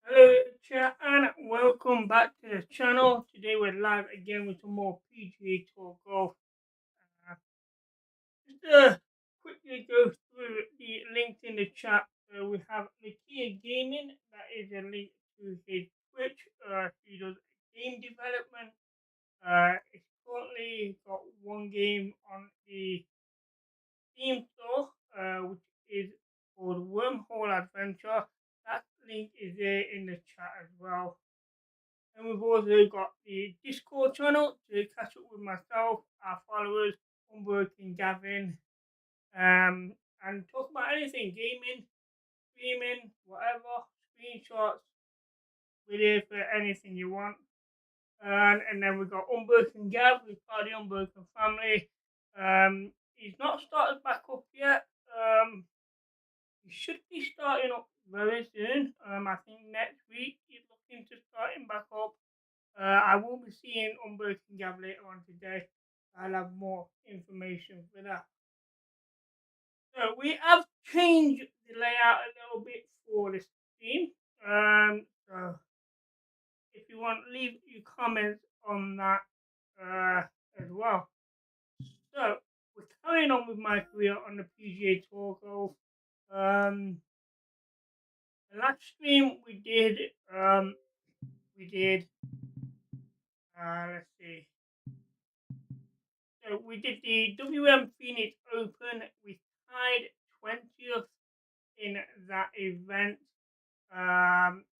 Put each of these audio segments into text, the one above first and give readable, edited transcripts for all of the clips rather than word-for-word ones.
Hello, chat, and welcome back to the channel. Today we're live again with some more PGA Tour golf. Uh, just quickly go through the links in the chat. We have Nakia Gaming, that is a link to his Twitch. He does game development. It's currently got one game on the Steam store, which is called Wormhole Adventure. That link is there in the chat as well. And we've also got the Discord channel to catch up with myself, our followers, Unworking Gavin, and talk about anything gaming, streaming, whatever, screenshots. We're there for anything you want. And then we've got Unworking Gav, we're part of the Unworking family. He's not started back up yet. He should be starting up very soon. I think next week he's looking to starting back up. I will be seeing Unbreaking Gab later on today. I'll have more information for that. So we have changed the layout a little bit for the stream. So if you want, leave your comments on that as well. So we're carrying on with my career on the PGA Tour Golf. The last stream we did, let's see. So we did the WM Phoenix Open. We tied 20th in that event.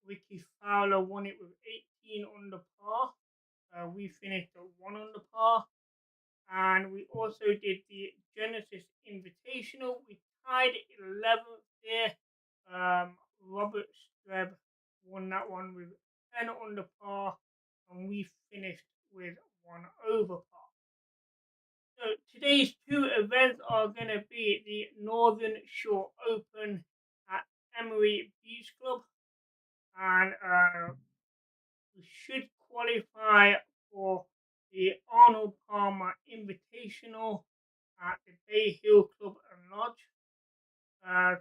Ricky Fowler won it with 18 under par. We finished at 1 under par. And we also did the Genesis Invitational. We tied 11th there. Robert Streb won that one with 10 under par. And we finished with 1 over par. So today's two events are going to be the Northern Shore Open at Emery Beach Club, and we should qualify for the Arnold Palmer Invitational at the Bay Hill Club and Lodge.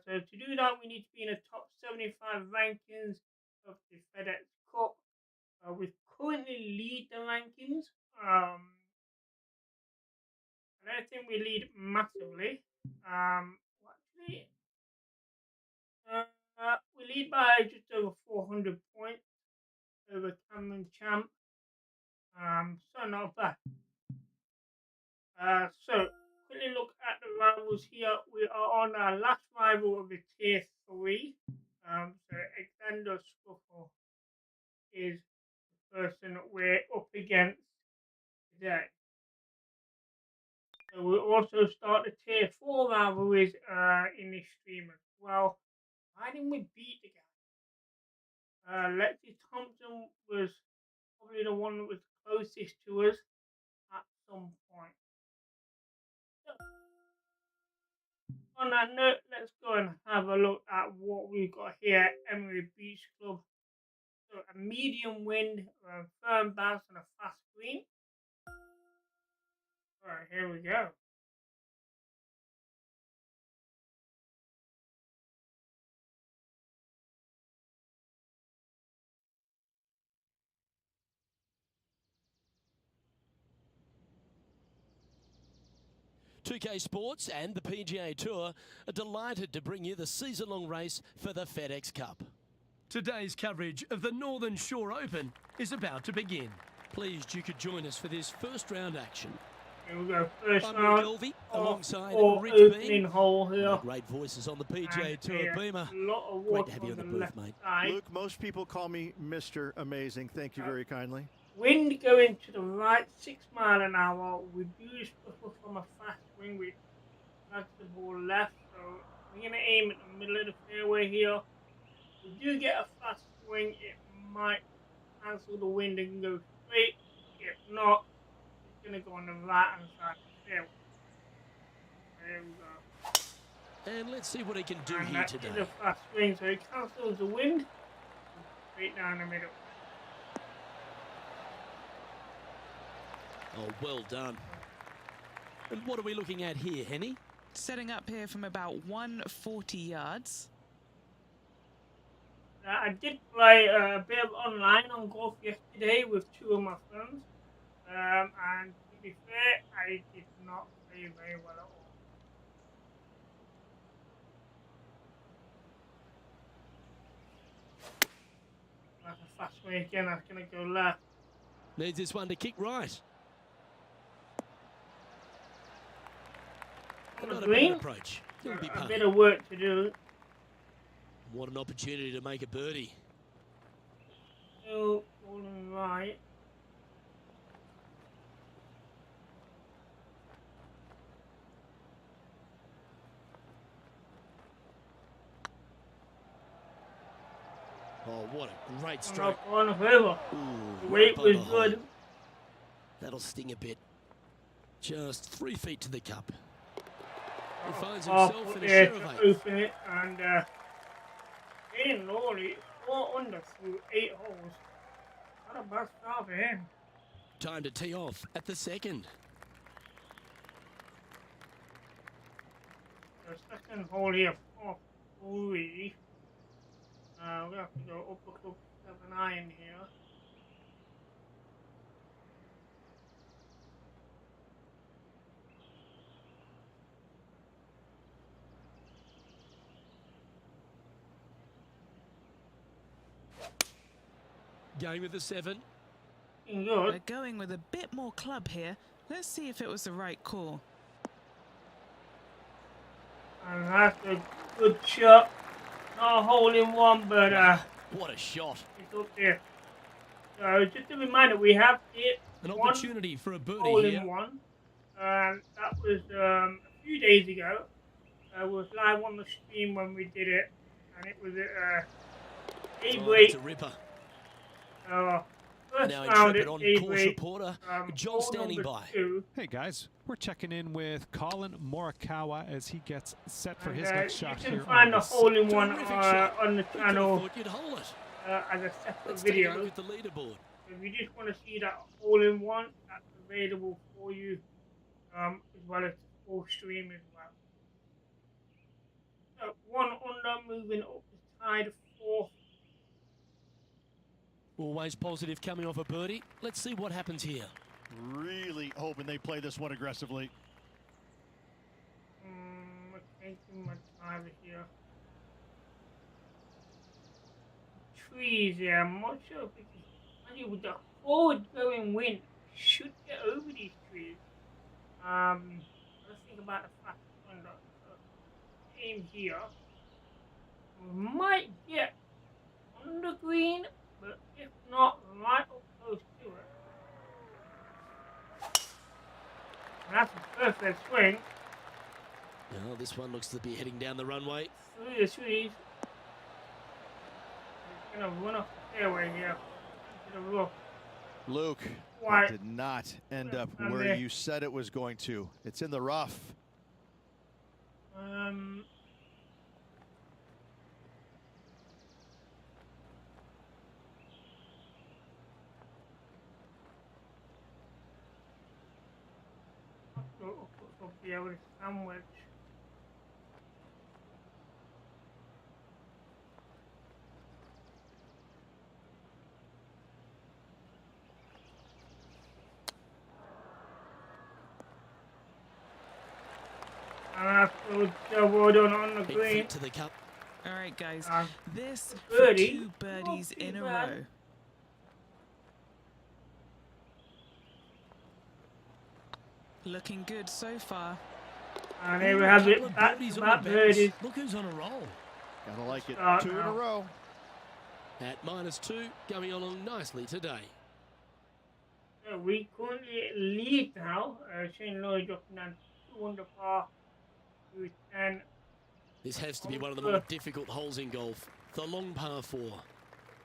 So to do that, we need to be in the top 75 rankings of the FeDex Cup. We currently lead the rankings. I don't think we lead massively. Actually, we lead by just over 400 points over Cameron Champ. So not bad. So quickly look at the rivals here. We are on our last rival of the tier 3. So Alexander Scuffle is the person we're up against today. So we'll also start the tier 4 rivalries in this stream as well. Why didn't we beat the guy? Lexi Thompson was probably the one that was closest to us at some point. So, on that note, let's go and have a look at what we've got here at Emery Beach Club. So a medium wind, a firm bounce and a fast green. Alright, here we go. .2K Sports and the PGA Tour are delighted to bring you the season-long race for the FeDex Cup. Today's coverage of the Northern Shore Open is about to begin. Pleased you could join us for this first round action. Here we go, first I'm round Elvie, alongside Rich Rich Beam. hole here. Great voices on the PGA Tour, Beamer. A lot of Great water to have you on the the booth, mate. side. Luke, most people call me Mr. Amazing. Thank you very kindly. Wind going to the right, 6 miles an hour. We do suffer from a fast wind which drags the ball left, so we're going to aim at the middle of the fairway here. If we do get a fast swing, it might cancel the wind and go straight. If not, it's going to go on the right hand side of the fairway. There we go. And let's see what he can do And here that today. is a fast swing, so it cancels the wind. Straight down the middle. Oh, well done. And what are we looking at here, Henny? Setting up here from about 140 yards. I did play a bit of online on golf yesterday with 2 of my friends. And to be fair, I did not play very well at all. That's a fast swing again, that's going to go left. Needs this one to kick right. On the Not a green, bad approach. He'll be a putting. bit of work to do. What an opportunity to make a birdie. Still falling right. Oh, what a great On stroke. the river. Ooh, The right weight by was the hole. good. That'll sting a bit. Just 3 feet to the cup. He finds Half himself in a there share of to 8. open it, and in Lordy, 4 under through 8 holes. Not a bad start for him. Time to tee off at the second. The second hole here, par 3. We have to go up a couple 7 iron here. Going with the 7. Good. They're going with a bit more club here. Let's see if it was the right call. And that's a good shot. Not a hole in one, but What a shot. it's up there. So just a reminder, we have hit An one opportunity for a birdie hole here. in one. That was a few days ago. It was live on the stream when we did it, and it was at Oh, daybreak. that's a ripper. First Now round intrepid at on course daybreak. reporter John Hole standing number by. 2. Hey guys, we're checking in with Colin Morikawa as he gets set for And, his next shot you can here find on the the hole in one Terrific shot. on the Who could have channel thought you'd hole it? as a separate Let's take a video. look at the leaderboard. If you just want to see that hole in one, that's available for you, as well as the full stream as well. So 1 under, moving up to tied 4th. Always positive coming off a birdie. Let's see what happens here. Really hoping they play this one aggressively. I'm taking my time here. Trees, yeah, I'm not sure if we can. Actually, with the forward going wind, we should get over these trees. Let's think about the fast under. Aim here. We might get on the green, but if not, right up close to it. And that's a perfect swing. Now this one looks to be heading down the runway. Through the trees. gonna run off the fairway here into the rough. Luke, Why? it did not end up And where you said it was going to. It's in the rough. I'll be able to sandwich. And after double done on the Big green. feet to the cup. All right, guys. This for birdie. 2 birdies Not in too a bad. row. Looking good so far. And here we have Couple it, of back birdies to on back the bounce. birdies. Look who's on a roll. Gotta like it. Start 2 in a now. row. At -2, going along nicely today. So we currently lead now. Shane Lloyd dropping down 2 under par to 10. This has to be one of the more difficult holes in golf. The long par 4.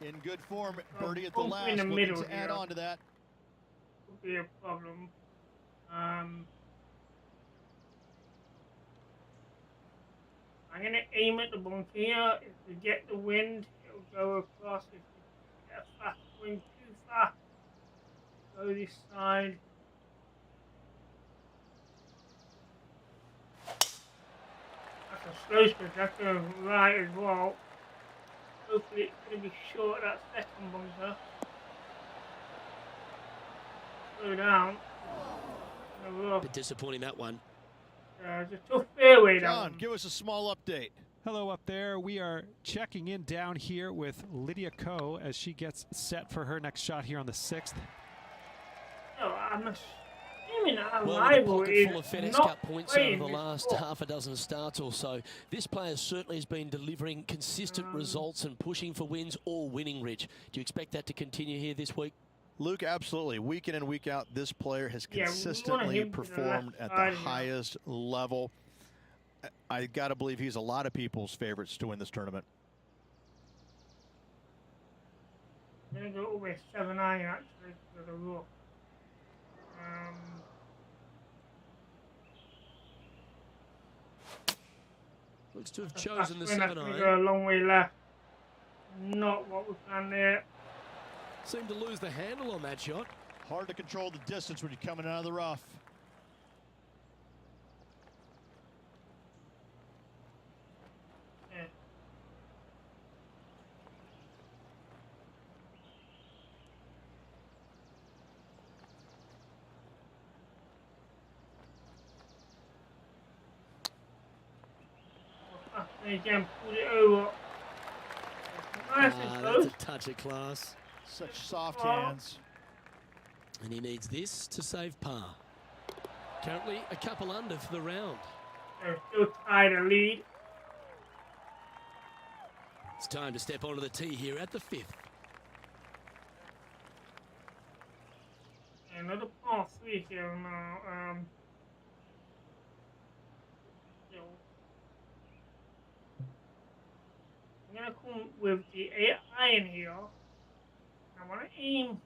In good form. Oh, Birdie at the bump last. in the Looking middle to add here. on to that. Could be a problem. I'm gonna aim at the bunker here. If we get the wind, it'll go across. If we get a fast wind too fast, go this side. That's a slow spin. That's going right as well. Hopefully it's gonna be short that second bunker. Slow down. In the rough. Bit disappointing, that one. It's a tough fairway, that John, one. give us a small update. Hello up there. We are checking in down here with Lydia Ko as she gets set for her next shot here on the 6th. No, I'm assuming our Well, with a rival pocket is full of FedEx not Cup points over playing the this last sport. half a dozen starts or so, this player certainly has been delivering consistent results and pushing for wins or winning, Rich. Do you expect that to continue here this week? Luke, absolutely. Week in and week out, this player has Yeah, we want consistently him to the performed left at side the here. highest level. I got to believe he's a lot of people's favorites to win this tournament. I'm going to go with 7 iron actually for the rough. Looks to have That's chosen the when that's 7 going to iron. go a long way left. Not what we planned there. Seemed to lose the handle on that shot. Hard to control the distance when you're coming out of the rough. Yeah. And again, put it over. Nice and That's close. a touch of class. Such soft Oh. hands. And he needs this to save par. Currently a couple under for the round. They're still tied a lead. It's time to step onto the tee here at the 5th. Another par 3 here now. So I'm gonna come with the 8 iron here. I wanna aim.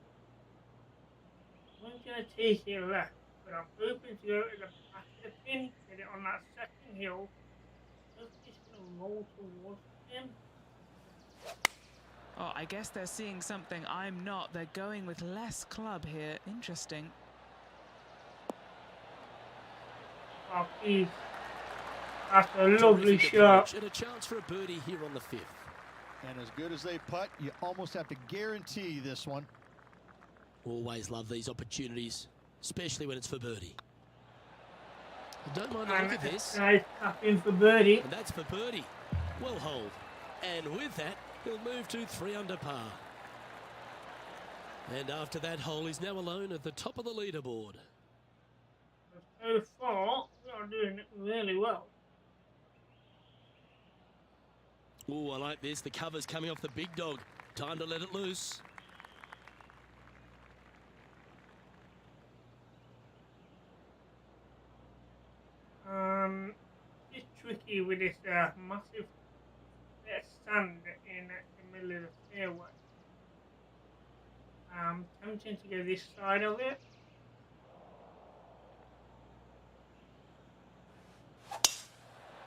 I'm gonna take it left, but I'm hoping to go to the back of the pin, get it on that second hill. Hopefully it's gonna roll towards him. Oh, I guess they're seeing something I'm not. They're going with less club here. Interesting. Oh, please. That's a lovely Terrific shot. approach and a chance for a birdie here on the 5th. And as good as they putt, you almost have to guarantee this one. Always love these opportunities, especially when it's for birdie. I don't mind the And look of this. nice tap in for birdie. And that's for birdie. Well holed. And with that, he'll move to 3 under par. And after that hole, he's now alone at the top of the leaderboard. So far, we are doing it really well. Oh, I like this. The cover's coming off the big dog. Time to let it loose. It's tricky with this massive bit of sand in the middle of the fairway. Tempting to go this side of it.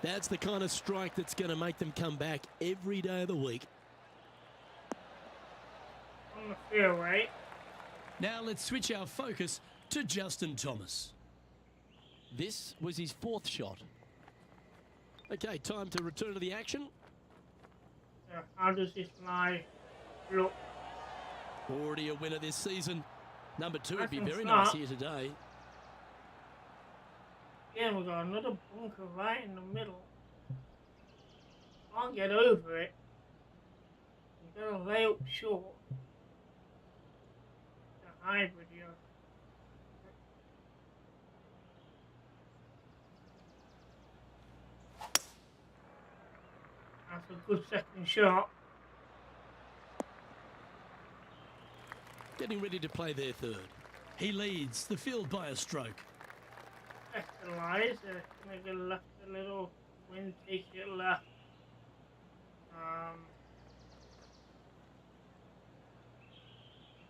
That's the kind of strike that's going to make them come back every day of the week. On the fairway. Now let's switch our focus to Justin Thomas. This was his 4th shot. Okay, time to return to the action. So how does this lie look? Already a winner this season. Number 2 would be Nice and very flat. nice here today. Again, we've got another bunker right in the middle. Can't get over it. We've got to lay up short. The hybrid here. That's a good second shot. Getting ready to play their 3rd. He leads the field by a stroke. Specialise, gonna go left a little, wind take it left.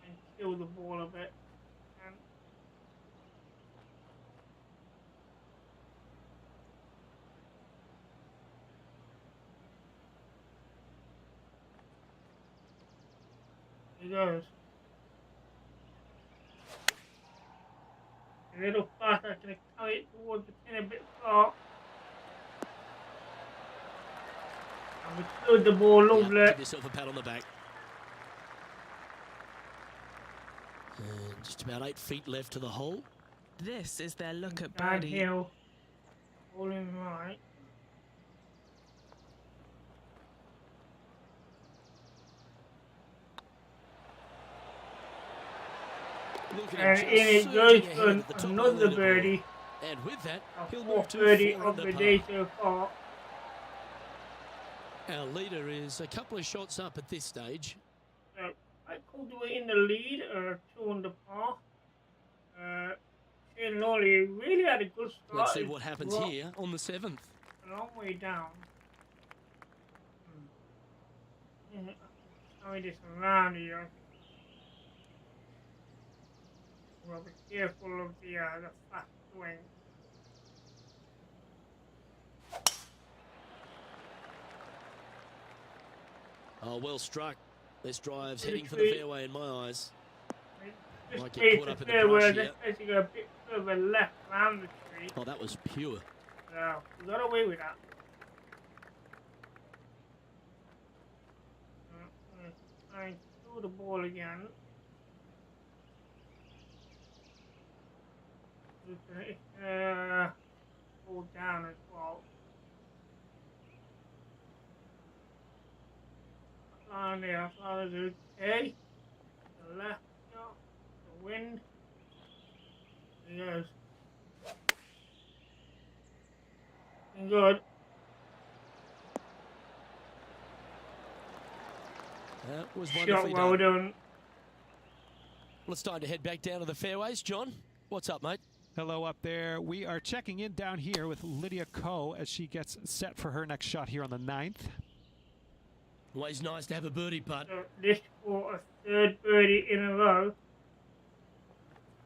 And kill the ball a bit. And he goes. A little fast, I'm going to carry it towards the pin a bit far. And we threw the ball lovely. Yeah, give yourself a pat on the back. And just about 8 feet left to the hole. This is their look at birdie. Downhill. All in right. And in it goes for another birdie. And with that, A he'll move fourth to birdie 4 of under the par. day so far. Our leader is a couple of shots up at this stage. So I called away in the lead, 2 under par. Shane Lawley really had a good start. Let's see what happens here on the 7th. A long way down. Carry this around here. We'll be careful of the fast swing. Oh, well struck. This drive's heading for the fairway in my eyes. Just Might get take caught the up in the fairway, brush just basically go a bit further left round the tree. Oh, that was pure. So, we got away with that. Try and throw the ball again. Pull down as well. On there, follow the okay. The left shot, the wind. He goes. Good. That was Shot wonderfully well done. done. Well, it's time to head back down to the fairways. John, what's up, mate? Hello up there. We are checking in down here with Lydia Ko as she gets set for her next shot here on the 9th. Always nice to have a birdie putt. So this for a 3rd birdie in a row.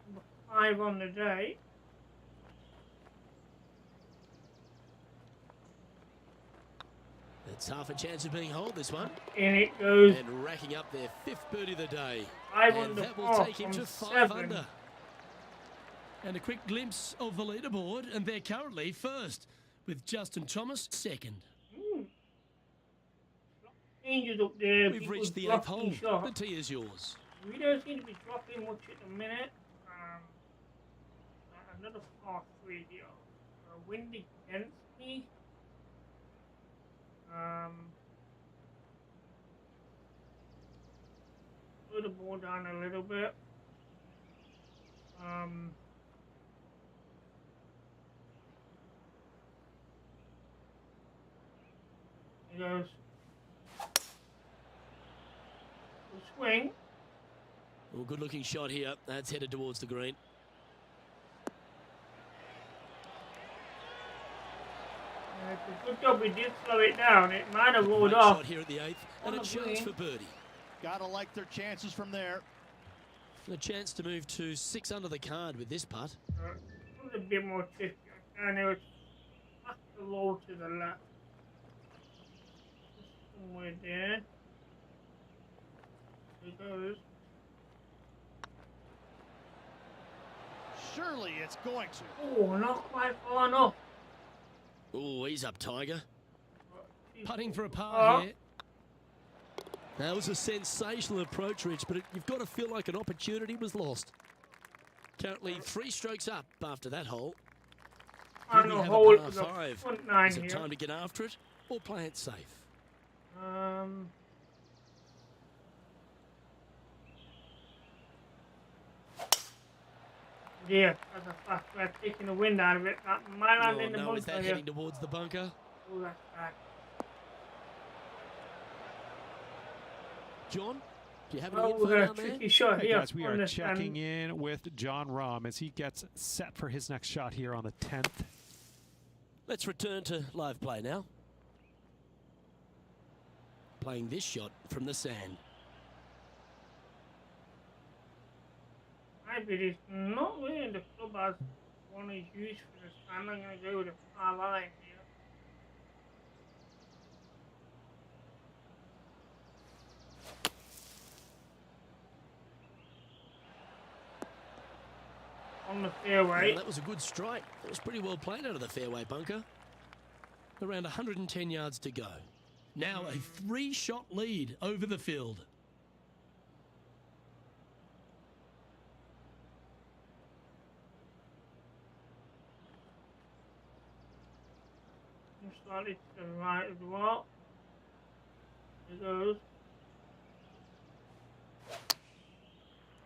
Number 5 on the day. It's half a chance of being holed, this one. In it goes. And racking up their 5th birdie of the day. 5 And under that will par take him from to 5 7. under. And a quick glimpse of the leaderboard, and they're currently first, with Justin Thomas second. Angels up there. We've people reached the 8th dropping hole. shots. The tee is yours. We don't seem to be dropping much at the minute. Another par 3 here. Wind against me. Put the ball down a little bit. He goes. Good swing. Well, good looking shot here. That's headed towards the green. Good job we did slow it down. It might have rolled Great off. shot here at the 8th, and a On the chance green. for birdie. Gotta like their chances from there. A chance to move to 6 under the card with this putt. It was a bit more tricky. And it was just a roll to the left. Just somewhere there. There it goes. Surely it's going to. Oh, not quite far enough. Oh, he's up, Tiger. Putting for a Oh. par here. That was a sensational approach, Rich, but you've got to feel like an opportunity was lost. Currently 3 strokes up after that hole. On Here we the have hole a to par the 5. front 9 Is it here. time to get after it or play it safe? Yeah, that's a fast way taking the wind out of it. That might land Oh, in the no, is bunker that here. heading towards the bunker? Oh, that's bad. John, do you have any Oh, info down there? tricky shot Hey here. guys, we on are this checking end. in with John Rahm as he gets set for his next shot here on the 10th. Let's return to live play now. Playing this shot from the sand. Maybe it's not really the club as one is used for the sand. I'm going to go with the far line here. On the fairway. Yeah, that was a good strike. That was pretty well played out of the fairway bunker. Around 110 yards to go. Now a 3-shot lead over the field. Slightly to the right as well. There it goes.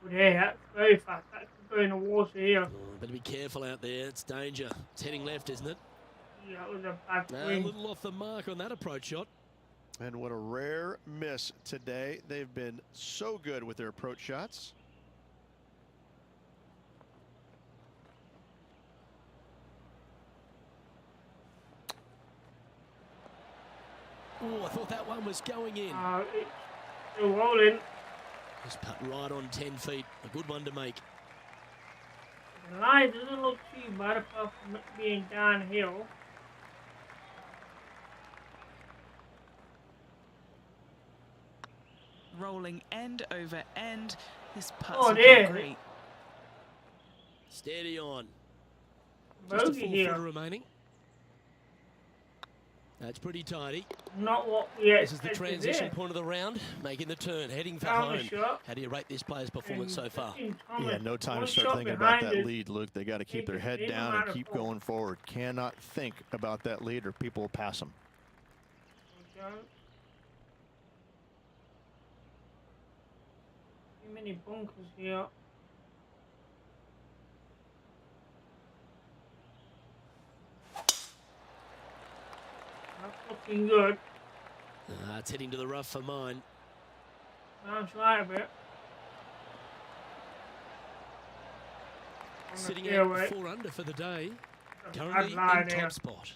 But yeah, that's very fast. That could go in the water here. Oh, better be careful out there. It's danger. It's heading left, isn't it? Yeah, that was a bad A swing. little off the mark on that approach shot. And what a rare miss today. They've been so good with their approach shots. Oh, I thought that one was going in. It's still rolling. Just put right on 10 feet. A good one to make. The line doesn't look too bad apart from it being downhill. Rolling end over end. This putt's Oh, looking there. great. Steady on. Just a Bogey 4 here. footer remaining. That's pretty tidy. Not what we This is the expected transition there. point of the round. Making the turn, heading for Down the home. shot. How do you rate this player's performance so far? Yeah, no time One to start shot thinking about behind that us. lead, Luke. They got to keep Take their the head same down amount and of keep force. going forward. Cannot think about that lead or people will pass them. Okay. Too many bunkers here. That's looking good. It's heading to the rough for mine. Sounds right a bit. On the Sitting fairway. at 4 under for the day. That's a Currently bad line in here. top spot.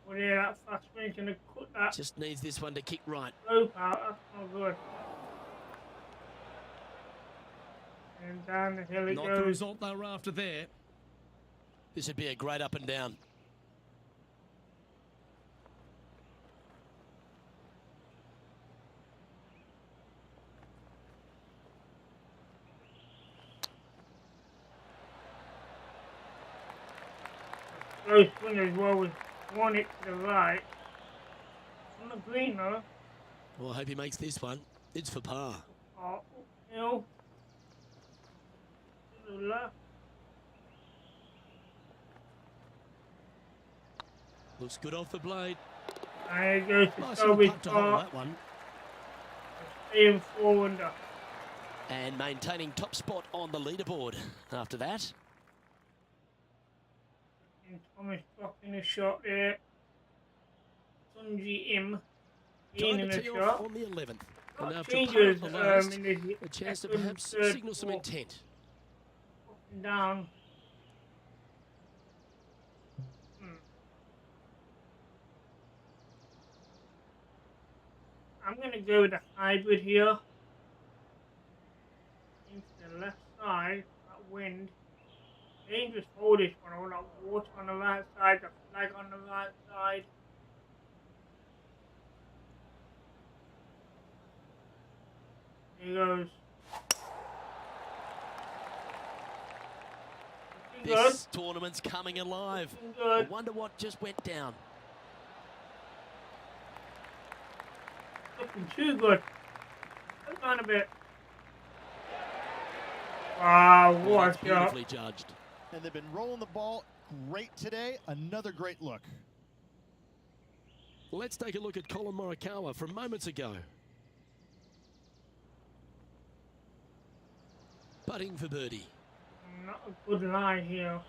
Well, yeah, that fast swing's gonna cut that Just needs this one to kick right. slope out. That's not good. And down the hill it Not the goes. result they were after there. This would be a great up and down. Close swing as well with one it to the right. On the green though. Well, I hope he makes this one. It's for par. Oh, uphill. To the left. Looks good off the blade. And it goes to Nice little Toby's putt to hold part. that one. Staying 4 under. And maintaining top spot on the leaderboard after that. And Thomas dropping a shot there. Sunji Im. 18 Time in to the tee off shot. on the 11th. Lot And of after a putt changes at the last, in the a chance to second, perhaps third, signal some fourth, intent. up and down. I'm going to go with a hybrid here. Into the left side, that wind. Dangerous hole this one. I want that water on the right side, the flag on the right side. Here goes. Looking good. This tournament's coming alive. Looking I good. wonder what just went down. Looking too good. Hold on a bit. Wow, Well, what that's a shot. beautifully judged. And they've been rolling the ball great today. Another great look. Let's take a look at Colin Morikawa from moments ago. Putting for birdie. Not a good lie here.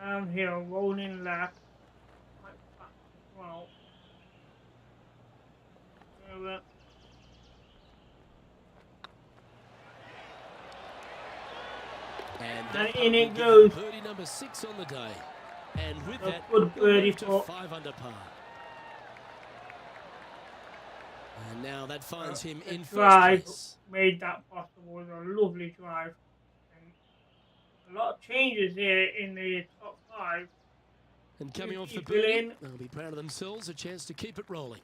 Downhill, rolling left. Quite fast as well. There we go. And And that in putt it will give goes. them birdie number 6 on the day. And with A that, good he'll birdie move to for- 5 under par. And now that finds him The in first drive place. made that possible. It was a lovely drive. And a lot of changes here in the top 5. And coming off the Eagle birdie, in. they'll be proud of themselves. A chance to keep it rolling.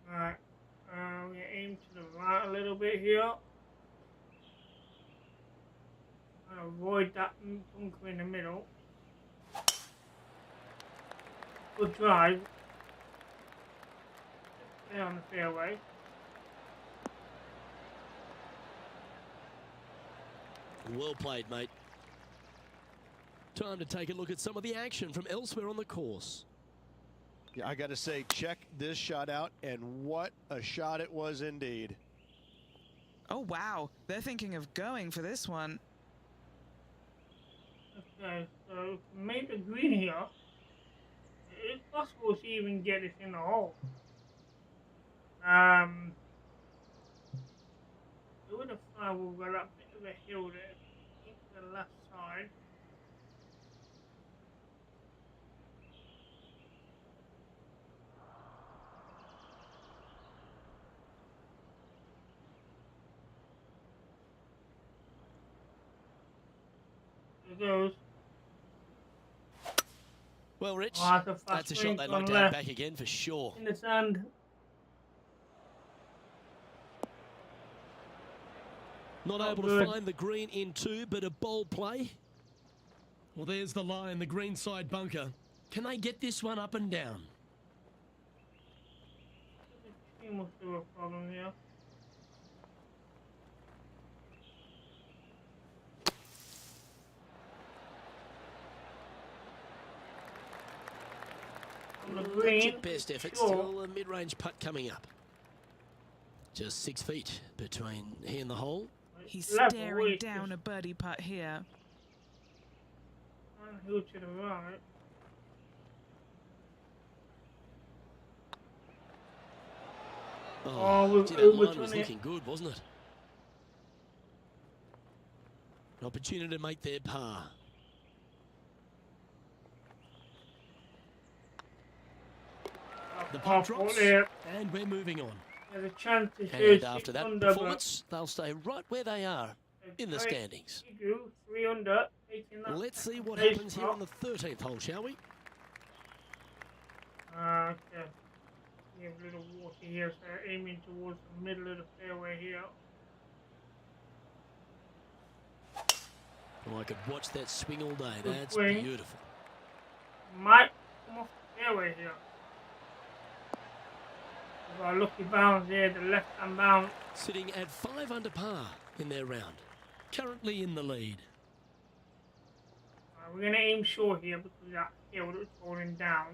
Alright, we aim to the right a little bit here. And avoid that bunker in the middle. Good drive. Stay on the fairway. Well played, mate. Time to take a look at some of the action from elsewhere on the course. Yeah, I got to say, check this shot out, and what a shot it was indeed. Oh, wow. They're thinking of going for this one. Okay, so make the green here. It's possible to even get this in the hole. It would have found we've got a bit of a hill there. Into the left side. There goes. Well, Rich, Oh, that's a fast that's a shot swing they'd from like to have left. back again for sure. In the sand. Not Not able good. to find the green in 2, but a bold play. Well, there's the lie in the green side bunker. Can they get this one up and down? He must have a problem here. On the That's green, your best effort. sure. Still a mid-range putt coming up. Just 6 feet between he and the hole. He's Level, staring it's down just a birdie putt here. one hill to the right. Oh, we've gee, that line was overdone it. looking good, wasn't it? An opportunity to make their par. The putt drops, there. and we're moving on. There's a chance to shoot And 6 after that under, performance, they'll stay right where they are but in the great standings. eagle, 3 under, taking that Let's see what place happens here spot. on the 13th hole, shall we? Okay. We have a little water here, so aiming towards the middle of the fairway here. Oh, I could watch that swing all day. Good That's swing. beautiful. Might come off the fairway here. We've got a lucky bounce here, the left hand bounce. Sitting at 5 under par in their round. Currently in the lead. We're going to aim short here because that hill that's falling down.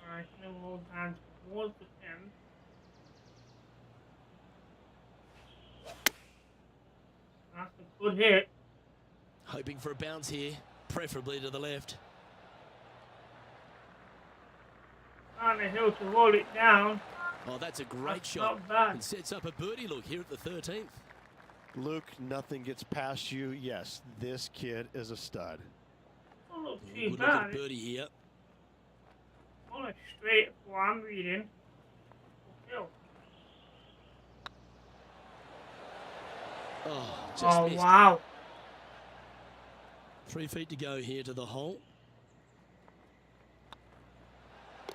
Alright, now we'll hold hands towards the pin. That's a good hit. Hoping for a bounce here, preferably to the left. on the hill to roll it down. Oh, that's a great That's shot. not bad. And sets up a birdie look here at the 13th. Luke, nothing gets past you. Yes, this kid is a stud. Don't look Good too look at bad. a birdie here. More like straight for what I'm reading. Hill. Oh, just Oh, missed. wow. 3 feet to go here to the hole.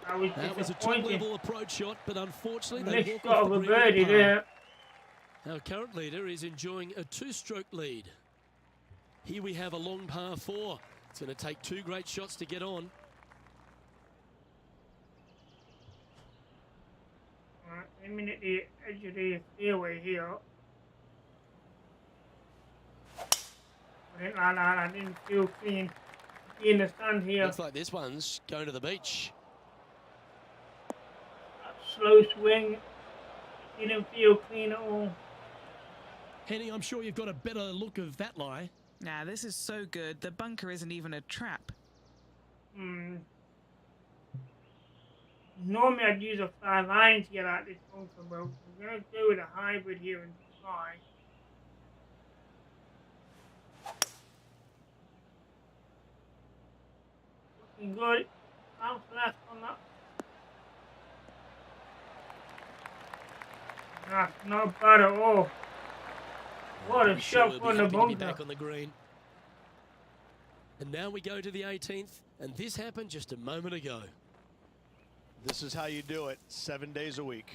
That was That was a disappointing. top-level approach shot, but unfortunately they Missed walk shot off of the a green with birdie par. there. Our current leader is enjoying a 2-stroke lead. Here we have a long par 4. It's going to take 2 great shots to get on. Right, aiming at the edge of the fairway here. I didn't like that. I didn't feel clean. In the stand here. Looks like this one's going to the beach. That slow swing. Didn't feel clean at all. Henny, I'm sure you've got a better look of that lie. Nah, this is so good. The bunker isn't even a trap. Normally I'd use a 5-iron to get out this bunker, but we're going to go with a hybrid here and try. Looking good. Bounce left on that. Nah, not bad at all. What a Pretty sure shot we'll from be the happy to be bunker. back on the green. And now we go to the 18th, and this happened just a moment ago. This is how you do it 7 days a week.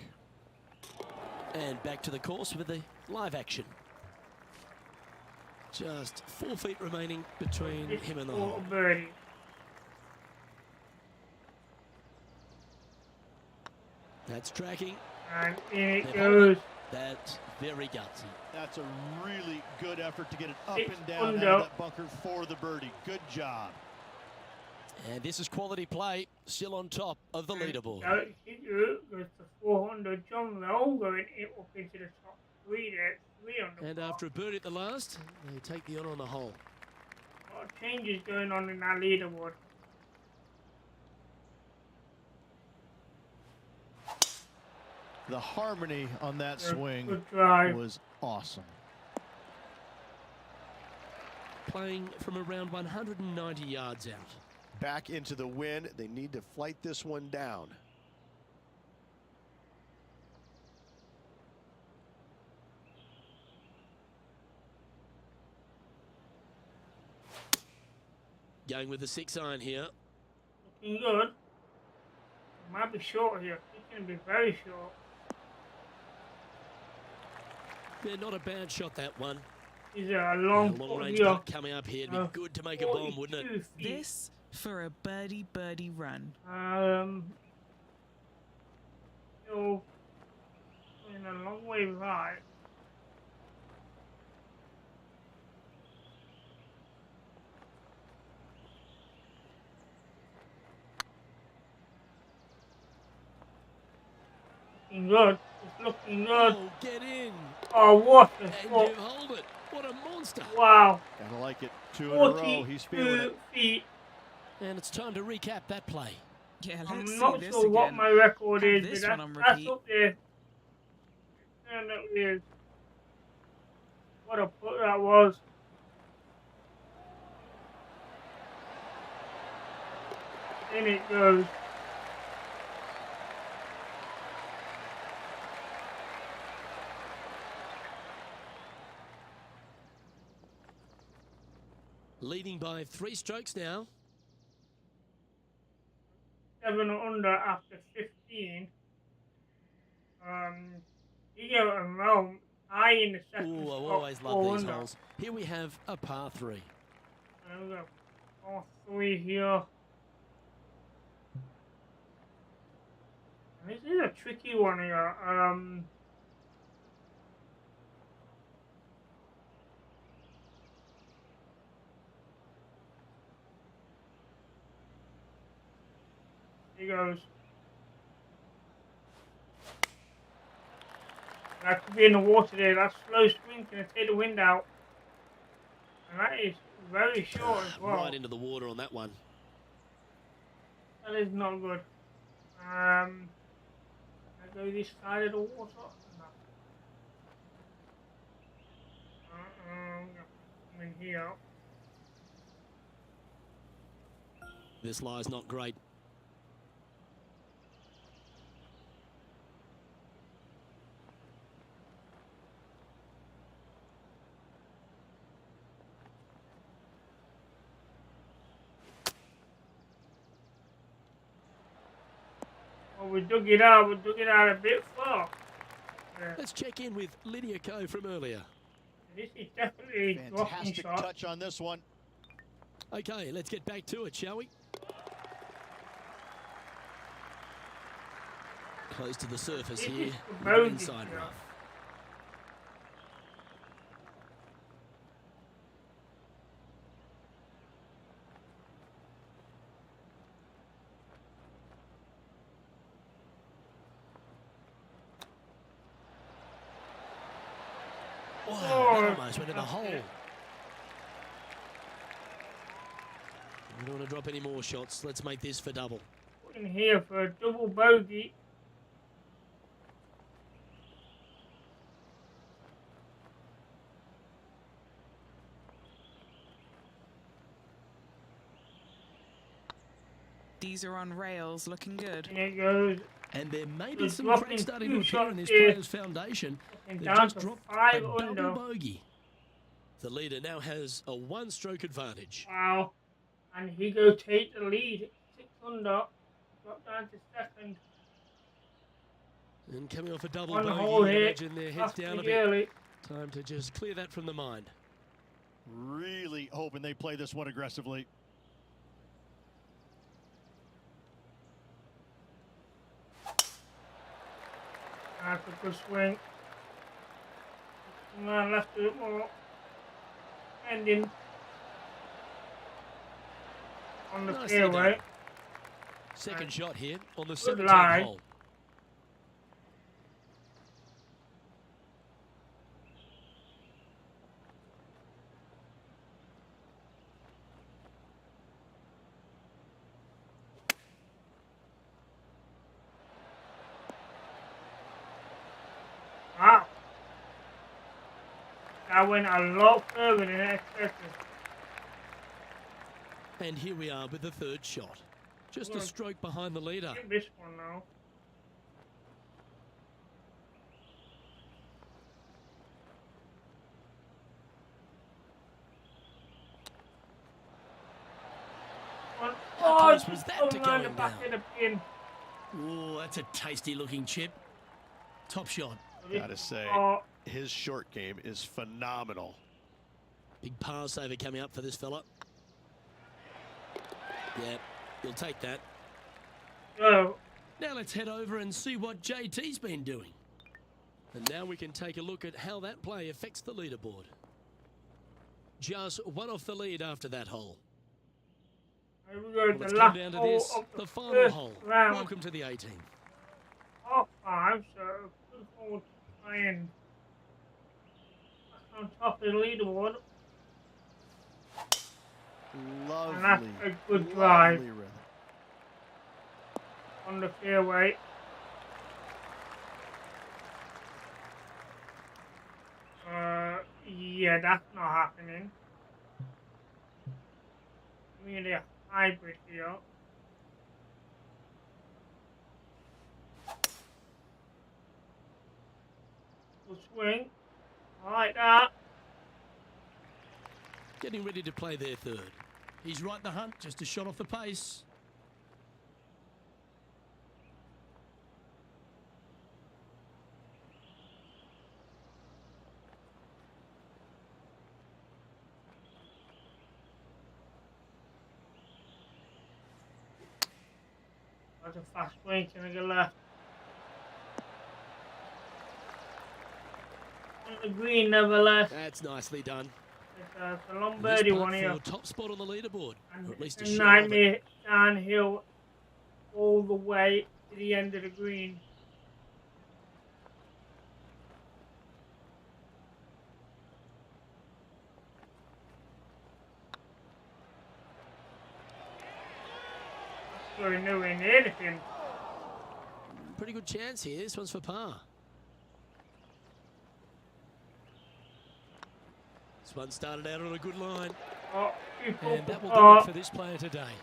And back to the course with the live action. Just 4 feet remaining between It's him and the for hole. a birdie. That's tracking. And in it And goes. That's very gutsy. That's a really good effort to get it up 6 and down out under. of that bunker for the birdie. Good job. And this is quality play, still on top of the leaderboard. Alex goes to 400. John Lowe going up into the top 3 there. 300. And after a birdie at the last, they take the honour on the hole. A lot of changes going on in that leaderboard. The harmony on that swing Good drive. was awesome. Playing from around 190 yards out. Back into the wind. They need to flight this one down. Going with the 6-iron here. Looking good. Might be short here. It's going to be very short. Yeah, not a bad shot, that one. Is there a long Long putt range here? putt coming up here. It'd be good to make a bomb, wouldn't it? 42 feet. This for a birdie run. Still going a long way right. Looking good. It's looking good. Oh, get in. Oh, what a And shot. you hold it. What a monster. Wow. Gotta like it. 2 in a row. He's feeling 42 it. feet. And it's time to recap that play. Yeah, let's I'm see not this sure again. what my record Have is, this but one on that's repeat. up there. And it is. What a putt that was. In it goes. Leading by 3 strokes now. 7 under after 15. You get a round high in the second Ooh, I spot, always 4 love these under. holes. Here we have a par 3. And we got par 3 here. And this is a tricky one here. He goes. That could be in the water there. That slow swing can take the wind out. And that is very short as well. Right into the water on that one. That is not good. I go this side of the water. No. I'm in here. This lie's not great. Well, we dug it out a bit far. Yeah. Let's check in with Lydia Ko from earlier. This is definitely a dropping Fantastic shot. touch on this one. Okay, let's get back to it, shall we? Close to the surface This here. is with the the bogey inside shot. rough. Wow, that almost went in the hole. We don't want to drop any more shots. Let's make this for double. In here for a double bogey. These are on rails, looking good. And it goes And there may be It's some dropping cracks starting two to appear in this shots here. player's foundation. They've down just to dropped a 5 double under. bogey. The leader now has a one-stroke advantage. Wow. And he go take the lead. 6 under. Drop down to second. And coming off a double One bogey, hole I here. imagine their heads down a bit. Early. Time to just clear that from the mind. Really hoping they play this one aggressively. That's a good swing. Left a bit more. Ending. On the Nicely fairway. done. Second shot here on the Good 17th lie. hole. Wow. That went a lot further than I expected. And here we are with the third shot. Just a Well, stroke behind the leader. Get this one now. One. How Oh, close just was that come to round the going back down? of the pin. Oh, that's a tasty looking chip. Top shot. Gotta say, Oh, his short game is phenomenal. Big par saver coming up for this fella. Yeah, you'll take that. so, Now let's head over and see what JT's been doing. And now we can take a look at how that play affects the leaderboard. Just one off the lead after that hole. here we go. Well, The it's come last down to hole this, of the the final first hole. round. Welcome to the 18th. Par 5, so good hole to try and back on top of the leaderboard. Lovely. And that's a good drive. lovely rhythm. On the fairway. Yeah, that's not happening. Really a hybrid here. Good swing. I like that. Getting ready to play their third. He's right in the hunt, just a shot off the pace. That's a fast swing. Can I get left? On the green, nevertheless. That's nicely done. It's a long And birdie this one putt here. for top spot on the leaderboard, And or at least a it's a shot of it. nightmare downhill all the way to the end of the green. That's really nowhere near anything. pretty good chance here. This one's for par. This one started out on a good line. Oh, And that will do it for this player today.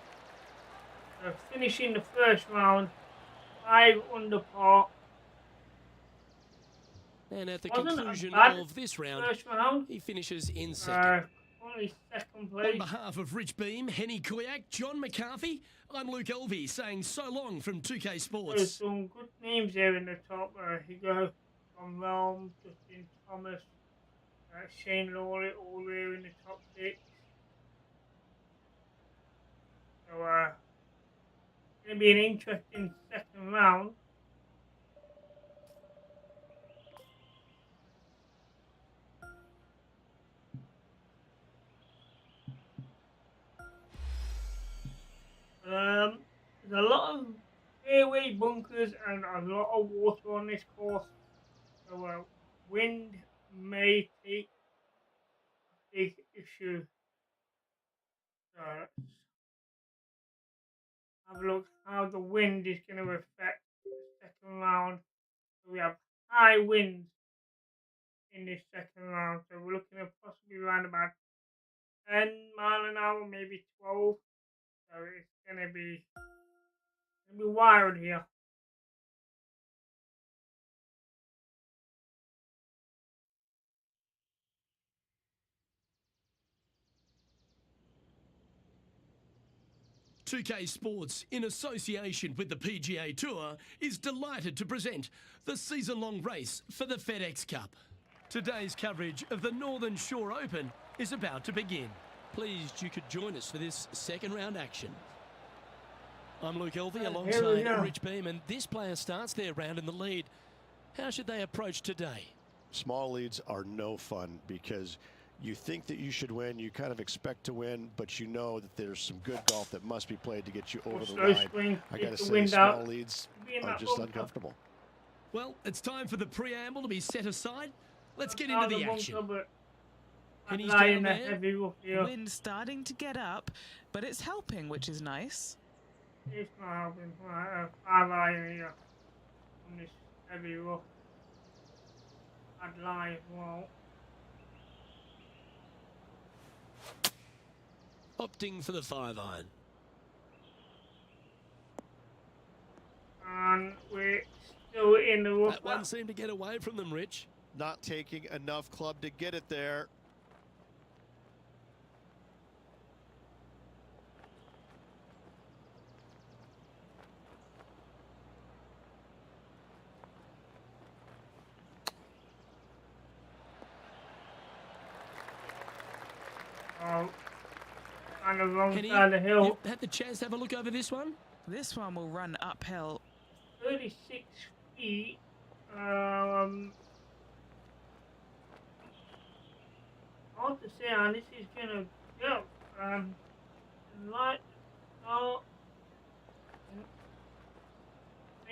Finishing the first round, 5 under par. And at the Wasn't a conclusion bad of this round, first round. he finishes in second. Only second On place. behalf of Rich Beam, Henny Kuyak, John McCarthy, I'm Luke Elvey saying so long from 2K There's Sports. some good names there in the top. You go from Rome, Justin Thomas, Shane Lowry, all there in the top 6. So, it's going to be an interesting second round. There's a lot of fairway bunkers and a lot of water on this course. So, wind may take a big issue. So, have a look how the wind is going to affect the second round. So we have high winds in this second round. So we're looking at possibly around about 10 mile an hour, maybe 12. So it's going to be wild here. "2K Sports, in association with the PGA Tour, is delighted to present the season-long race for the FeDex Cup. Today's coverage of the Northern Shore Open is about to begin. Pleased you could join us for this second round action. I'm Luke Elvey alongside Rich Beam, and this player starts their round in the lead. How should they approach today? Small leads are no fun because you think that you should win, you kind of expect to win, but you know that there's some good golf that must be played to get you over the line. I got to say, small leads are just uncomfortable. Well, it's time for the preamble to be set aside. Let's get into the action. And he's down there. Wind starting to get up, but it's helping, which is nice. It's not helping. 5 iron here on this heavy rough. I'd lie as well. Opting for the 5-iron. And we're still in the rough. That one seemed to get away from them, Rich. Not taking enough club to get it there. Oh, on the wrong side of the hill. You had the chance to have a look over this one? This one will run uphill. 36 feet. Hard to say how this is gonna go. Light start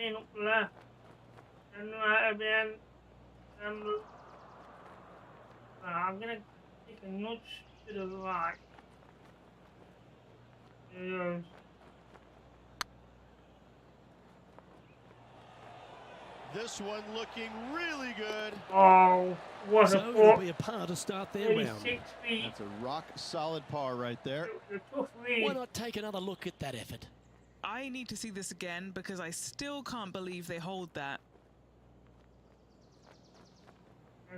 and up left and right again. I'm gonna take a nudge to the right. There it goes. This one looking really good. Oh, what so a it'll be a par to start their round. 36 feet. That's a rock solid par right there. The tough lead. Why not take another look at that effort? I need to see this again because I still can't believe they hold that.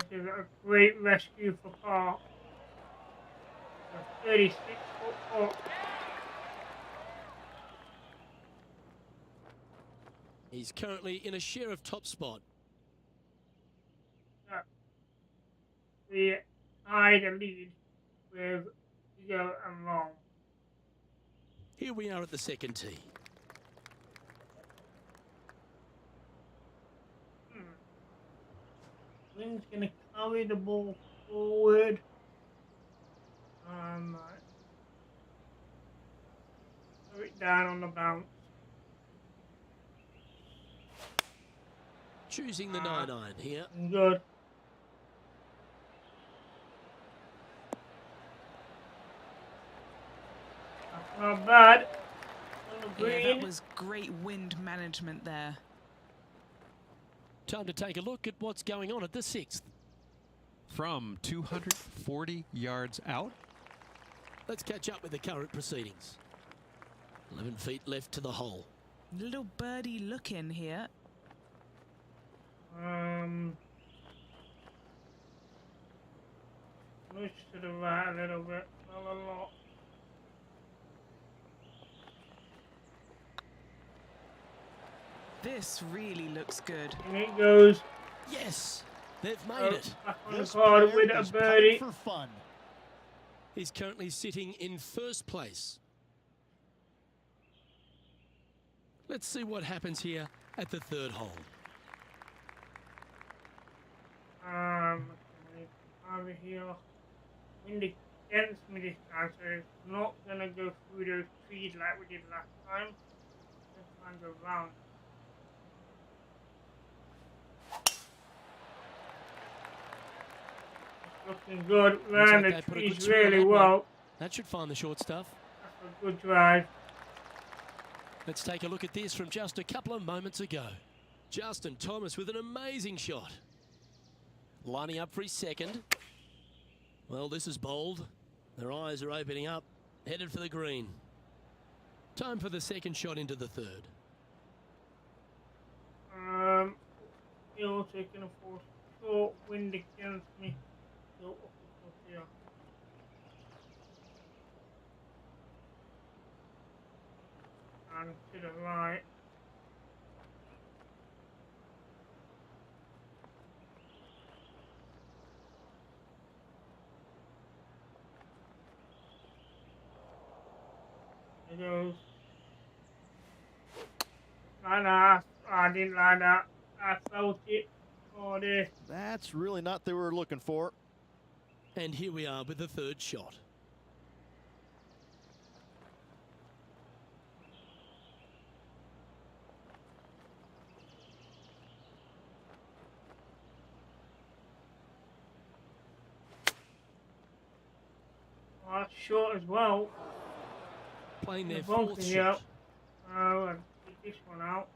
This is a great rescue for par. 36 foot up. He's currently in a share of top spot. We tied the lead with Eagle and Long. Here we are at the second tee. Wind's gonna carry the ball forward. Throw it down on the bounce. Choosing the 9-iron here. Good. That's not bad. On the Yeah, green. that was great wind management there. Time to take a look at what's going on at the 6th. From 240 yards out. Let's catch up with the current proceedings. 11 feet left to the hole. Little birdie look in here. Push to the right a little bit, not a lot. This really looks good. And it goes. Yes, they've made it. Back on the card with a birdie. For fun. He's currently sitting in first place. Let's see what happens here at the 3rd hole. Over here. Wind against me this time, so it's not gonna go through those trees like we did last time. Just try and go round. Looking good. Ran the trees really well. That should find the short stuff. That's a good drive. Let's take a look at this from just a couple of moments ago. Justin Thomas with an amazing shot. Lining up for his 2nd. Well, this is bold. Their eyes are opening up. Headed for the green. Time for the 2nd shot into the 3rd. Still taking a force short wind against me. Still up here. And to the right. It goes. I didn't like that. I felt it. Oh, there. That's really not what they were looking for. And here we are with the 3rd shot. Oh, that's short as well. Playing their The 4th bunker shot. here. I'll take this one out.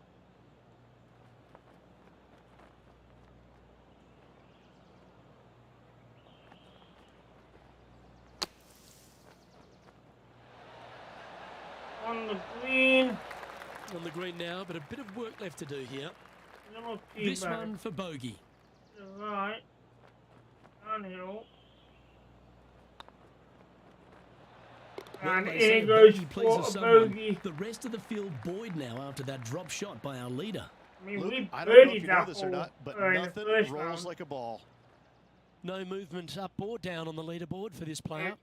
On the green. On the green now, but a bit of work left to do here. No tee This bag. one for bogey. To the right. Downhill. And Well, they in say it a goes bogey for pleases a someone. bogey. The rest of the field buoyed now after that drop shot by our leader. I mean, Luke, we I don't know if birdied you know that this or hole not, but in the nothing first rolls round. like a ball. No movement up or down on the leaderboard for this player.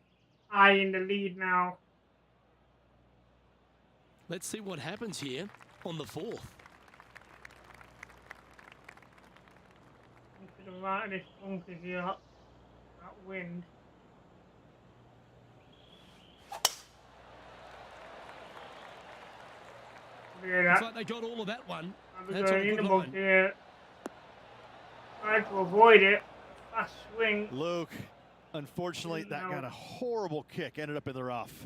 I in the lead now. Let's see what happens here on the 4th. To the right of this bunker here. That wind. Yeah, Looks that. like they got all of that one. I'll be That's on going a in the good bunker line. here. Try to avoid it. Fast swing. Luke, unfortunately, that No. got a horrible kick. Ended up in the rough.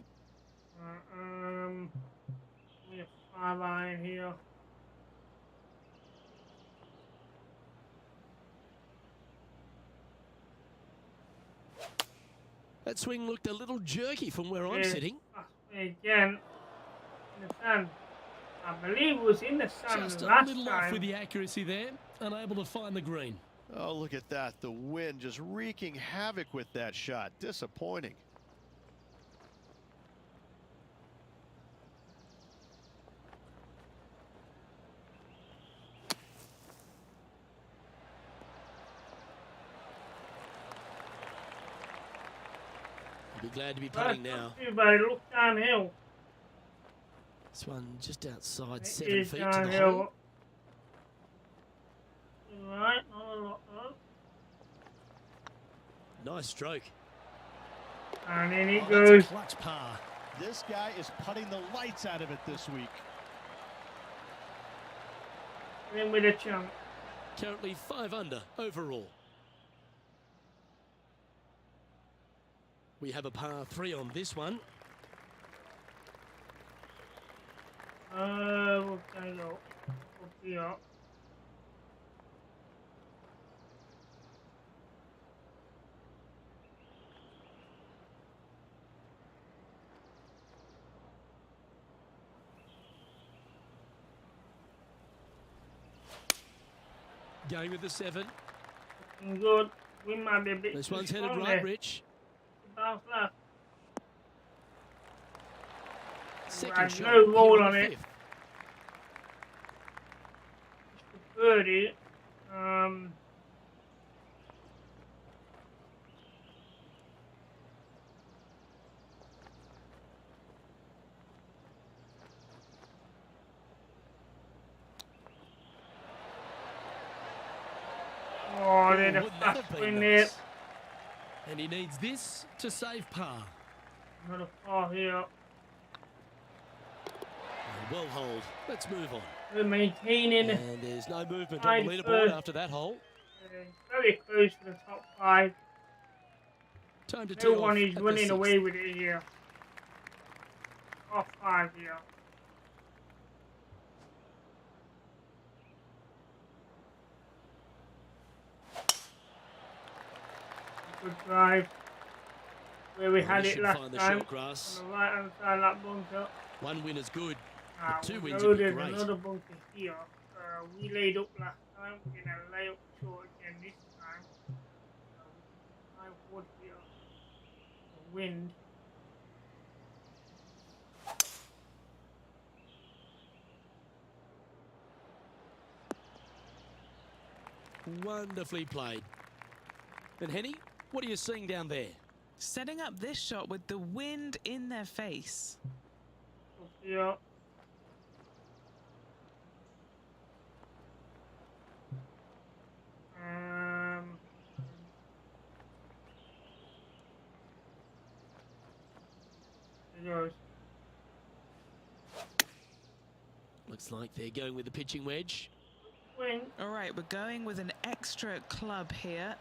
We have 5-iron here. That swing looked a little jerky from where I'm Yeah. sitting. Fast swing again. In the sand. I believe it was in the sand Just a last little off time. with the accuracy there. Unable to find the green. Oh, look at that. The wind just wreaking havoc with that shot. Disappointing. I'll be glad to be putting now. Too bad. Look downhill. This one just outside It 7 is feet to the downhill. hole. Right, not a lot though. Nice stroke. And in it Oh, goes. that's a clutch par. This guy is putting the lights out of it this week. In with a chunk. Currently 5 under overall. We have a par 3 on this one. We're gonna go up here. Going with the 7. Good. We might be a bit This too one's headed strong right, there. Rich. Bounce left. Second Right, shot. no roll here on the it. 5th. It's the birdie. Oh, there's a Wouldn't that fast have win been there. nice? And he needs this to save par. Another par here. Well hold. Let's move on. We're maintaining And there's no movement on tied the leaderboard first. after that hole. Very close to the top 5. Time to tee No off one is at the running 6th. away with it here. Top 5 here. Good drive. Where we Well, had he it should last find the time. short grass. On the right hand side of that bunker. One win is good. Ah, But 2 we wins know would be there's great. another bunker here. We laid up last time. We're going to lay up short again this time. I would here. The wind. Wonderfully played. And Henny, what are you seeing down there? Setting up this shot with the wind in their face. Up here. There goes. Looks like they're going with the pitching wedge. Win. All right, we're going with an extra club here.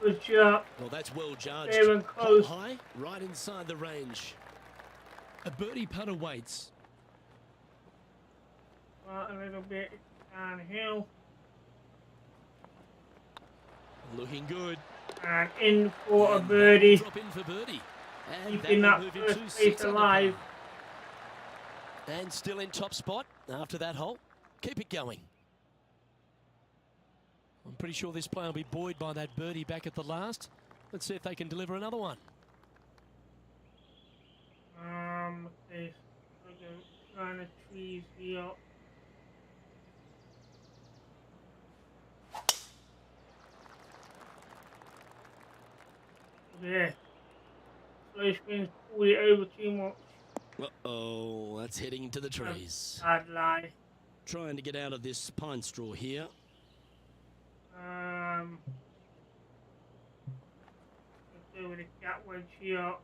Good shot. Well, that's well judged. Fair and close. Hot high, right inside the range. A birdie putt awaits. Right, a little bit downhill. Looking good. And in for a And birdie. Drop in for birdie. And Keeping that that will move him first to place 6 under alive. par. And still in top spot after that hole. Keep it going. I'm pretty sure this player will be buoyed by that birdie back at the last. Let's see if they can deliver another one. Okay. Trying to trees here. Yeah. Slow spins pulled it over too much. Uh-oh, that's heading into the trees. Bad lie. Trying to get out of this pine straw here. Let's go with a cat wedge here.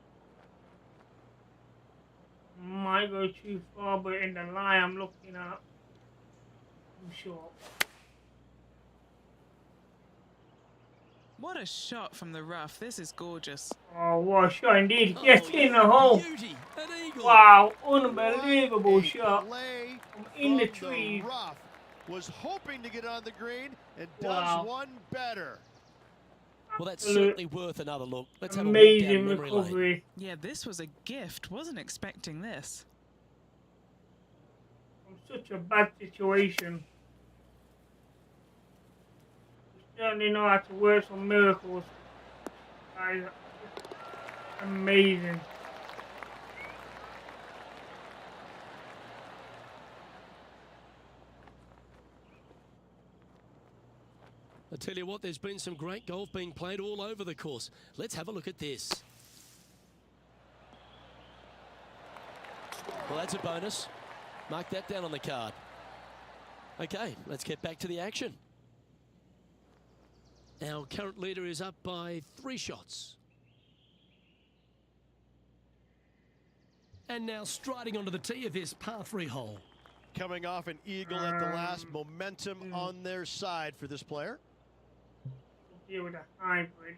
Might go too far, but in the line I'm looking at, I'm short. What a shot from the rough. This is gorgeous. Oh, what a shot indeed. Get Oh, in the hole. Beauty, an eagle. Wow, unbelievable What a shot. play From in the from trees. rough. Was hoping to get on the green and Wow. does one better. Well, that's Absolute certainly worth another look. Let's have a walk down amazing memory lane. recovery. Yeah, this was a gift. Wasn't expecting this. From such a bad situation. You certainly know how to work some miracles. That is amazing. I tell you what, there's been some great golf being played all over the course. Let's have a look at this. Well, that's a bonus. Mark that down on the card. Okay, let's get back to the action. Our current leader is up by 3 shots. And now striding onto the tee of this par 3 hole. Coming off an eagle at the last, momentum on their side for this player. Here with a hybrid.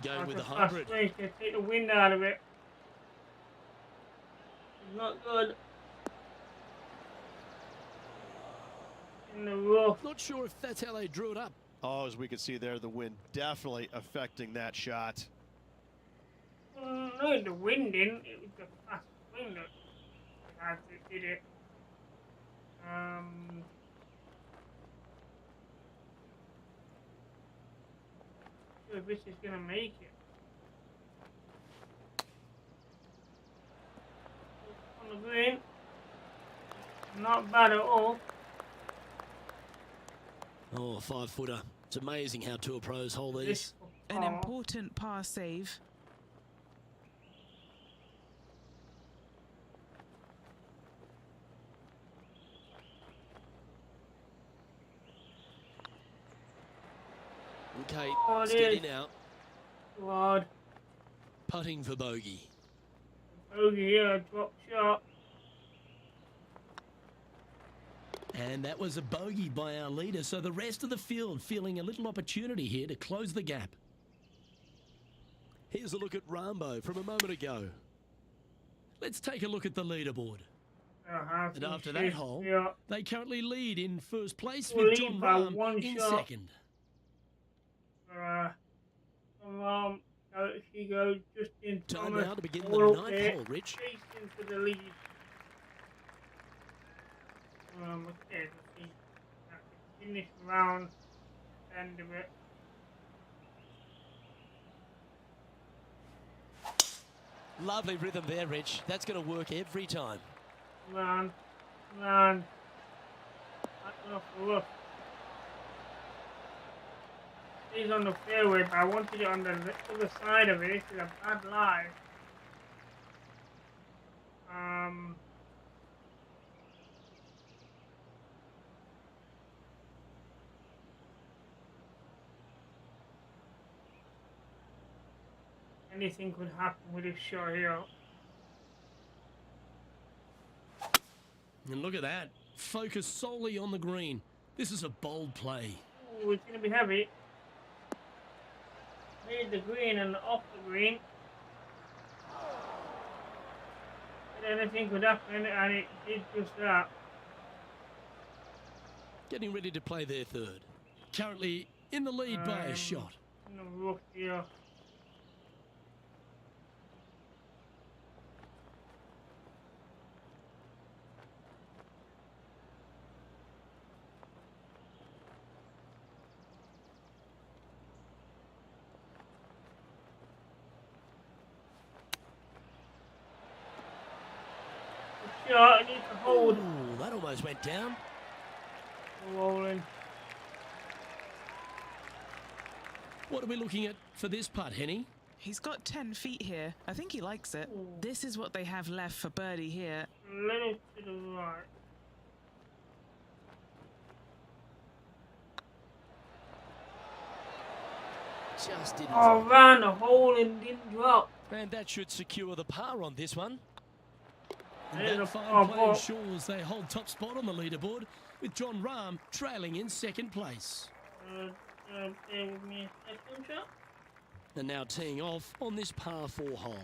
Going with the That's a hybrid. fast swing to take the wind out of it. It's not good. In the rough. Not sure if that's how they drew it up. Oh, as we can see there, the wind definitely affecting that shot. No, the wind didn't. It was the fast wind that did it. Sure if this is gonna make it. On the green. Not bad at all. Oh, 5-footer. It's amazing how tour pros hold these. An important par save. Okay, Oh, steady now. Hard. Putting for bogey. Bogey here, drop shot. And that was a bogey by our leader, so the rest of the field feeling a little opportunity here to close the gap. Here's a look at Rambo from a moment ago. Let's take a look at the leaderboard. And after that hole, they currently lead in first place with John Rahm in second. He goes just in time now to begin the ninth hole, Rich. Chasing for the lead. Okay, let's see. Finish round, end of it. Lovely rhythm there, Rich. That's going to work every time. Come on. Look. He's on the fairway, but I wanted it on the other side of it. This is a bad lie. Anything could happen with this shot here. And look at that. Focus solely on the green. This is a bold play. Ooh, it's going to be heavy. Made the green and off the green. But anything could happen, and it did just that. Getting ready to play their third. Currently in the lead by a shot. In the rough here. I need to hold. Ooh, that almost went down. Rolling. What are we looking at for this putt, Henny? He's got 10 feet here. I think he likes it. Ooh. This is what they have left for birdie here. A little to the right. Just didn't. Oh, ran a hole and didn't drop. And that should secure the par on this one. And There's that a fine play par. ensures they hold top spot on the leaderboard, with John Rahm trailing in second place. Bear with me a second, shot. And now teeing off on this par 4 hole.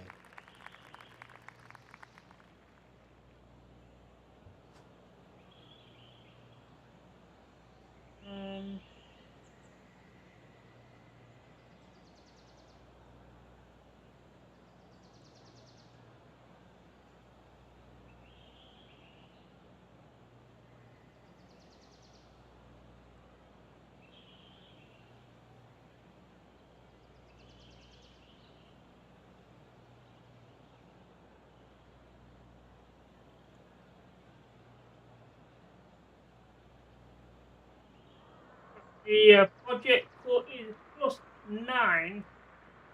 The project score is +9.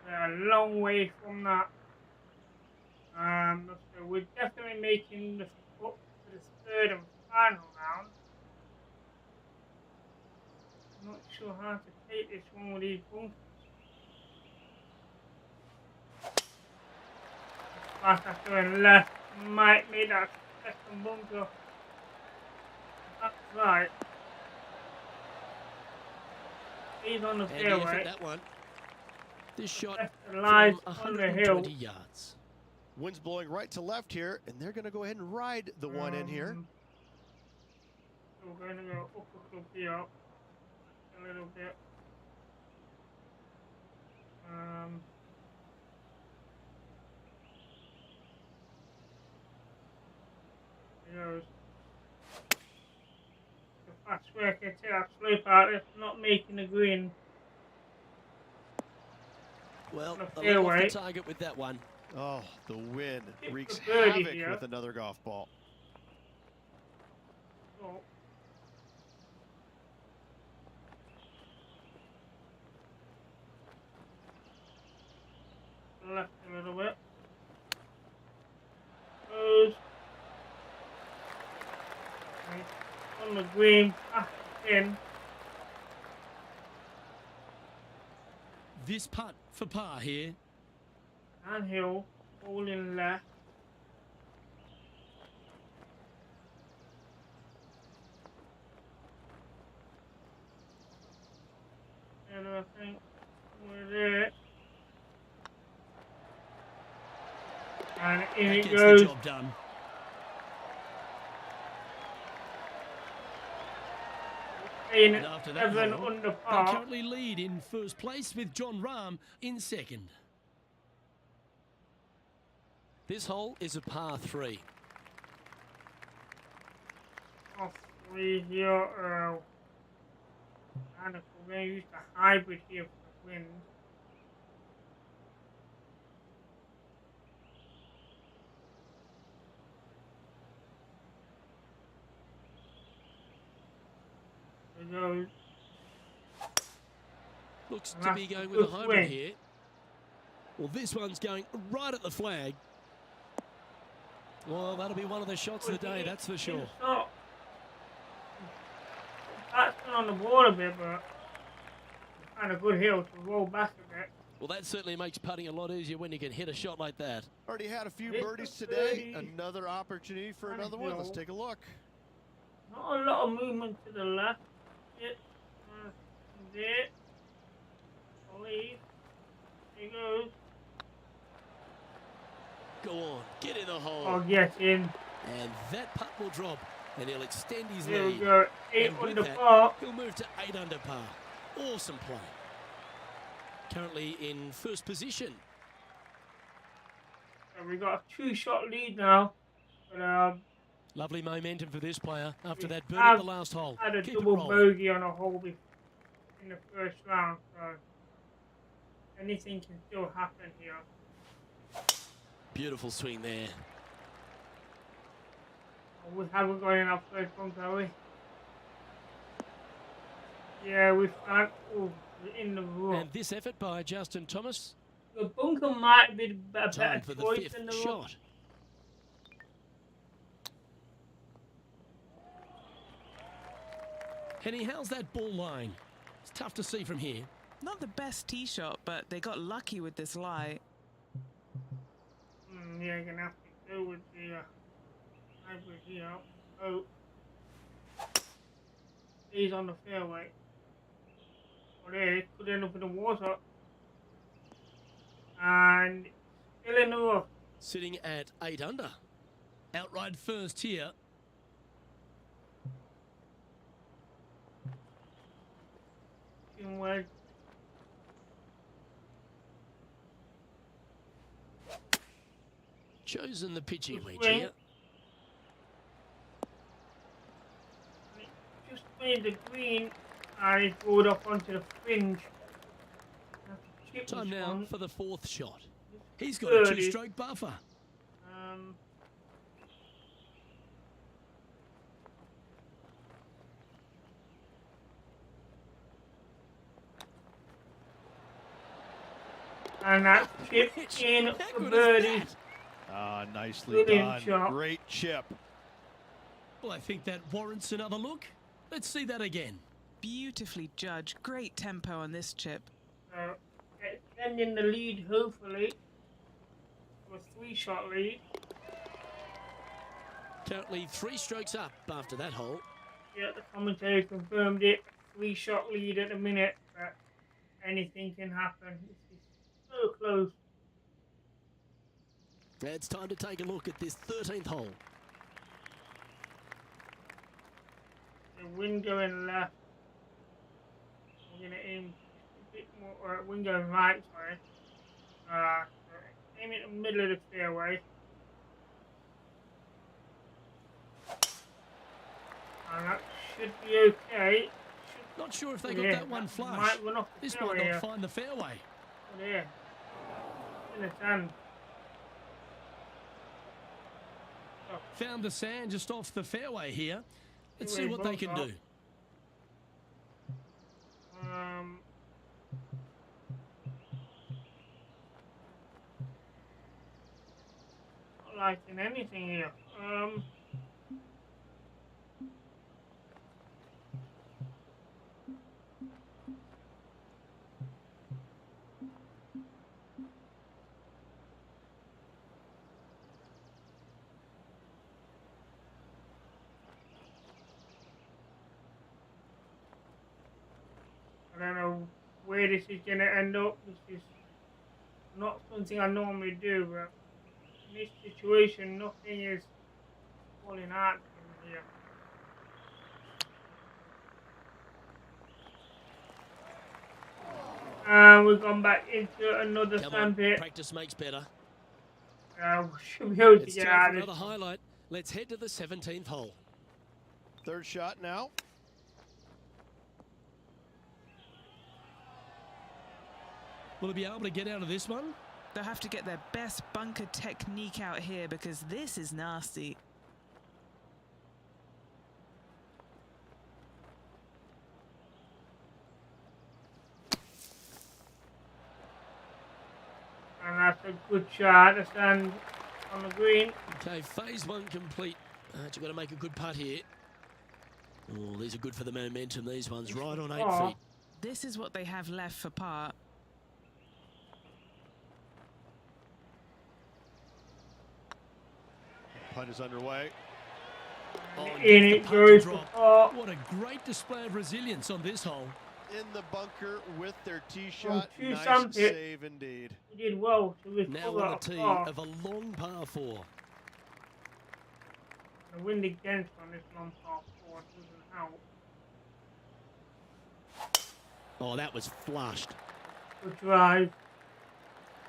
They're a long way from that. So we're definitely making the cut for the third and final round. Not sure how to take this one with these bunkers. Back after and left might make that second bunker. That's right. He's on the fairway. That one. This shot lies from on the hill. 120 yards. Wind's blowing right to left here, and they're going to go ahead and ride the one in here. So we're going to go up a club here, a little bit. goes. The fast work, I take that slope out, it's not making the green. Well, On a the little off the fairway. target with that one. Oh, the wind Hit wreaks for birdie havoc here. with another golf ball. Oh. Left a little bit. Goes. Right. On the green, past the pin. This putt for par here. And hill, holding left. And I think we're there. And in That it gets goes. the job done. In And after that 7 hole, under they par. currently lead in first place with John Rahm in second. This hole is a par 3. Off 3 here. And if we're going to use the hybrid here for the wind. There goes. Looks And to that's be going a with a good hybrid swing. here. Well, this one's going right at the flag. Well, that'll be one of the shots of the day, that's for sure. That's been on the ball a bit, but kind of good hill to roll back a bit. Well, that certainly makes putting a lot easier when you can hit a shot like that. Already had a few It's a birdies today. birdie. Another opportunity for And another one. Let's hill. take a look. Not a lot of movement to the left. It, there. Leave. There he goes. Go on, get in the hole. Oh, get in. And that putt will drop, and he'll extend his There we lead. go. 8 And with under that, par. he'll move to 8 under par. Awesome play. Currently in first position. So we got a 2-shot lead now. But Lovely momentum for this player after We that birdie at have the last hole. had a Keep it double rolling. bogey on a hole in the first round. So anything can still happen here. Beautiful swing there. We haven't got enough first bump, have we? Yeah, we found. Oh, we're in the rough. And this effort by Justin Thomas. The bunker might be a Time better for the choice than the fifth rough. shot. Henny, how's that ball lying? It's tough to see from here. Not the best tee shot, but they got lucky with this lie. Yeah, you're gonna have to go with the hybrid here. Oh, he's on the fairway. Oh, there, it could end up in the water. And still in the rough. Sitting at 8 under. Outright first here. In Chosen the pitching Good wedge swing. here. just made the green and it rolled up onto the fringe. Have to chip Time this now one. for the fourth shot. He's got a Birdie. 2-stroke buffer. And that chip in How for good is birdie. that? Ah, nicely Brilliant done. shot. Great chip. Well, I think that warrants another look. Let's see that again. Beautifully judged. Great tempo on this chip. Extending the lead, hopefully. To a 3-shot lead. Currently 3 strokes up after that hole. Yeah, the commentary confirmed it. 3-shot lead at the minute, but anything can happen. This is so close. It's time to take a look at this 13th hole. The wind going left. We're going to aim a bit more, or wind going right, sorry. Aim in the middle of the fairway. And that should be okay. Not sure if they got that one flush. Might run off the This fairway might here. not find the fairway. Oh, there. In the sand. Found the sand just off the fairway here. Let's see what they can do. Not liking anything here. I don't know where this is going to end up. This is not something I normally do, but in this situation, nothing is falling out from here. And we've gone back into another sand pit. Practice makes better. We should be able to get out of another this. highlight. Let's head to the 17th hole. Third shot now. Will he be able to get out of this one? They'll have to get their best bunker technique out here because this is nasty. And that's a good shot. The sand on the green. Okay, phase one complete. You've got to make a good putt here. Oh, these are good for the momentum. These ones right on 8 feet. This is what they have left for par. Putt is underway. Oh, In it goes for par. What a great display of resilience on this hole. In the bunker with their tee shot. two Nice sand pit. save indeed. He did well to recover Now on the a tee par. of a long par 4. The wind against on this long par 4 doesn't help. Oh, that was flushed. Good drive.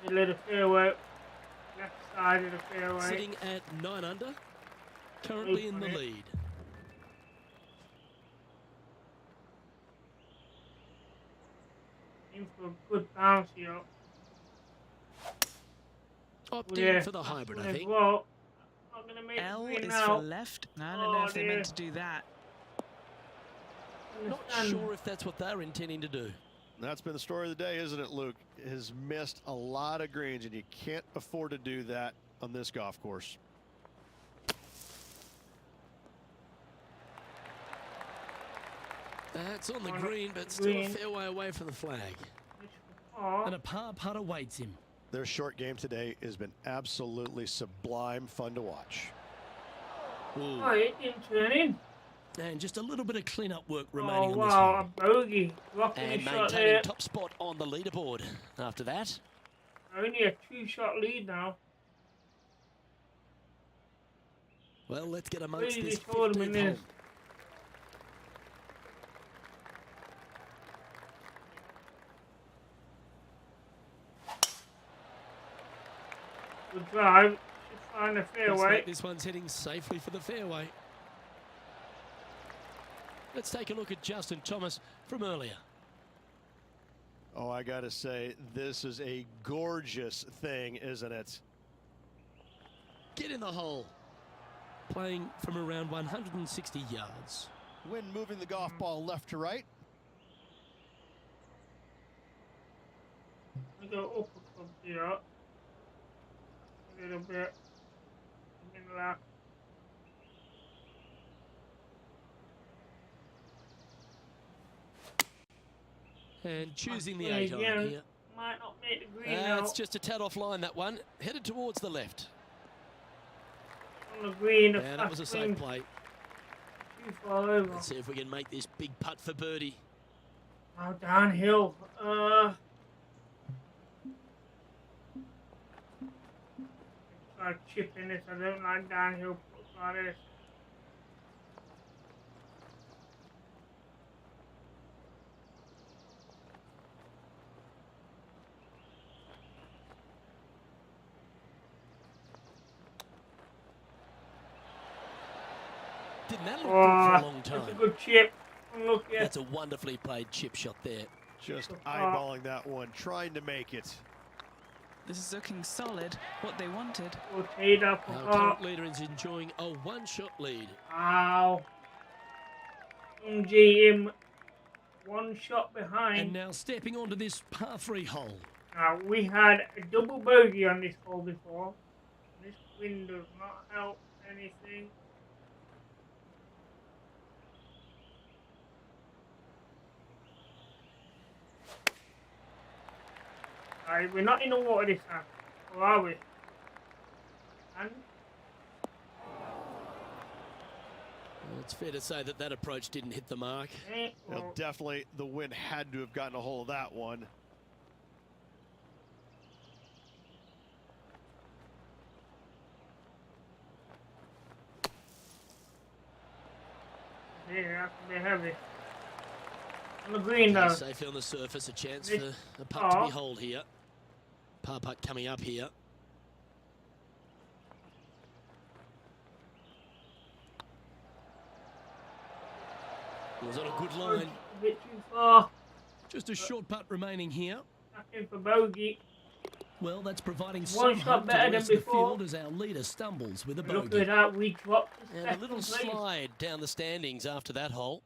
Middle of the fairway. Left side of the fairway. Sitting at 9 under. Currently in the lead. In for a good bounce here. Opting for the hybrid, I think. Well, I'm gonna make L it is now. for left. I don't know if they meant to do that. Not sure if that's what they're intending to do. That's been the story of the day, isn't it, Luke? Has missed a lot of greens, and you can't afford to do that on this golf course. That's on the green, but still a fair way away from the flag. And a par putt awaits him. Their short game today has been absolutely sublime fun to watch. Ooh. Oh, it didn't turn in. And just a little bit of clean-up work remaining on this wow, hole. a bogey. Rocking And shot maintaining there. top spot on the leaderboard after that. Only a 2-shot lead now. Well, let's get amongst Really this tournament 15th hole. is. Good drive. Should find the Looks fairway. like this one's heading safely for the fairway. Let's take a look at Justin Thomas from earlier. Oh, I gotta say, this is a gorgeous thing, isn't it? Get in the hole. Playing from around 160 yards. Wind moving the golf ball left to right. I go up a club here. A little bit. And then left. And choosing the 8 iron here. Might not make the green now. It's just a tad offline, that one. Headed towards the left. On the green. And that was a safe play. Too far over. Let's see if we can make this big putt for birdie. Now downhill. Try chipping this. I don't like downhill puts like this. didn't that look good for a long That's a time? good chip. Look here. That's a wonderfully played chip shot there. Just eyeballing that one, trying to make it. This is looking solid, what they wanted. We'll take that Our for current leader is enjoying a one-shot lead. Ow. MGM 1 shot behind. And now stepping onto this par 3 hole. Now, we had a double bogey on this hole before. This wind does not help anything. Alright, we're not in the water this time. Or are we? And Well, it's fair to say that that approach didn't hit the mark. Well, definitely the wind had to have gotten a hold of that one. yeah, that's a bit heavy. On the green though. Safely on the surface, a chance for a putt to be holed here. Par putt coming up here. Was on a good line. A bit too far. Just a short putt remaining here. Back in for bogey. Well, that's providing One some shot hope to better the than rest of the before. field as our leader stumbles with a Look bogey. at that, we dropped to And a second little place. slide down the standings after that hole.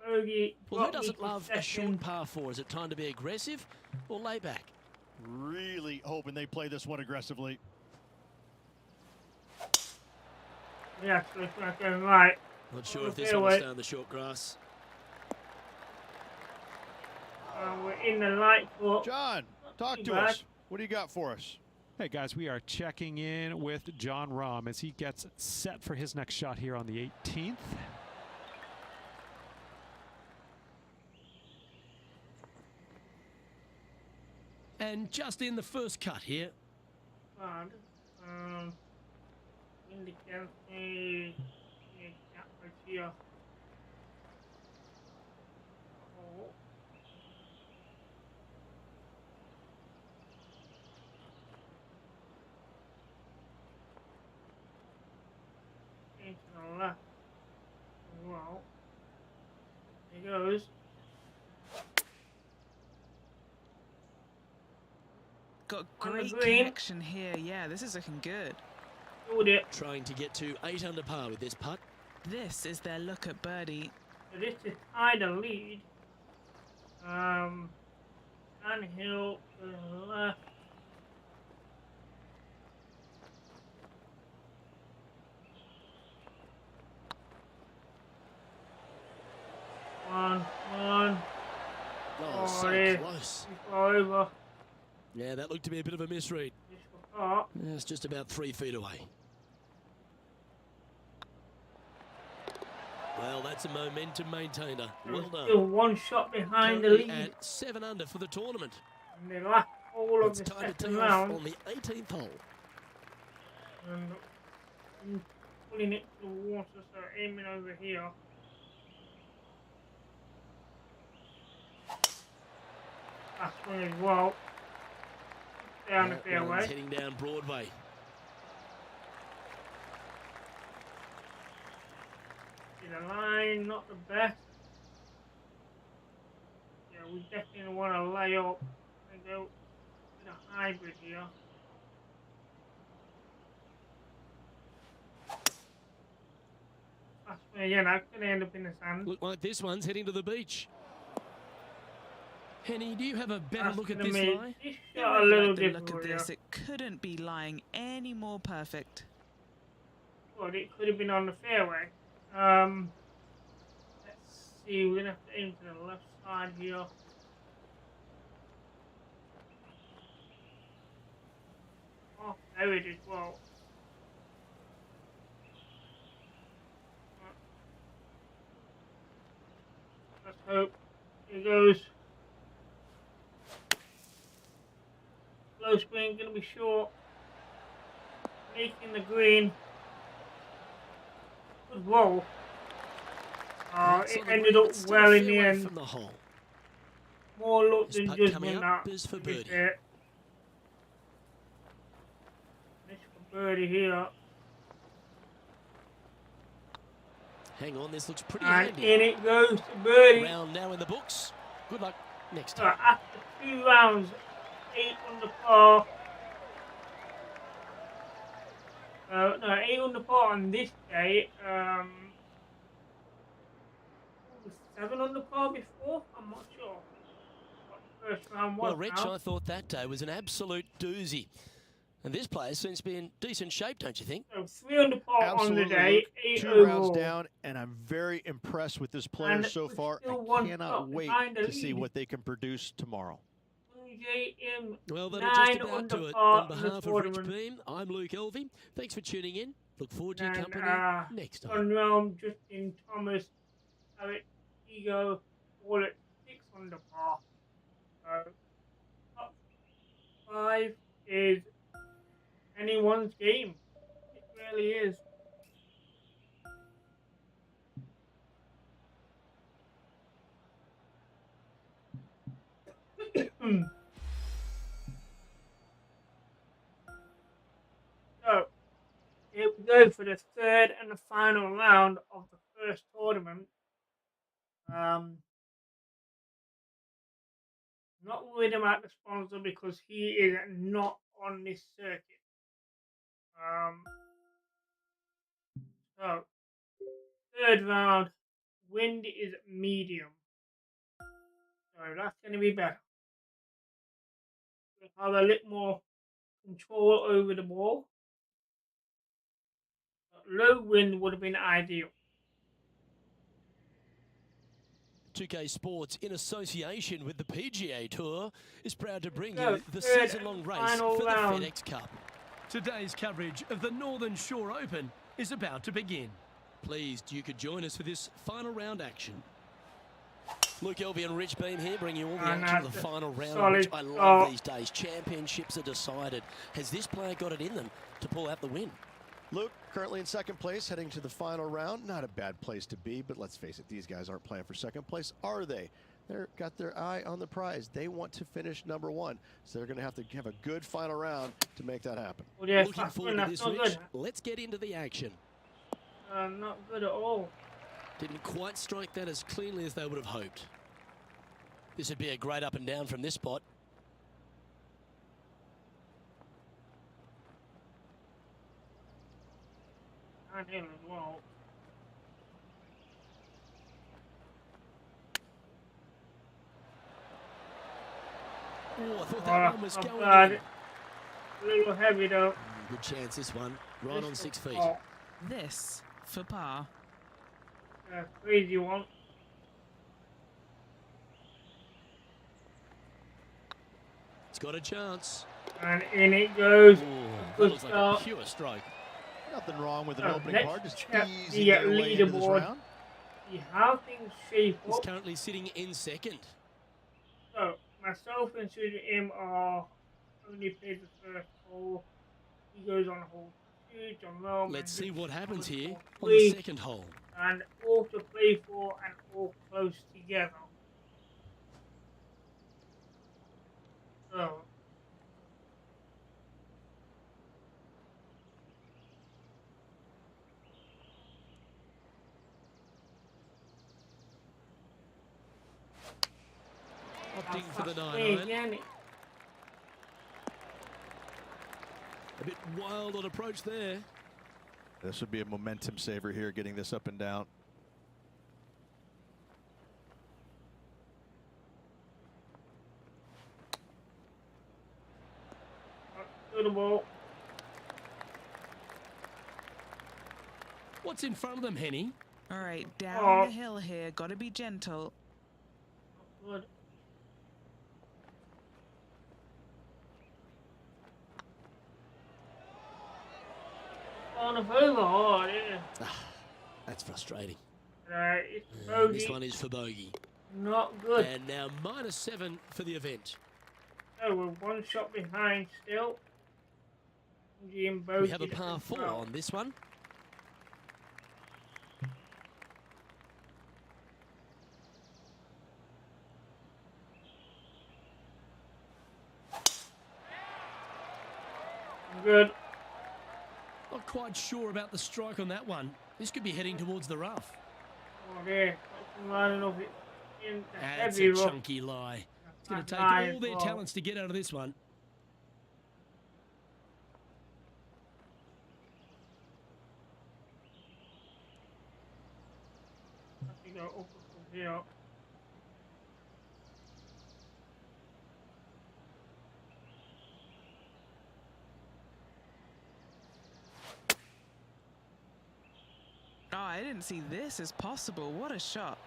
Bogey. Well, who dropped me doesn't to love a short second. par 4? Is it time to be aggressive or lay back? Really hoping they play this one aggressively. We actually not going right. Not sure On if the this one will fairway. stay on the short grass. We're in the light foot. John, talk too to bad. us. What do you got for us? Hey guys, we are checking in with John Rahm as he gets set for his next shot here on the 18th. And just in the first cut here. Bad. In the cafe. Yeah, right here. Oh. Into the left. Well. There goes. Got On the great green. connection here. Yeah, this is looking good. Hold it. Trying to get to 8 under par with this putt. This is their look at birdie. So this is tie the lead. Hill to the left. One. Oh, so yeah. close. Far over. Yeah, that looked to be a bit of a misread. Just for part. Yeah, it's just about 3 feet away. Well, that's a momentum maintainer. Well Still done. 1 shot behind the Currently lead. at 7 under for the tournament. In the last hole of It's the time to second tee off round. on the 18th hole. And pulling it to the water, so aiming over here. That's one as well. Down the That fairway. one's heading down Broadway. See the line, not the best. Yeah, we definitely want to lay up and go with a hybrid here. That's where, yeah, that could end up in the sand. Look like this one's heading to the beach. Henny, do you have a better That's look at gonna this make lie? this I shot a really little like the look difficult of here. this. It couldn't be lying any more perfect. But it could have been on the fairway. Let's see, we're gonna have to aim to the left side here. Oh, there it is. Well, let's hope it goes. Low swing, gonna be short. Making the green. Good roll. That's It on the ended green, up but still well a in the fair way end. from the hole. More luck This than putt judgment coming that. up is for to be birdie. fair. This for birdie here. Hang on, this looks pretty And handy. in it goes to birdie. Round now in the books. Good luck next So time. after 2 rounds, 8 under par. No, 8 under par on this day. What was 7 under par before? I'm not sure what the first round was. Well, Rich, now. I thought that day was an absolute doozy. And this player seems to be in decent shape, don't you think? So 3 under par Absolutely, on the day, Luke. 8 2 overall. rounds down, and I'm very impressed with this player And so we're far. still I one cannot shot wait behind the to see lead. what they can produce tomorrow. Well, that'll just 9 about under do it. par On in the behalf of Rich tournament. Beam, I'm Luke Elvey. Thanks for tuning in. Look forward to your And company next time. on round Justin Thomas, Eric Ego, all at 6 under par. So top 5 is anyone's game. It really is. So here we go for the third and the final round of the first tournament. Not worried about the sponsor because he is not on this circuit. So third round, wind is medium. So that's going to be better. We'll have a little more control over the ball. But low wind would have been ideal. 2K Sports, in association with the PGA Tour, is proud to bring So, you the third season-long and race final for round. the FeDex Cup. Today's coverage of the Northern Shore Open is about to begin. Pleased you could join us for this final round action. Luke Elvey and Rich Beam here, bringing you all the And action of the that's a final round, solid which I love start. these days. Championships are decided. Has this player got it in them to pull out the win? Luke, currently in second place, heading to the final round. Not a bad place to be, but let's face it, these guys aren't playing for second place, are they? They've got their eye on the prize. They want to finish number 1, so they're going to have a good final round to make that happen. Well, yeah, Looking forward to this, Rich. Let's get into the action. Not good at all. Didn't quite strike that as cleanly as they would have hoped. This would be a great up and down from this spot. And him as well. Oh, I thought that one was not going bad. in. A little heavy though. Good chance this one. Right This on was 6 feet. hot. This for par. Crazy one. It's got a chance. And in it goes. Oh, that Good looks like start. a pure stroke. Nothing wrong with an Oh, opening let's part, just check easing the their way into this leaderboard. round. See how things shape He's up. currently sitting in second. So myself and him are only played the first hole. He goes on hole 2, John Roman. Let's see what happens here on the three, second hole. and all to play for and all close together. So Opting for the play 9-iron. again. A bit wild on approach there. This would be a momentum saver here, getting this up and down. Suitable. What's in front of them, Henny? All right, down Oh. the hill here. Got to be gentle. Good. On a over hard, yeah. That's frustrating. It's This bogey. one is for bogey. Not good. And now -7 for the event. So we're one shot behind still. Jim We have a par 4 on this one. Good. Not quite sure about the strike on that one. This could be heading towards the rough. Oh, there. I don't know if it's in the That's heavy a rough. chunky lie. It's going to take Lie all as their well. talents to get out of this one. I think I'll open from here. Oh, I didn't see this as possible. What a shot.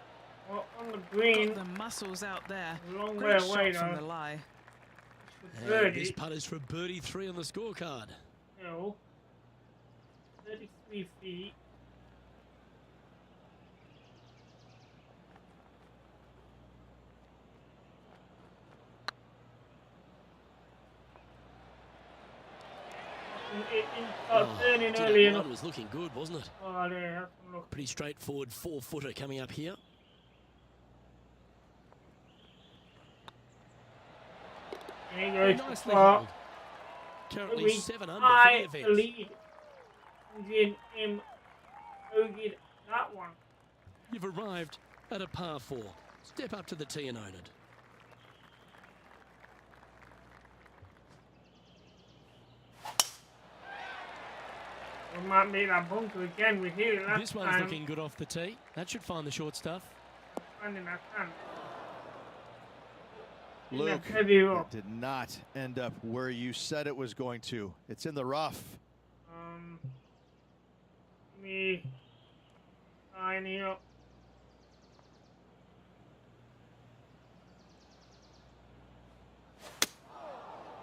Well, on the green, Got the muscles out there. a long way Great away shot from though. the lie. For And this birdie. putt is for birdie 3 on the scorecard. No. 33 feet. It didn't start turning early enough. It was looking good, wasn't it? Oh, there, have some look. Pretty straightforward 4-footer coming up here. There goes Nicely the par. held. Currently We 7 under tie for the the event. lead. Then him bogeyed that one. You've arrived at a par 4. Step up to the tee and own it. We might make that bunker again. We hit it last This one's time. looking good off the tee. That should find the short stuff. Finding that can. Luke, Heavy rough. it did not end up where you said it was going to. It's in the rough. Me signing up.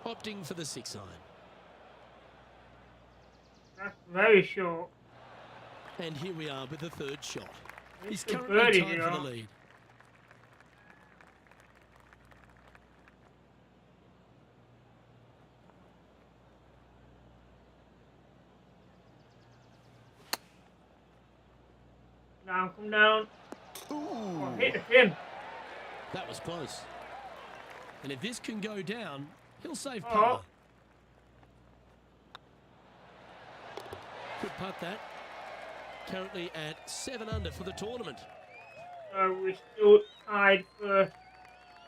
Opting for the 6 iron. That's very short. And here we are with the 3rd shot. He's It's a currently birdie, tied you for know. the lead. Down, come down. Ooh. Oh, hit the pin. That was close. And if this can go down, he'll save Oh. par. Good putt that. Currently at 7 under for the tournament. So we're still tied for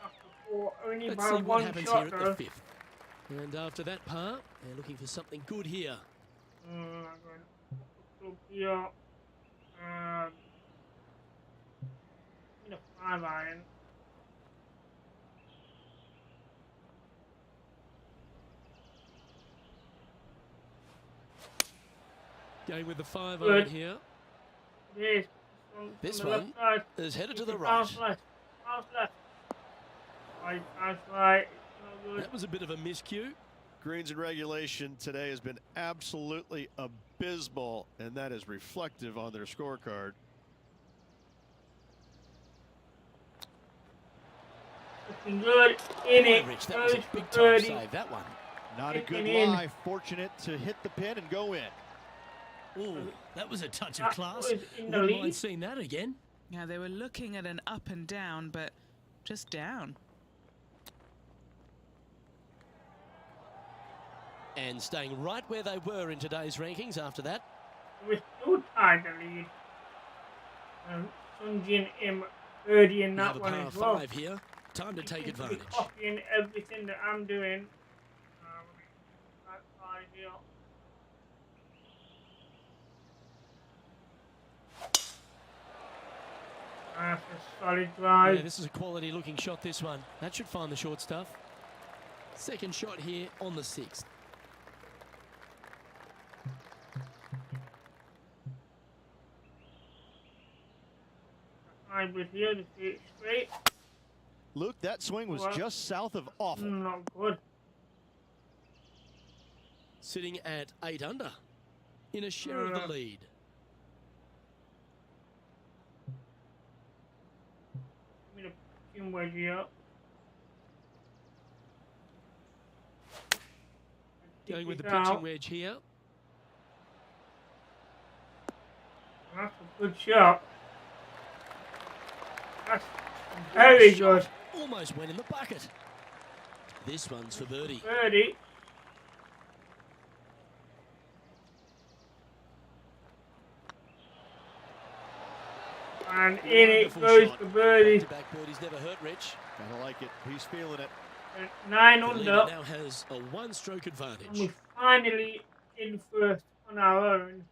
after 4. Only Let's by see what one happens shot here though. at the 5th. And after that par, they're looking for something good here. I'm going up here. In a 5 iron. Going with the 5 Good. iron here. Yes. This on the one left side. is headed to the Bounce right. left. Bounce left. Right, bounce right. It's no good. That was a bit of a miscue. Greens and regulation today has been absolutely abysmal, and that is reflective on their scorecard. Looking good. In it. Rich, that was Goes a for big time birdie. save, that one. Not a good In. lie. Fortunate to hit the pin and go in. Ooh, that was a touch of That class. was in the Wouldn't lead. mind seeing that again. Yeah, they were looking at an up and down, but just down. And staying right where they were in today's rankings after that. We're still tied the lead. Sunjin M birdie in We that have a one par as well. 5 here. Time to take He seems to be advantage. copying everything that I'm doing. That side here. That's a solid drive. Yeah, this is a quality looking shot, this one. That should find the short stuff. Second shot here on the 6th. Hybrid here to see it straight. Luke, that swing was Well, just south of awful. Not good. Sitting at 8 under. In a share of the lead. Give me the pin wedge here. Going with the Kick it out. pitching wedge here. That's a good shot. That's very Shot good. Almost went in the bucket. This one's for birdie. Birdie. And in it goes the birdie. Back-to-back birdies never hurt, Rich. Kinda like it. He's feeling it. 9 The under. leader now has a one-stroke And advantage. we're finally in first on our own.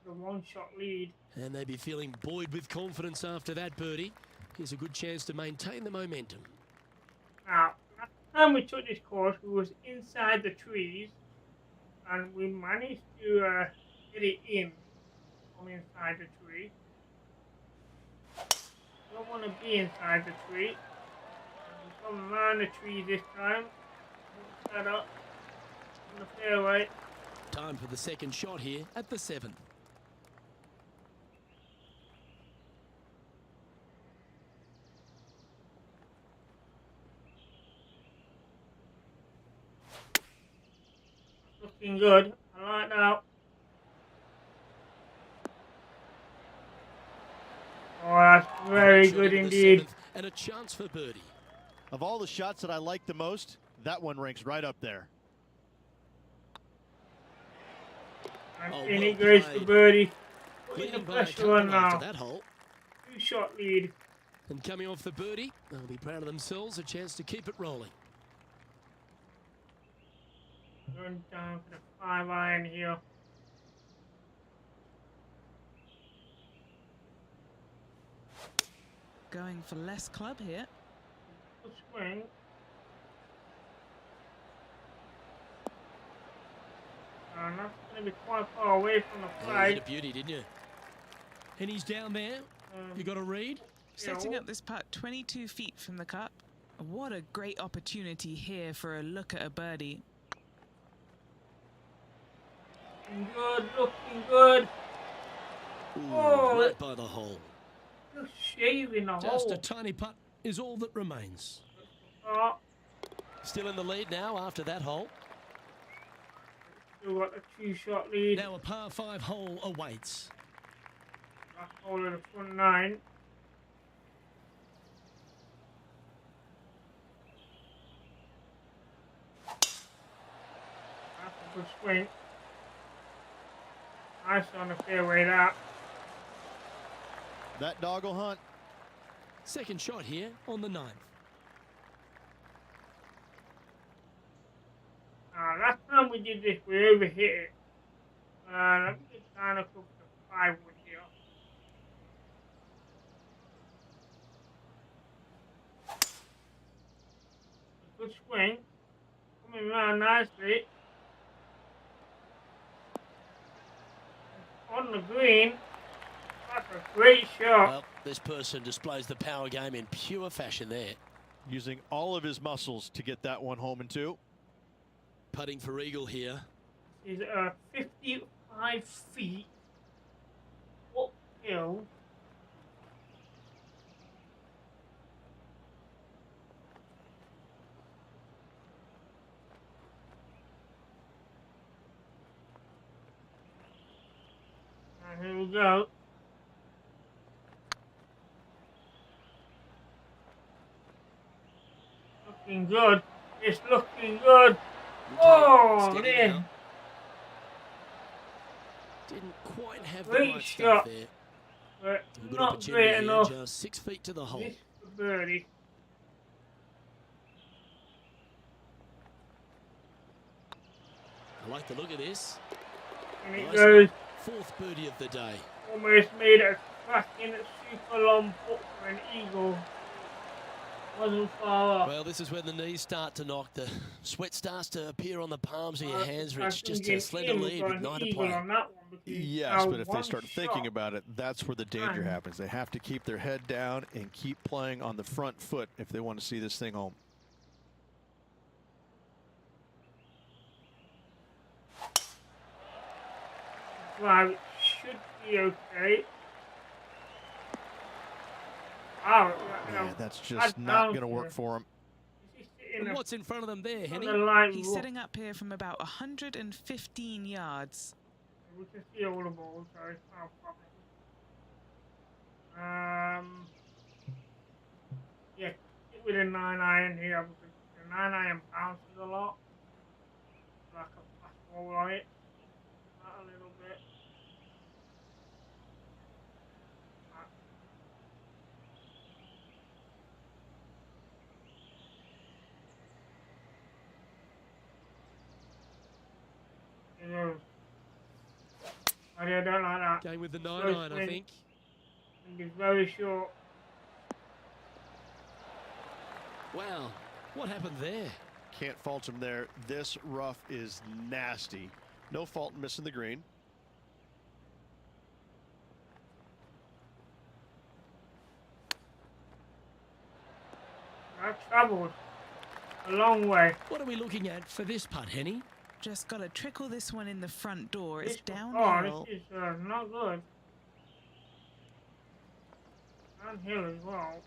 The one-shot lead. And they'd be feeling buoyed with confidence after that birdie. Here's a good chance to maintain the momentum. Now, last time we took this course, we was inside the trees. And we managed to get it in from inside the tree. Don't want to be inside the tree. We come around the tree this time. Set up on the fairway. Time for the second shot here at the 7th. Looking good. I like that. Oh, that's very good indeed. And a chance for birdie. Of all the shots that I like the most, that one ranks right up there. And Oh, in well it goes the played. birdie. Putting the Leading by a pressure couple on after now. that hole. 2-shot lead. And coming off the birdie, they'll be proud of themselves. A chance to keep it rolling. Going down for the 5-iron here. Going for less club here. Good swing. And that's going to be quite far away from the Oh, you flag. hit a beauty, didn't you? And he's down there. You got a read? Setting Yeah. up this putt 22 feet from the cup. What a great opportunity here for a look at a birdie. Looking good, looking good. Ooh, Oh, right by the hole. just shaving the Just a hole. tiny putt is all that remains. Oh, Still in the lead now after that hole. still got the 2-shot lead. Now a par 5 hole awaits. Last hole of the front 9. That's a good swing. Nice on the fairway, that. That dog will hunt. Second shot here on the 9th. Last time we did this, we overhit it. Let me just kind of cook the 5 wood here. A good swing. Coming around nicely. On the green. That's a great shot. Well, this person displays the power game in pure fashion there. Using all of his muscles to get that one home in 2. Putting for eagle here. Is 55 feet uphill. And here we go. Looking good. It's looking good. Oh, Steady man. now. Didn't quite have the Great right shot. stuff there. But A good not opportunity great here, enough. just 6 feet to the hole. This for birdie. I like the look of this. And it Nice goes. Fourth birdie of the day. Almost made a cracking super long putt for an eagle. Wasn't far off. Well, this is when the knees start to knock. The sweat starts to appear on the palms of your hands, I Rich. Just think a slender him lead got with an 9 to eagle play. on that one because Yes, now but if they one start shot. thinking about it, that's where the danger Time. happens. They have to keep their head down and keep playing on the front foot if they want to see this thing home. Drive it should be okay. Oh, Yeah, that's just not going to work for him. And what's in front of them there, Henny? He's setting up here from about 115 yards. We can see all the balls, so it's not a problem. Yeah, stick with a 9-iron here because the 9-iron bounces a lot. Like a fast ball on it. Not a little bit. I don't like that. Going with the 9-iron, I think. And it's very short. Wow, what happened there? Can't fault him there. This rough is nasty. No fault in missing the green. I've travelled a long way. What are we looking at for this putt, Henny? Just got to trickle this one in the front door. It's Oh, downhill. this is not good. Downhill as well.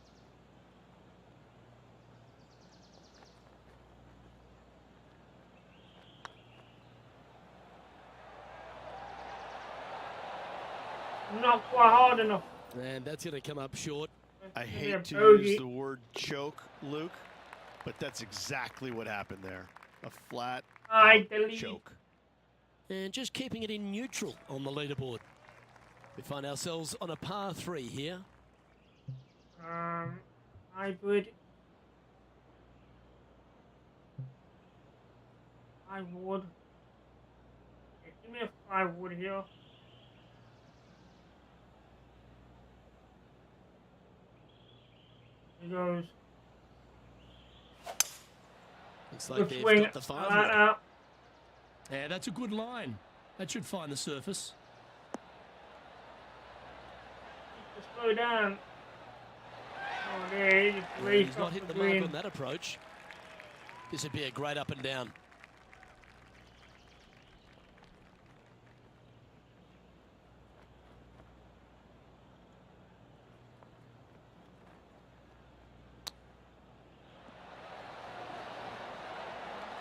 Not quite hard enough. And that's going to come up short. I That's hate to bogey. use the word choke, Luke, but that's exactly what happened there. A flat out choke. And just keeping it in neutral on the leaderboard. We find ourselves on a par 3 here. Hybrid. I would. Okay, give me a 5 wood here. He goes. Looks like they've swing. got the 5 Like wood. that. Yeah, that's a good line. That should find the surface. Just slow down. Oh, there he just And raced he's off not hit the the mark green. on that approach. This would be a great up and down.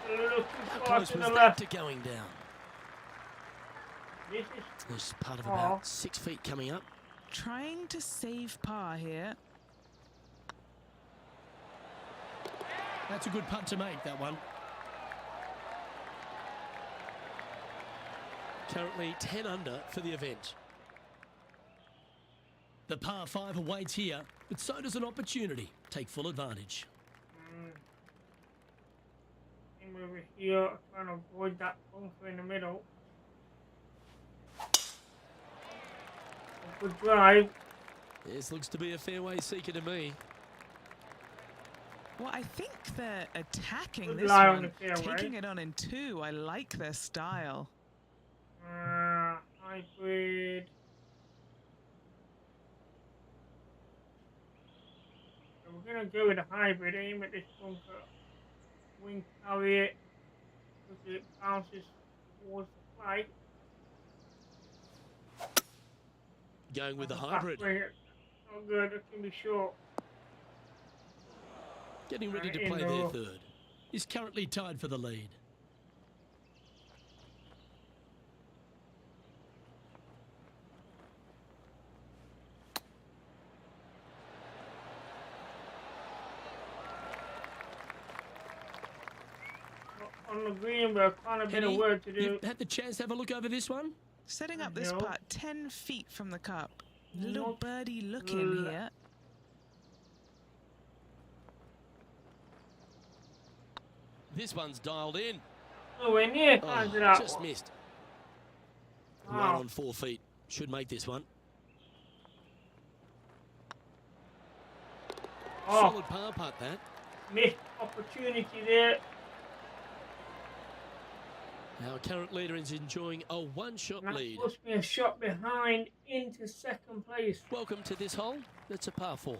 A little too How far close to was the that left. to going down? This is There's part of Oh. about 6 feet coming up. Trying to save par here. That's a good putt to make, that one. Currently 10 under for the event. The par 5 awaits here, but so does an opportunity. Take full advantage. him over here, trying to avoid that bunker in the middle. A good drive. This looks to be a fairway seeker to me. Well, I think they're attacking Good this lie on one, the fairway. taking it on in 2. I like their style. Hybrid. So we're gonna go with a hybrid. Aim at this bunker. Wing carry it. Because it bounces towards the flag. Going with the That's a hybrid. fast swing. Not good. It can be short. Getting ready to In play the their rough. third. Is currently tied for the lead. On the green, but quite a bit of Henny, work to do. you've had the chance to have a look over this one? Setting up this No. putt 10 feet from the cup. Little Not birdie looking l- here. This one's dialed in. Nowhere near Oh, times it out. just missed. Right Wow. on 4 feet. Should make this one. Oh, Solid par putt, that. missed opportunity there. Our current leader is enjoying a one-shot That lead. puts me a shot behind into second place. Welcome to this hole. That's a par 4.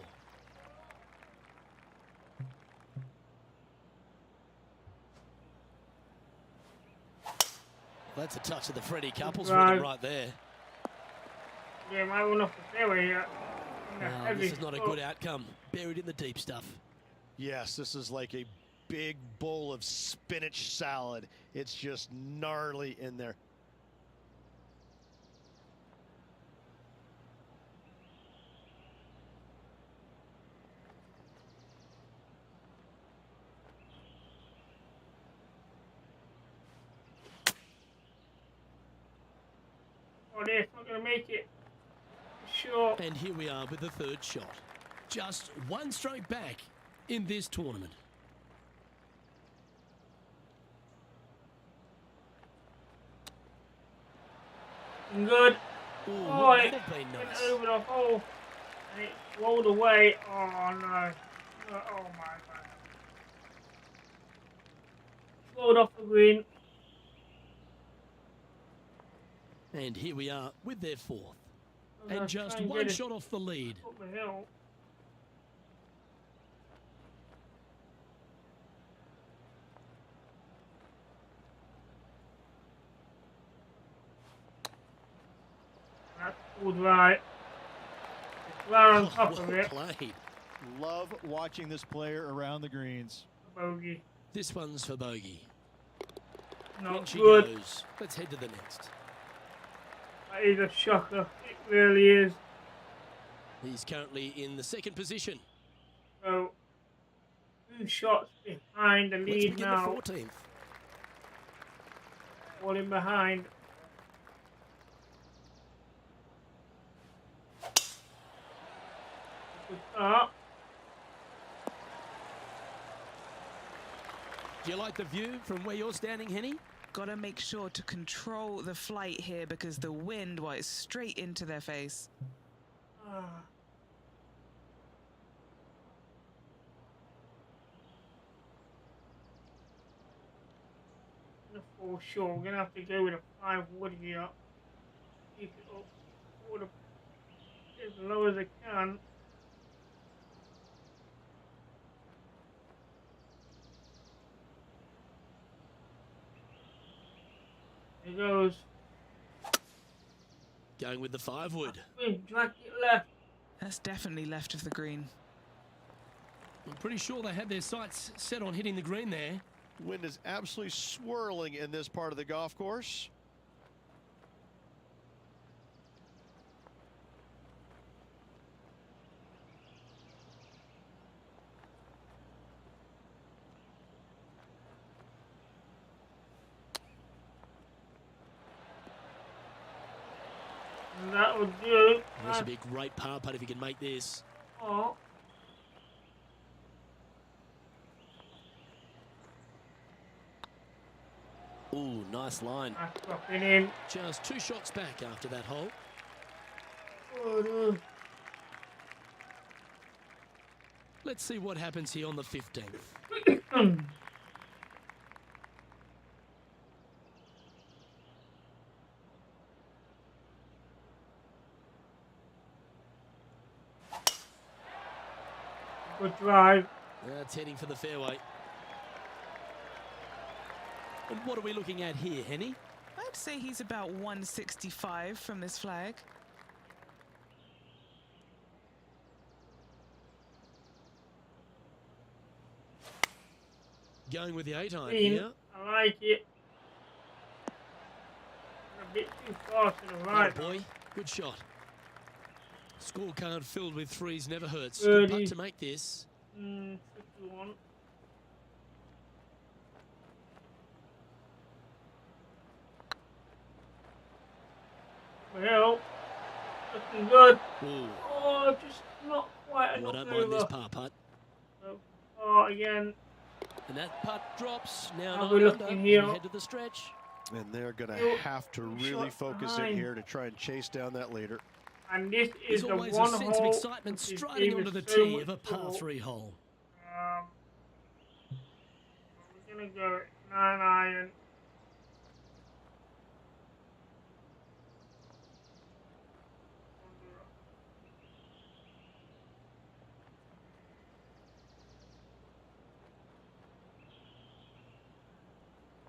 That's a touch of the Freddie couples Right. rhythm right there. Yeah, might run off the fairway here. Wow, this is not a good outcome. Buried in the deep stuff. Yes, this is like a big bowl of spinach salad. It's just gnarly in there. Oh, there, it's not going to make it. Sure. And here we are with the third shot. Just one stroke back in this tournament. Good. Ooh, Oh, wouldn't it that have been went nice? over the hole and it rolled away. Oh no. Oh my god. Rolled off the green. And here we are with their fourth. I'm gonna And try just and one get it shot off the lead. up the hill. That's pulled right. It's right on top of well it. played. Love watching this player around the greens. A bogey. This one's for bogey. In Not she good. goes. Let's head to the next. That is a shocker. It really is. He's currently in the second position. So, 2 shots behind the Let's lead begin now. the 14th. Falling behind. Good start. Do you like the view from where you're standing, Henny? Gotta make sure to control the flight here because the wind, well, it's straight into their face. Ah. For sure, we're gonna have to go with a 5 wood here. Keep it up as low as I can. There goes. Going with the 5 wood. Drag it left. That's definitely left of the green. I'm pretty sure they had their sights set on hitting the green there. Wind is absolutely swirling in this part of the golf course. And that would do. This would be a great par putt if you can make this. Oh. Ooh, nice line. That's dropping in. Just 2 shots back after that hole. Oh, no. Let's see what happens here on the 15th. Good drive. That's heading for the fairway. And what are we looking at here, Henny? I'd say he's about 165 from this flag. Going with the 8-iron Green. here. I like it. A bit too far to the right. Atta boy, good shot. Scorecard filled with 3s never hurts. Birdie. Good putt to make this. 51. Well, looking good. Ooh, Oh, just not quite well, I enough don't mind this over. par putt. Oh, again. And that putt drops. Now How 9 we under. looking And here? we head to the stretch. And they're going Yo, to have to really shot focus behind. in here to try and chase down that leader. And this is There's the always one a sense of hole excitement which is striding giving onto the so tee much of a par trouble. 3 hole. We're gonna go 9-iron.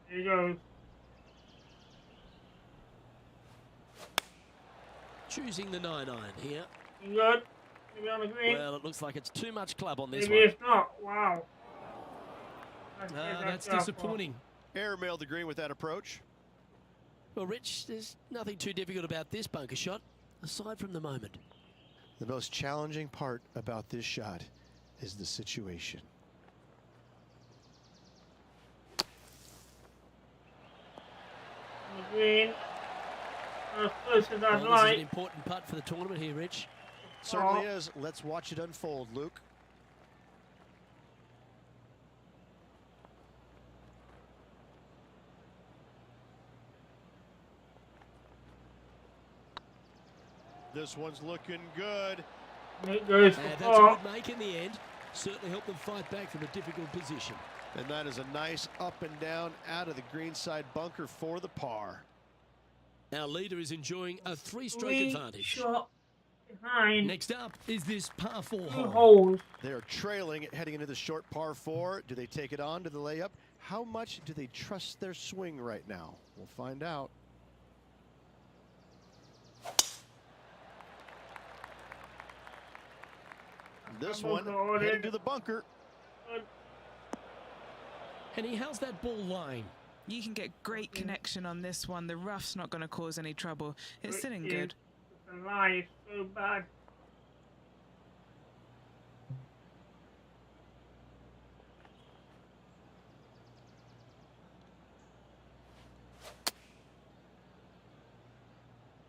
There he goes. Choosing the 9-iron here. You good? Maybe on the green? Well, it looks like it's too much club on this Maybe one. it's not. Wow. That's disappointing. Airmailed the green with that approach. Well, Rich, there's nothing too difficult about this bunker shot, aside from the moment. The most challenging part about this shot is the situation. On the green. As close as I'd Well, this is an like. important putt for the tournament here, Rich. Certainly is. Let's watch it unfold, Luke. This one's looking good. It goes for That's a good make in the end. Certainly helped them fight back from a difficult position. And that is a nice up and down out of the greenside bunker for the par. Our leader is enjoying a three-stroke advantage. Shot behind. Next up is this par 4 2 hole. holes. They're trailing heading into the short par 4. Do they take it on to the layup? How much do they trust their swing right now? We'll find out. This one heading to the bunker. And how's that ball line? You can get great connection on this one. The rough's not going to cause any trouble. It's sitting good. The lie is so bad.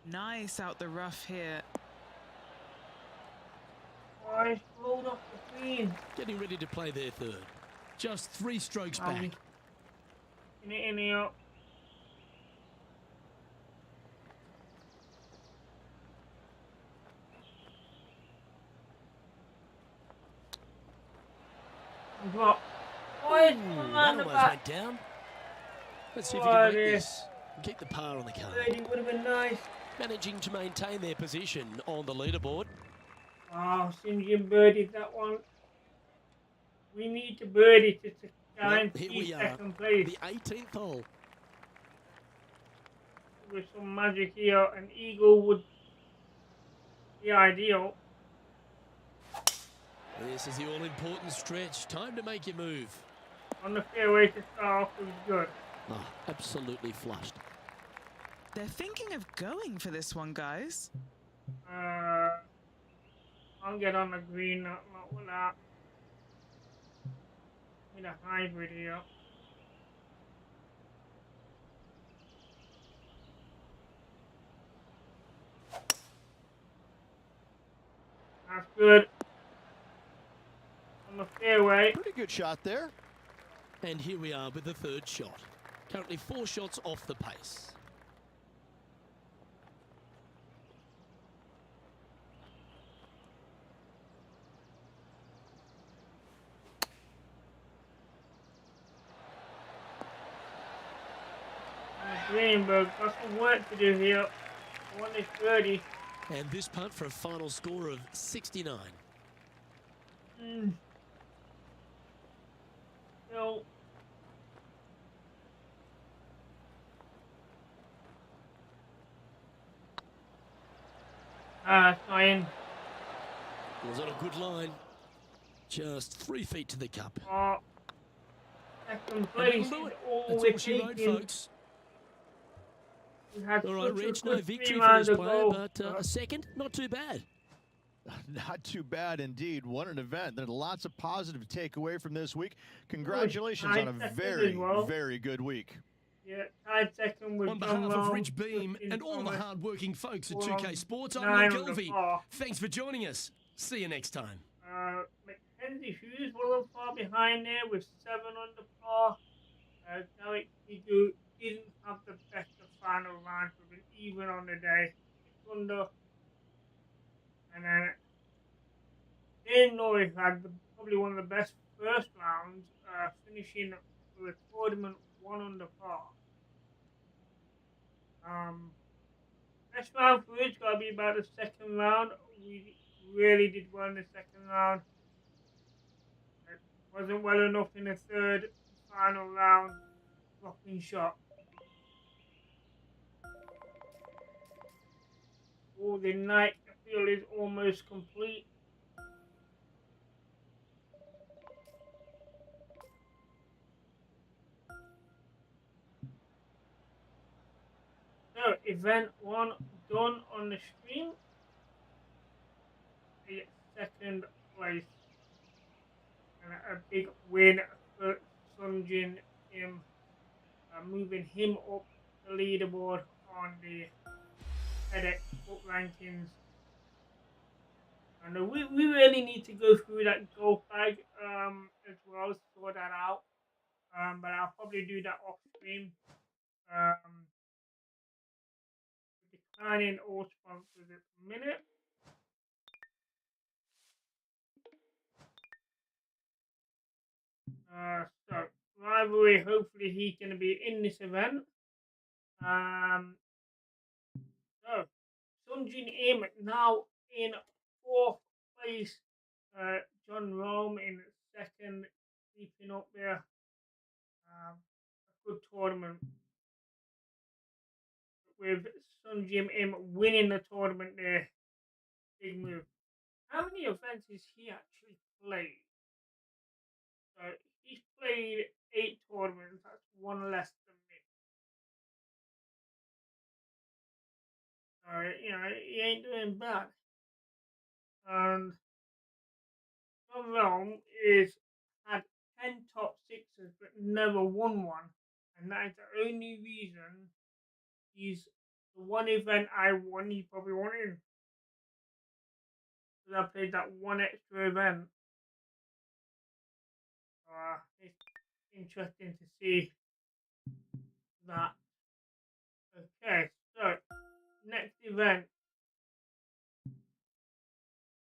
Nice out the rough here. Oh, it's rolled off the green. Getting ready to play their third. Just 3 strokes back. In here. Drop. Oh, it's That on the almost back. went down. Let's see if you can make this. Keep the par on the card. 30 would have been nice. Managing to maintain their position on the leaderboard. Oh, St. Jim birdied that one. We need to birdie to guarantee here we are, second place. the 18th hole. With some magic here, an eagle would be ideal. This is the all-important stretch. Time to make your move. On the fairway to start off was good. Oh, absolutely flushed. They're thinking of going for this one, guys. I'll get on the green, not with that. With a hybrid here. That's good. On the fairway. Pretty good shot there. And here we are with the third shot. Currently 4 shots off the pace. Greenberg got some work to do here. I want this birdie. And this putt for a final score of 69. So, it's not in. Was on a good line. Just 3 feet to the cup. Second place is all That's we're all she wrote, taking. folks. We had All right, such a Rich, good no victory 3 for rounds this player, ago. but a second, not too bad. Not too bad indeed. What an event. There's lots of positive to take away from this week. Congratulations on a very, very good week. Yeah, tied second with On behalf of Rich Beam and all the hard-working folks at 2K Sports, I'm Luke Elvey. Thanks for joining us. See you next time. Mackenzie Hughes a little far behind there with 7 under par. Derek Higu didn't have the best of final round for him, even on the day. 6 under. And then Dane Norris had probably one of the best first rounds, finishing with the tournament 1 under par. Best round for it's got to be about the second round. We really did well in the second round. It wasn't well enough in the third final round. Dropping shot. Oh, the night field is almost complete. So, event 1 done on the stream. The second place. And a big win for Sunjin Kim, moving him up the leaderboard on the FeDex Cup rankings. And we really need to go through that golf bag as well, sort that out. But I'll probably do that off stream. signing all sponsors at the minute. So rivalry, hopefully he's going to be in this event. So Sunjin Im now in 4th place. John Rome in 2nd, keeping up there. A good tournament with Sunjin Im winning the tournament there. Big move. How many events has he actually played? So he's played 8 tournaments. That's one less than me. So, he ain't doing bad. And John Rome had 10 top 6s but never won one. And that is the only reason he's the one event I won, he probably won in. Because I played that one extra event. It's interesting to see that. Okay, so next event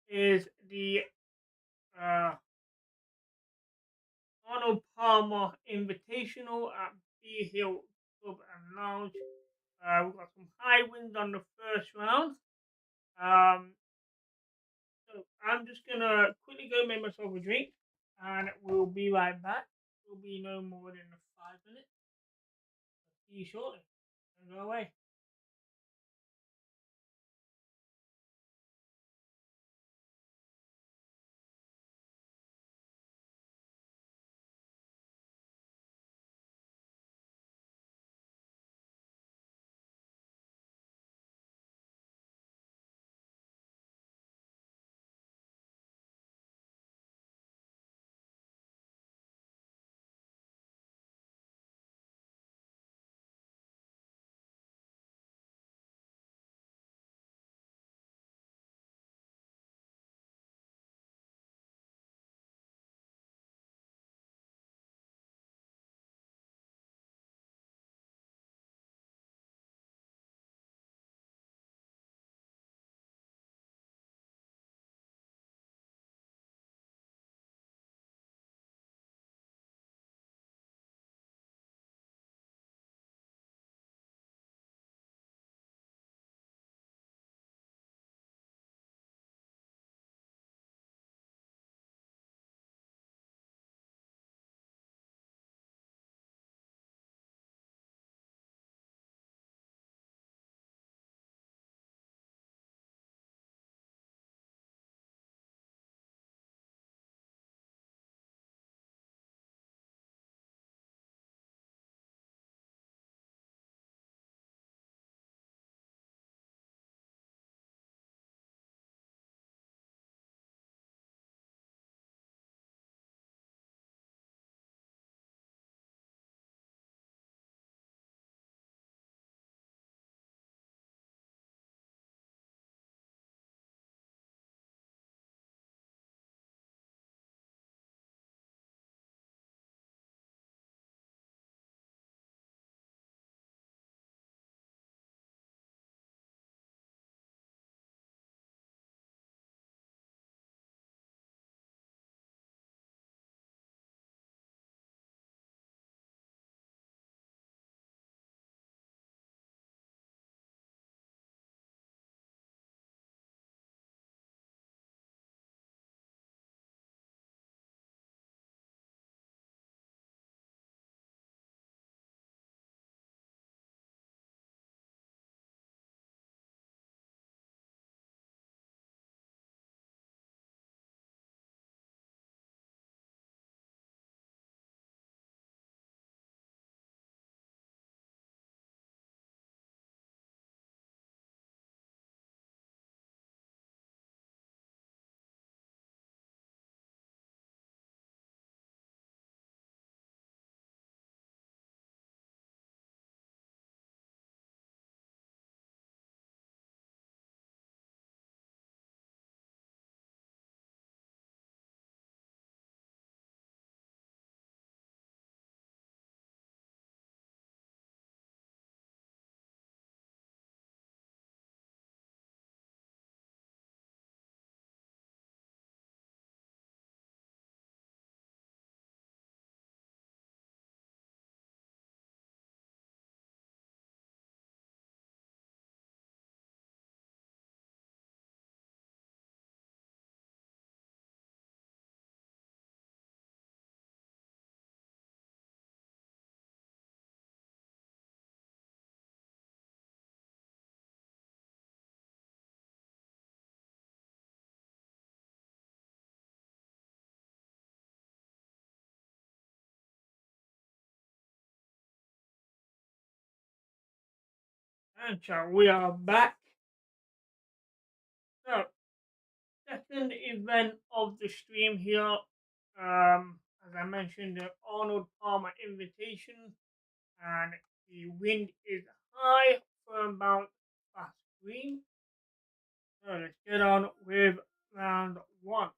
is the Arnold Palmer Invitational at B Hill Club and Lounge. We've got some high winds on the first round. So I'm just gonna quickly go make myself a drink, and we'll be right back. It'll be no more than 5 minutes. I'll see you shortly. Don't go away. And so we are back. So, second event of the stream here. As I mentioned, the Arnold Palmer Invitation, and the wind is high for about fast green. So let's get on with round one.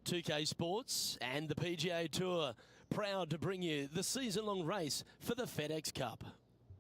.2K Sports and the PGA Tour proud to bring you the season-long race for the FeDex Cup.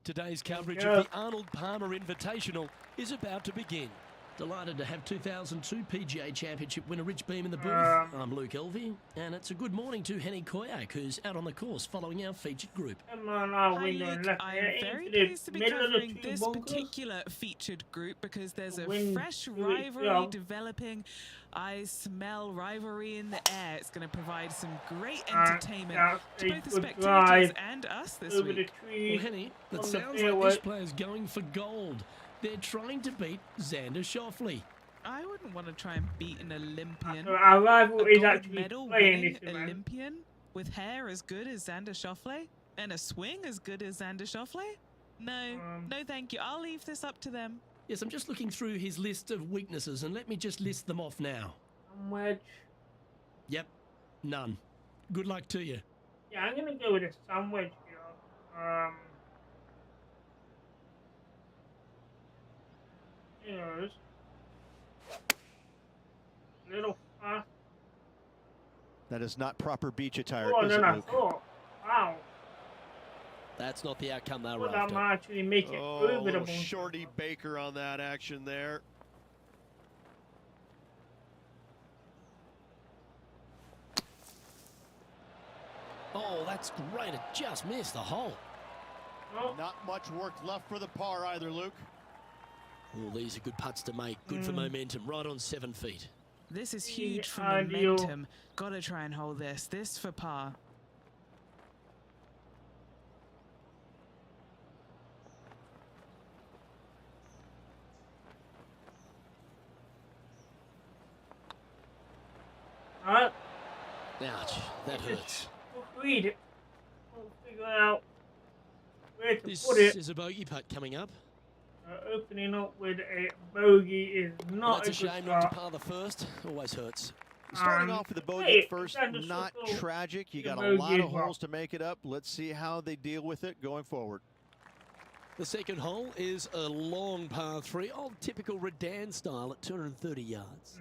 Today's coverage of the Arnold Palmer Invitational is about to begin. Delighted to have 2002 PGA Championship winner Rich Beem in the booth. I'm Luke Elvey, and it's a good morning to Henny Koyak, who's out on the course following our featured group. Hi Luke, I'm very pleased to be covering this particular featured group because there's a fresh rivalry developing. I smell rivalry in the air. It's going to provide some great entertainment to both the spectators and us this week. Well, Henny, that sounds like this player's going for gold. They're trying to beat Xander Schauffele. I wouldn't want to try and beat an Olympian. Our rival is actually medal playing winning this Olympian with hair as good as Xander Schauffele and a swing as good as Xander Schauffele? No, no thank you. I'll leave this up to them. Yes, I'm just looking through his list of weaknesses, and let me just list them off now. Wedge. Yep, none. Good luck to you. Yeah, I'm gonna go with a sun wedge here. Here's little fast. That is not proper beach attire, Oh, is it, Luke? Wow. That's not the outcome they were Well, after. that might actually make it over the Shorty Baker on that action there. Oh, that's great. It just missed the hole. Oh. Not much work left for the par either, Luke. Oh, these are good putts to make. Good for momentum. Right on 7 feet. This is huge for momentum. Gotta try and hold this. This for par. Ouch, that hurts. Read it. We'll figure out where to This put it. is a bogey putt coming up. Opening up with a bogey is not That's a shame not to par the first. Always hurts. Starting off with the bogey first, not tragic. You got a lot of holes to make it up. Let's see how they deal with it going forward. The second hole is a long par 3, old typical Redan style at 230 yards.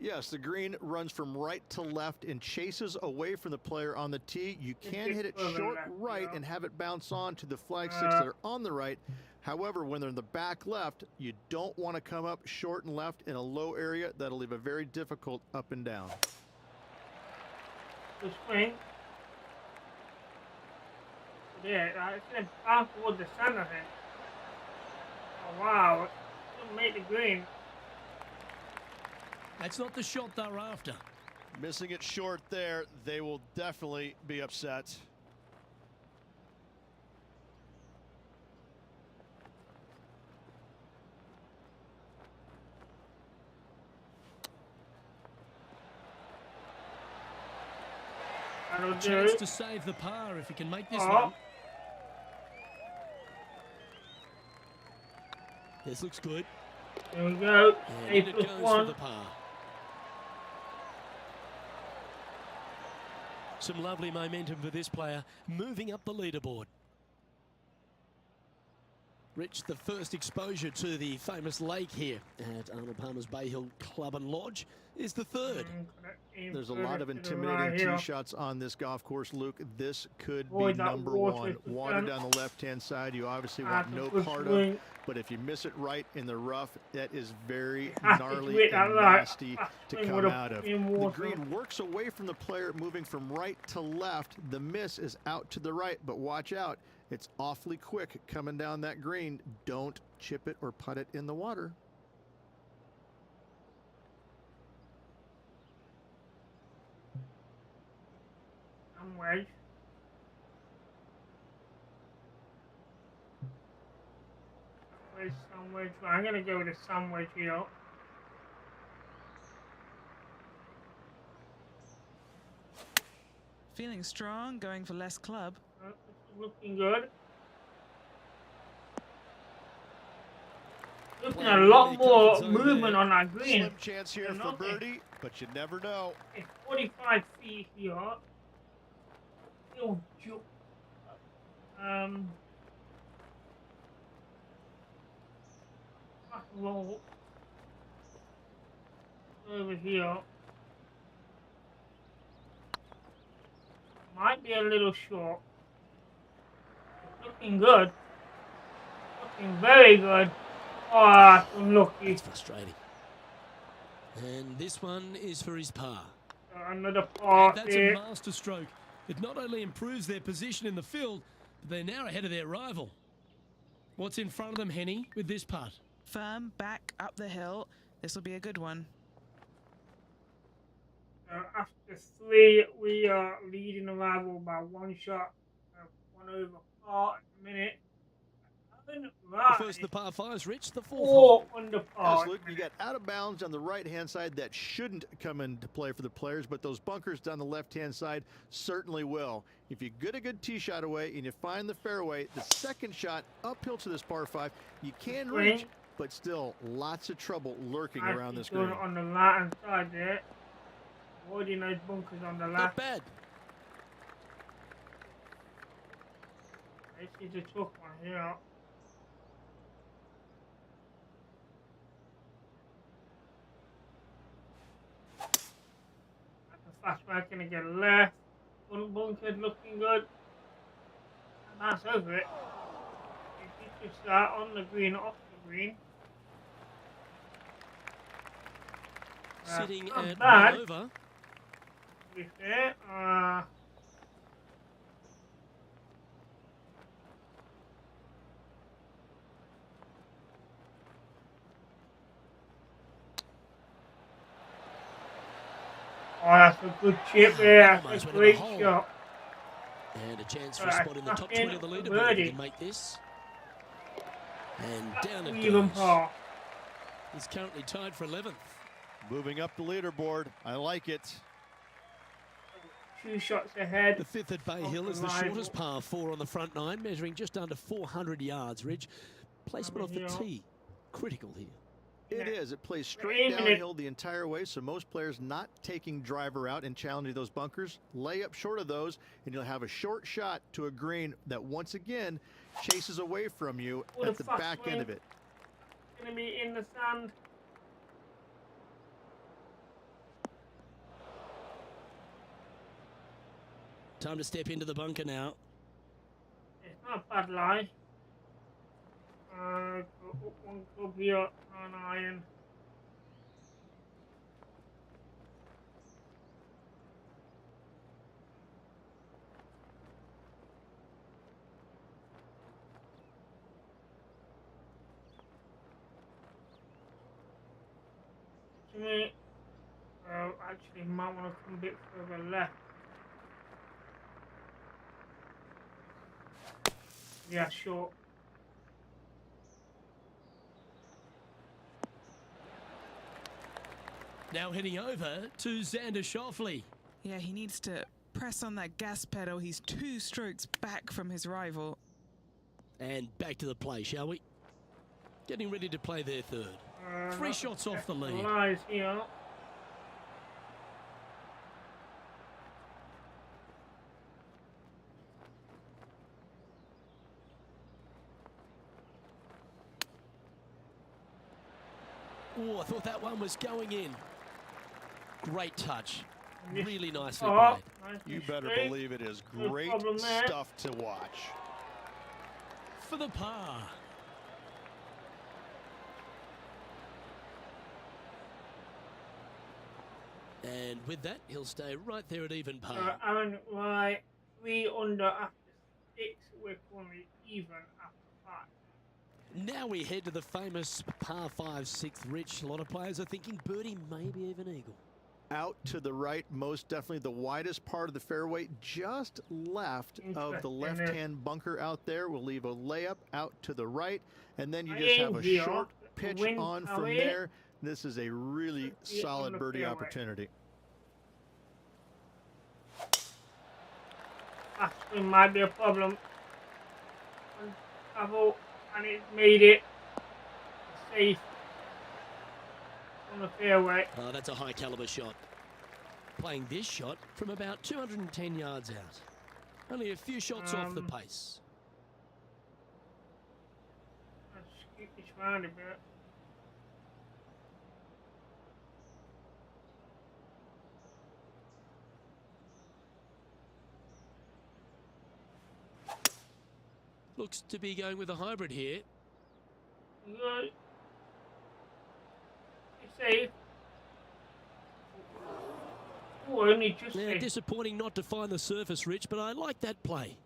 Yes, the green runs from right to left and chases away from the player on the tee. You can hit it short right and have it bounce on to the flag sticks that are on the right. However, when they're in the back left, you don't want to come up short and left in a low area. That'll leave a very difficult up and down. The swing. Yeah, it's going to pass toward the center here. Oh, wow. It didn't make the green. That's not the shot they're after. Missing it short there, they will definitely be upset. Chance to save the par if he can make this one. This looks good. There we go. And it goes for the par. Some lovely momentum for this player, moving up the leaderboard. Rich, the first exposure to the famous lake here at Arnold Palmer's Bay Hill Club and Lodge is the third. There's a lot of intimidating tee shots on this golf course, Luke. This could be number one. Water down the left-hand side, you obviously want no part of. But if you miss it right in the rough, that is very gnarly and nasty to come out of. The green works away from the player, moving from right to left. The miss is out to the right, but watch out. It's awfully quick coming down that green. Don't chip it or putt it in the water. Wedge. is sandwich. I'm going to go with a sandwich here. Feeling strong, going for less club. This is looking good. Looking a lot more movement on that green. Slim chance here for birdie, but you never know. It's 45 feet here. Still jump. Roll over here. Might be a little short. It's looking good. Looking very good. Oh, that's unlucky. It's frustrating. And this one is for his par. Another par. That's a master stroke. It not only improves their position in the field, but they're now ahead of their rival. What's in front of them, Henny, with this putt? Firm, back, up the hill. This will be a good one. After 3, we are leading the rival by 1 shot. 1 over par at the minute. Right. First, the par 5's reached the 4th 4 hole. under par. Luke, you got out of bounds on the right-hand side that shouldn't come into play for the players, but those bunkers down the left-hand side certainly will. If you get a good tee shot away and you find the fairway, the second shot uphill to this par 5, you can reach, but still lots of trouble lurking around this green. On the right-hand side there. Avoiding those bunkers on the left. Not bad. This is a tough one here. Fast back gonna get left. Bunker looking good. And that's over it. You just start on the green, off the green. Sitting at bad. 1 over. To be fair, oh, that's a good chip there. That's a great shot. And a chance for a spot in the top 20 of the leaderboard. He can make this. And down it Even goes. par. He's currently tied for 11th. Moving up the leaderboard. I like it. 2 shots ahead. The 5th at Bay Hill is the shortest par 4 on the front 9, measuring just under 400 yards, Ridge. Placement of the tee, critical here. It is. It plays straight downhill the entire way, so most players not taking driver out and challenging those bunkers, lay up short of those, and you'll have a short shot to a green that once again chases away from you at the back end of it. It's going to be in the sand. Time to step into the bunker now. It's not a bad lie. Go up 1 club here on iron. To me, actually, might want to come a bit further left. Yeah, sure. Now heading over to Xander Schauffele. Yeah, he needs to press on that gas pedal. He's 2 strokes back from his rival. And back to the play, shall we? Getting ready to play their 3rd. 3 shots off the lead. Lies here. Oh, I thought that one was going in. Great touch. Really nicely played. You better believe it is great stuff to watch. For the par. And with that, he'll stay right there at even par. Aaron, right, 3 under after 6. We're currently even after 5. Now we head to the famous par 5 6th, Rich. A lot of players are thinking birdie, maybe even eagle. out to the right, most definitely the widest part of the fairway, just left of the left-hand bunker out there. We'll leave a layup out to the right, and then you just have a short pitch on from there. This is a really solid birdie opportunity. It might be a problem. And it made it safe on the fairway. Oh, that's a high caliber shot. Playing this shot from about 210 yards out. Only a few shots off the pace. Let's scoot this round a bit. Looks to be going with a hybrid here. Good. It's safe. Oh, only just safe. Disappointing not to find the surface, Rich, but I like that play.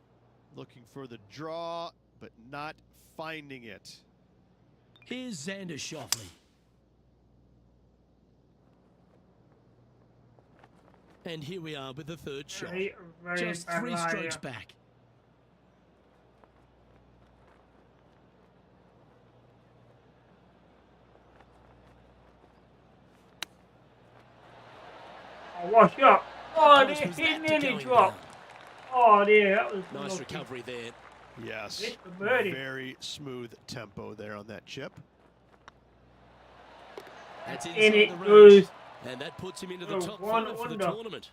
Looking for the draw, but not finding it. Here's Xander Schauffele. And here we are with the third shot. Just 3 strokes back. Oh, watch out. Oh, he nearly dropped. Oh, dear, that was nice recovery there. Yes, very smooth tempo there on that chip. That's inside the range. And that puts him into the top 5 for the tournament.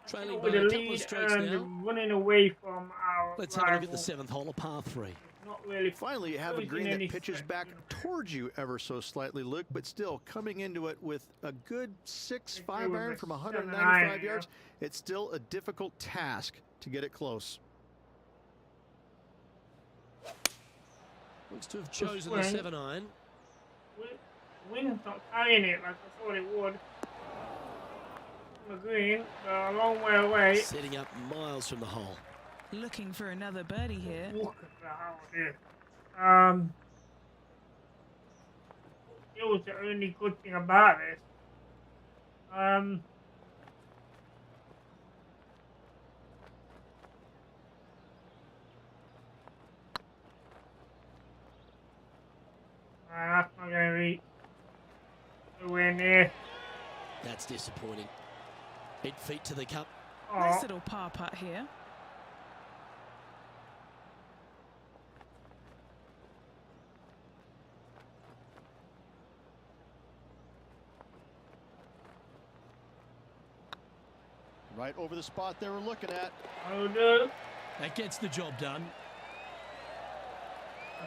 Trailing by a couple of strokes now. Running away from our Let's have a look at the 7th hole of par 3. Not really. Finally, you have a green that pitches back towards you ever so slightly, Luke, but still coming into it with a good 6-5 iron from 195 yards. It's still a difficult task to get it close. Looks to have chosen the 7 iron. Wind's not carrying it like I thought it would. The green, a long way away. Setting up miles from the hole. Looking for another birdie here. Look at the hole here. It was the only good thing about this. That's not going to be nowhere near. That's disappointing. 8 feet to the cup. Nice little par putt here. Right over the spot they were looking at. Oh, no. That gets the job done.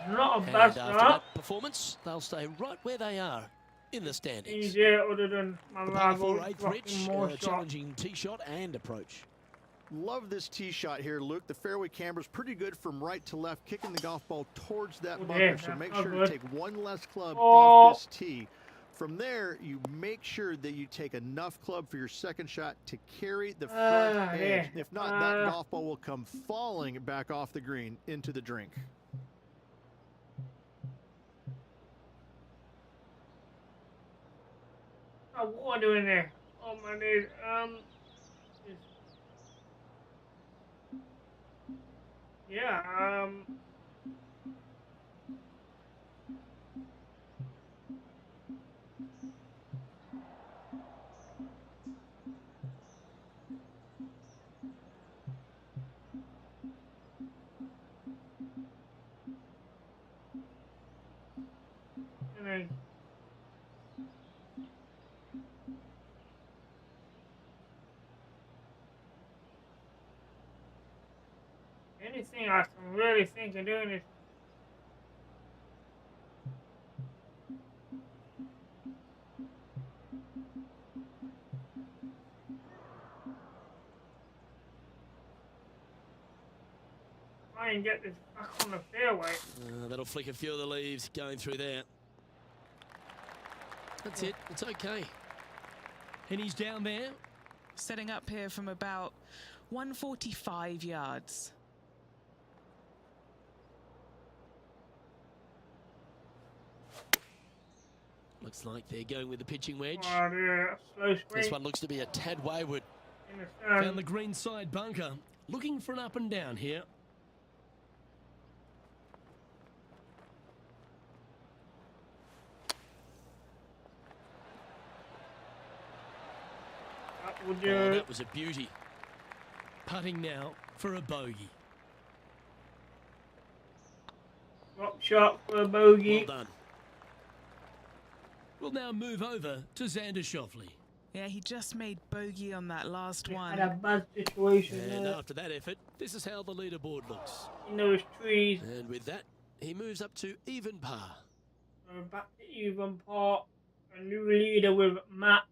Not a and bad after start. that performance, they'll stay right where they are in the standings. Easier other than my rival Rich, challenging tee shot and approach. Love this tee shot here, Luke. The fairway camber's pretty good from right to left, kicking the golf ball towards that bunker. So make sure to take one less club off this tee. From there, you make sure that you take enough club for your second shot to carry the front edge. If not, that golf ball will come falling back off the green into the drink. What am I doing there? Oh my days. Yeah, anything I can really think of doing is try and get this back on the fairway. That'll flick a few of the leaves going through there. That's it. It's okay. And he's down there. Setting up here from about 145 yards. Looks like they're going with the pitching wedge. Oh, dear. Slow swing. This one looks to be a tad wayward. In the sun. Found the green side bunker. Looking for an up and down here. That, oh, that was a beauty. Putting now for a bogey. Drop shot for a bogey. Well done. We'll now move over to Xander Schauffele. Yeah, he just made bogey on that last one. Had a bad situation And there. after that effort, this is how the leaderboard looks. In those trees. And with that, he moves up to even par. Back to even par. A new leader with Matt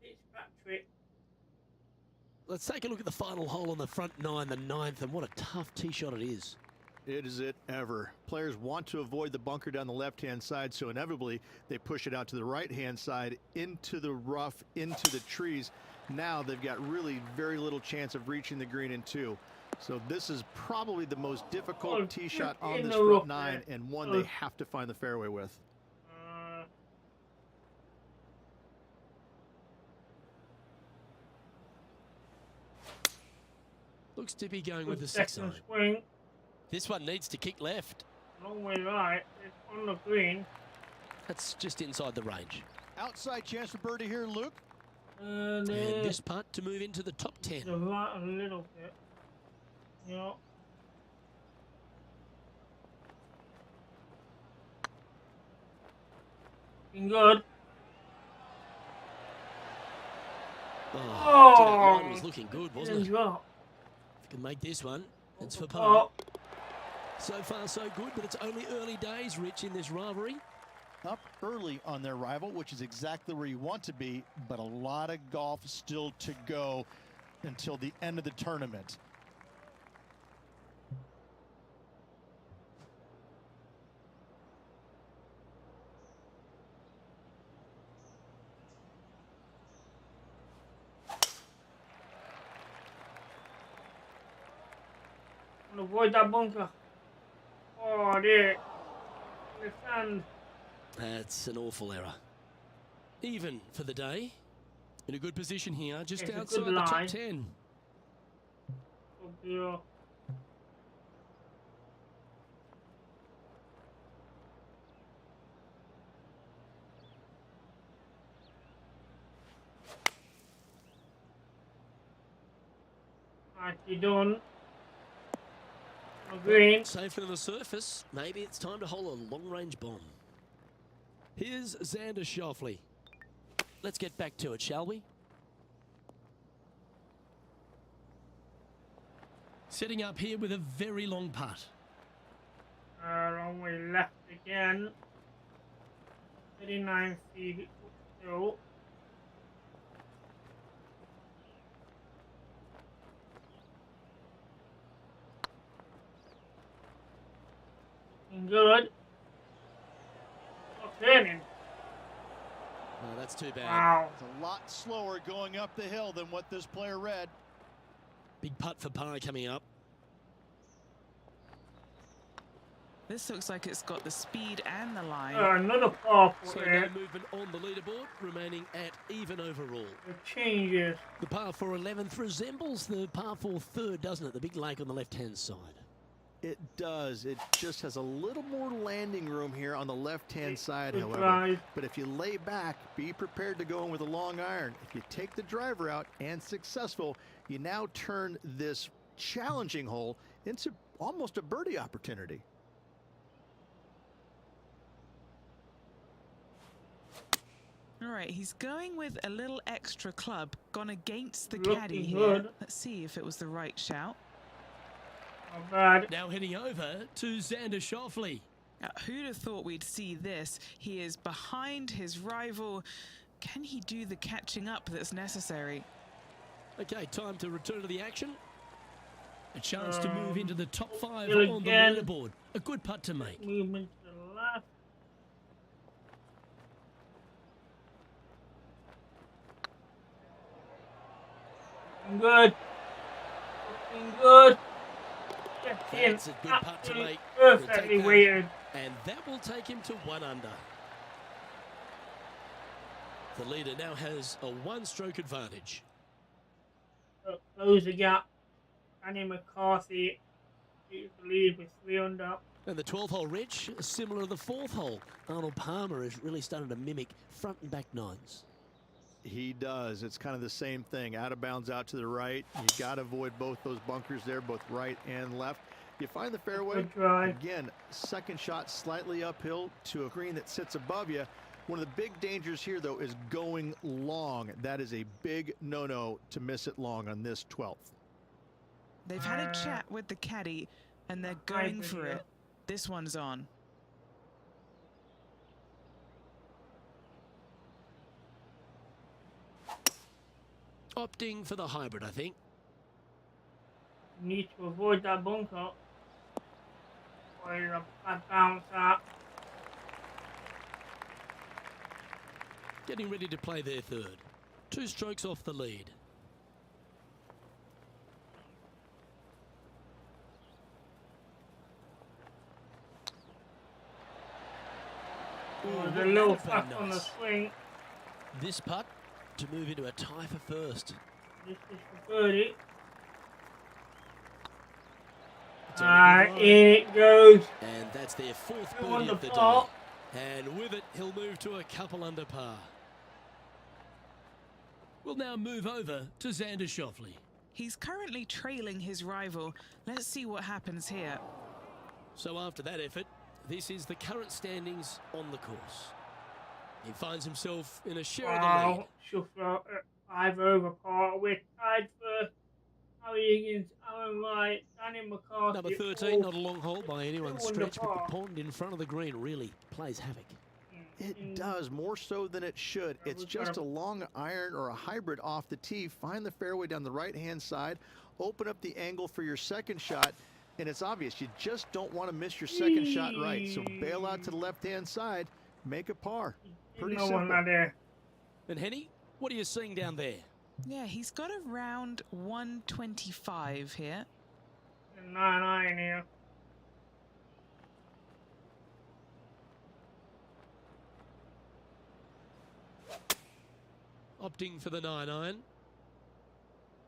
Fitzpatrick. Let's take a look at the final hole on the front nine, the ninth, and what a tough tee shot it is. It is it ever. Players want to avoid the bunker down the left-hand side, so inevitably they push it out to the right-hand side, into the rough, into the trees. Now they've got really very little chance of reaching the green in two. So this is probably the most difficult tee shot on this front nine, and one they have to find the fairway with. Looks to be going with the six iron. Swing. This one needs to kick left. Long way right. It's on the green. That's just inside the range. Outside chance for birdie here, Luke. And this putt to move into the top 10. The right a little bit. Yeah. Looking good. Oh, that line was looking good, wasn't it? Drop. If you can make this one, it's for par. So far, so good, but it's only early days, Rich, in this rivalry. Up early on their rival, which is exactly where you want to be, but a lot of golf still to go until the end of the tournament. Avoid that bunker. Oh dear. In the sand. That's an awful error. Even for the day. In a good position here, just outside the top 10. Oh dear. Nicely done. Green. Safely on the surface. Maybe it's time to hole a long-range bomb. Here's Xander Schauffele. Let's get back to it, shall we? Setting up here with a very long putt. Long way left again. 39 feet still. Good. Not turning. Oh, that's too bad. Wow. It's a lot slower going up the hill than what this player read. Big putt for par coming up. This looks like it's got the speed and the line. Another par So there. no movement on the leaderboard, remaining at even overall. The changes. The par 4 11th resembles the par 4 third, doesn't it? The big lake on the left-hand side. It does. It just has a little more landing room here on the left-hand side, Good however. drive. But if you lay back, be prepared to go in with a long iron. If you take the driver out and successful, you now turn this challenging hole into almost a birdie opportunity. All right, he's going with a little extra club, gone against the Looking caddy here. good. Let's see if it was the right shout. Not bad. Now heading over to Xander Schauffele. Now, who'd have thought we'd see this? He is behind his rival. Can he do the catching up that's necessary? Okay, time to return to the action. A chance to move into the top 5 still on the again. leaderboard. A good putt to make. Movement to the left. Looking good. Looking good. Get in. That's a good putt to Absolutely make. We'll perfectly take that. weighted. And that will take him to 1 under. The leader now has a one-stroke advantage. Close the gap. Danny McCarthy takes the lead with 3 under. And the 12th hole, Rich, similar to the 4th hole. Arnold Palmer has really started to mimic front and back nines. He does. It's kind of the same thing. Out of bounds out to the right. You got to avoid both those bunkers there, both right and left. You find the fairway. Again, second shot slightly uphill to a green that sits above you. One of the big dangers here, though, is going long. That is a big no-no to miss it long on this 12th. They've had a chat with the caddy, and they're going for it. This one's on. Opting for the hybrid, I think. Need to avoid that bunker. Or a bad bounce out. Getting ready to play their third. 2 strokes off the lead. Oh, the little putt on the swing. This putt to move into a tie for first. This is for birdie. In it goes. And that's their 4th birdie of the day. And with it, he'll move to a couple under par. We'll now move over to Xander Schauffele. He's currently trailing his rival. Let's see what happens here. So after that effort, this is the current standings on the course. He finds himself in a share of the lead. Schauffele 5 over par. We're tied for Harry Higgins, Aaron Wright, Danny McCarthy. Number 13, not a long hole by anyone's stretch, but the pond in front of the green really plays havoc. It does, more so than it should. It's just a long iron or a hybrid off the tee. Find the fairway down the right-hand side. Open up the angle for your second shot. And it's obvious, you just don't want to miss your second shot right. So bail out to the left-hand side. Make a par. Pretty simple. And Henny, what are you seeing down there? Yeah, he's got around 125 here. 9-9 here. Opting for the 9-iron.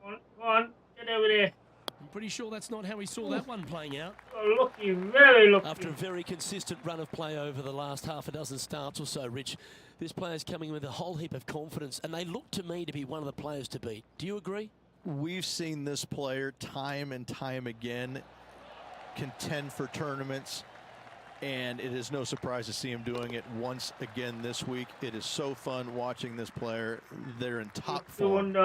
Come on, get over there. I'm pretty sure that's not how he saw that one playing out. Oh, lucky, very lucky. After a very consistent run of play over the last half a dozen starts or so, Rich, this player's coming with a whole heap of confidence, and they look to me to be one of the players to beat. Do you agree? We've seen this player time and time again contend for tournaments, and it is no surprise to see him doing it once again this week. It is so fun watching this player. They're in top form.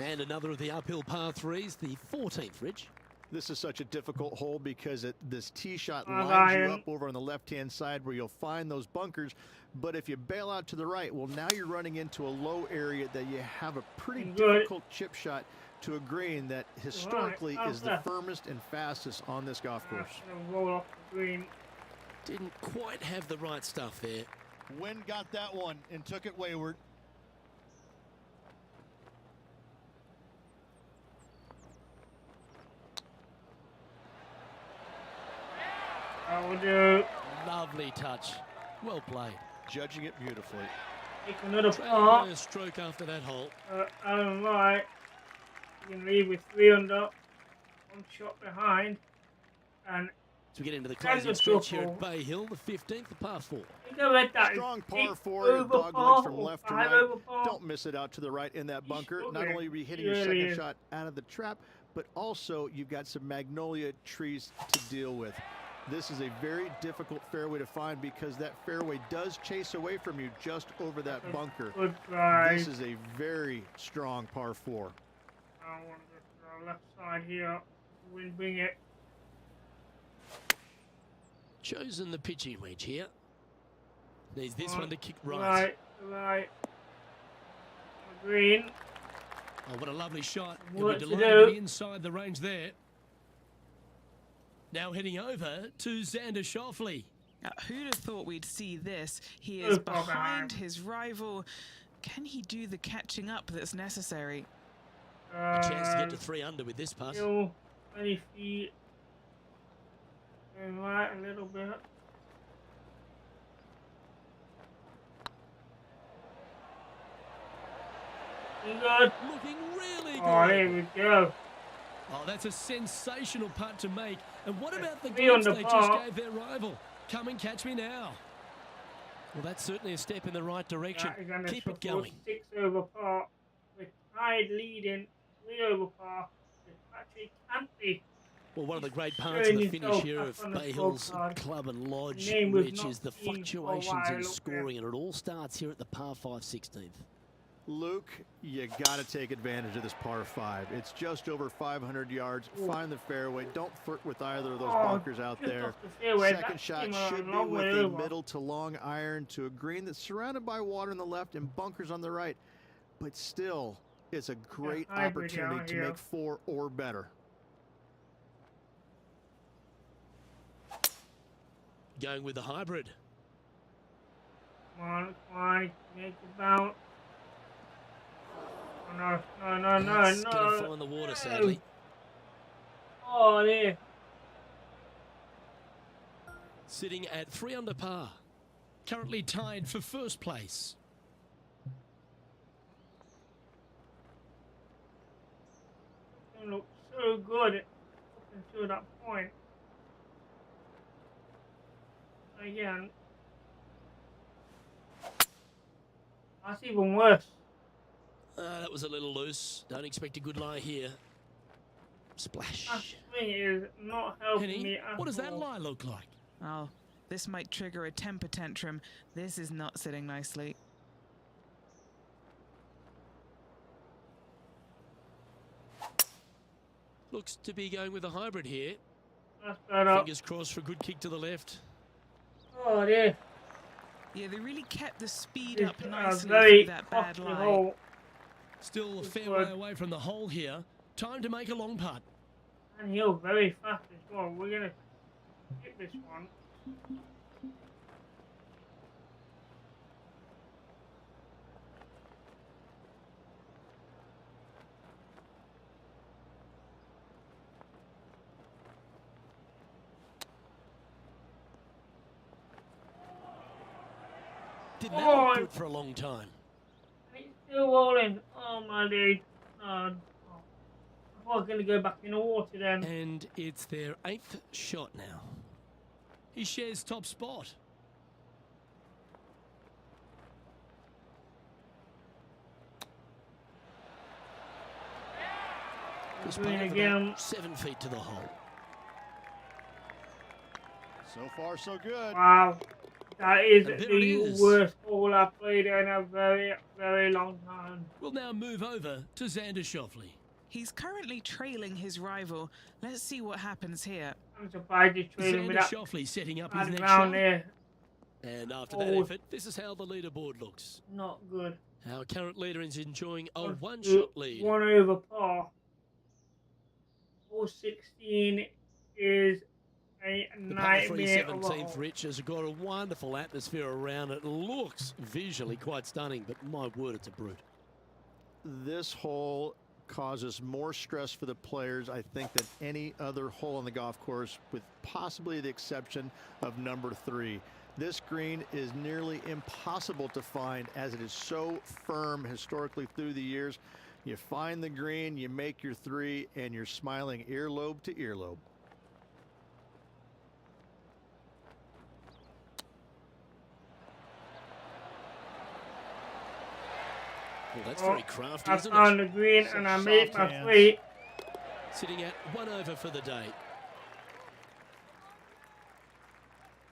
And another of the uphill par 3s, the 14th, Rich. This is such a difficult hole because this tee shot lines you up over on the left-hand side where you'll find those bunkers. But if you bail out to the right, well, now you're running into a low area that you have a pretty difficult chip shot to a green that historically is the firmest and fastest on this golf course. Roll off the green. Didn't quite have the right stuff there. Wind got that one and took it wayward. That will do. Lovely touch. Well played. Judging it beautifully. Take another par. A stroke after that hole. Aaron Wright. You can lead with 3 under. 1 shot behind. And as we get into the closing stretch here at Bay Hill, the 15th, the par 4. Strong par 4, dog legs from left to right. Don't miss it out to the right in that bunker. Not only are you hitting your second shot out of the trap, but also you've got some magnolia trees to deal with. This is a very difficult fairway to find because that fairway does chase away from you just over that bunker. This is a very strong par 4. I want the left side here. Wind bring it. Chosen the pitching wedge here. Needs this one to kick right. Right. Green. Oh, what a lovely shot. He'll be delighted to be inside the range there. Now heading over to Xander Schauffele. Who'd have thought we'd see this? He is behind his rival. Can he do the catching up that's necessary? A chance to get to 3 under with this putt. 20 feet. And right a little bit. Good. Looking really good. Oh, there we go. Oh, that's a sensational putt to make. And what about the Three on glimpse the they par. just gave their rival? Come and catch me now. Well, that's certainly a step in the right direction. Keep it going. 6 over par. With tied leading 3 over par. With Patrick Cantley. Well, one of the great parts of the finish here of Bay Hills Club and Lodge, Rich, is the fluctuations in scoring, and it all starts here at the par 5 16th. Luke, you got to take advantage of this par 5. It's just over 500 yards. Find the fairway. Don't flirt with either of those bunkers out there. Second shot should be with a middle to long iron to a green that's surrounded by water on the left and bunkers on the right. But still, it's a great opportunity to make 4 or better. Going with the hybrid. Come on, make it bounce. No. It's going to find the water, sadly. Oh, there. Sitting at 3 under par. Currently tied for first place. It looked so good up until that point. Again. That's even worse. That was a little loose. Don't expect a good lie here. Splash. That swing is not helping me at all. What does that lie look like? Oh, this might trigger a temper tantrum. This is not sitting nicely. Looks to be going with a hybrid here. That's better. Fingers crossed for a good kick to the left. Oh, dear. Yeah, they really kept the speed up nicely very through that bad lie. hole. Still a fair way away from the hole here. Time to make a long putt. And he'll very fast as well. We're going to hit this one. Didn't that look good for a long time? It's still rolling. Oh, my dude. I was going to go back in the water then. And it's their 8th shot now. He shares top spot. This one again. 7 feet to the hole. So far, so good. Wow. That is the worst hole I've played in a very, very long time. We'll now move over to Xander Schauffele. He's currently trailing his rival. Let's see what happens here. I'm surprised he's trailing Xander Schauffele setting up his next shot. There. And after that effort, this is how the leaderboard looks. Not good. Our current leader is enjoying a one-shot lead. 1 over par. 416 is a nightmare of a hole. 17th, Rich, has got a wonderful atmosphere around it. Looks visually quite stunning, but my word, it's a brute. This hole causes more stress for the players, I think, than any other hole on the golf course, with possibly the exception of number 3. This green is nearly impossible to find as it is so firm historically through the years. You find the green, you make your 3, and you're smiling earlobe to earlobe. Well, that's very crafty, isn't it? I found the green and I made my 3. Sitting at 1 over for the day.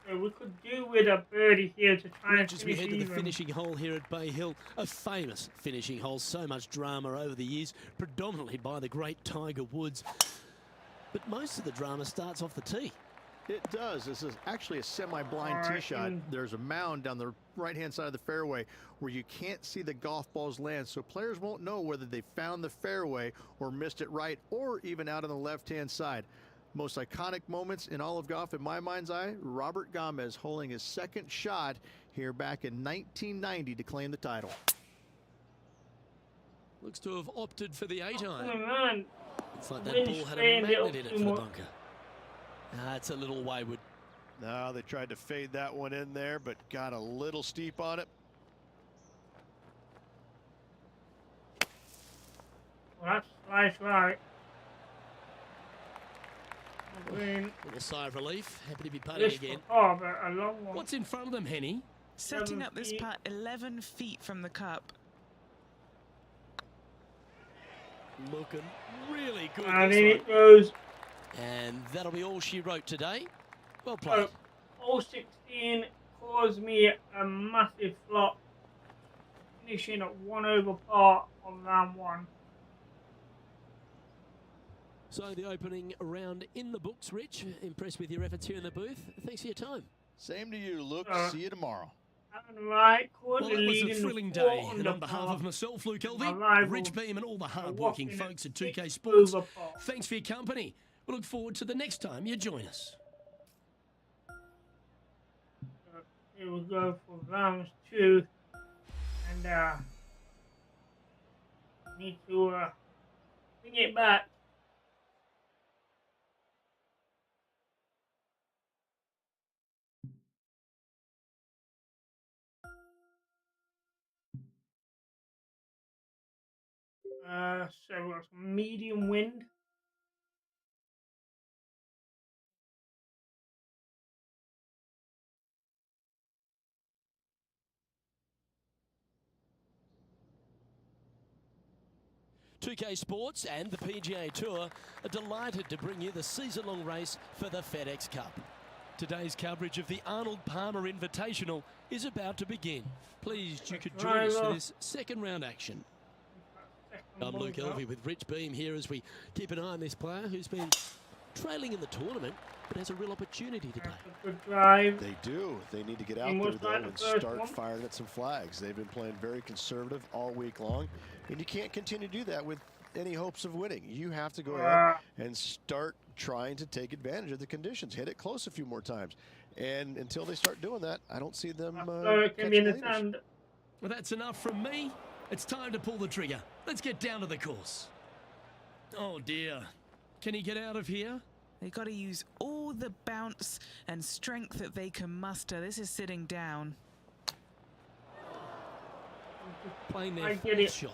So we could do with a birdie here to try and As we head to the finishing hole here at Bay Hill, a famous finishing hole, so much drama over the years, predominantly by the great Tiger Woods. But most of the drama starts off the tee. It does. This is actually a semi-blind tee shot. There's a mound down the right-hand side of the fairway where you can't see the golf balls land, so players won't know whether they found the fairway or missed it right or even out on the left-hand side. Most iconic moments in all of golf, in my mind's eye, Robert Gomez holding his 2nd shot here back in 1990 to claim the title. Looks to have opted for the 8-iron. Oh, man. It's like that ball had a magnet in it for the bunker. That's a little wayward. No, they tried to fade that one in there, but got a little steep on it. Well, that's slice right. Little sigh of relief. Happy to be putting again. Oh, but a long one. What's in front of them, Henny? Setting up this putt 11 feet from the cup. Looking really good. And in it goes. And that'll be all she wrote today. Well played. So, 16 caused me a massive flop, finishing at 1 over par on round 1. So the opening round in the books, Rich. Impressed with your efforts here in the booth. Thanks for your time. Same to you, Luke. See you tomorrow. Right, well, it was a thrilling day, and on behalf of myself, Luke Elvey, Rich Beam, and all the hard-working folks at 2K Sports, thanks for your company. We look forward to the next time you join us. Here we go for round 2, and need to bring it back. So we've got some medium wind. .2K Sports and the PGA Tour are delighted to bring you the season-long race for the FeDex Cup. Today's coverage of the Arnold Palmer Invitational is about to begin. Pleased you could join us for this second round action. I'm Luke Elvey with Rich Beam here as we keep an eye on this player who's been trailing in the tournament but has a real opportunity today. Good drive. They do. They need to get out there though and start firing at some flags. They've been playing very conservative all week long, and you can't continue to do that with any hopes of winning. You have to go ahead and start trying to take advantage of the conditions. Hit it close a few more times, and until they start doing that, I don't see them catching leaders. Well, that's enough from me. It's time to pull the trigger. Let's get down to the course. Oh dear. Can he get out of here? They've got to use all the bounce and strength that they can muster. This is sitting down. Playing their fourth shot.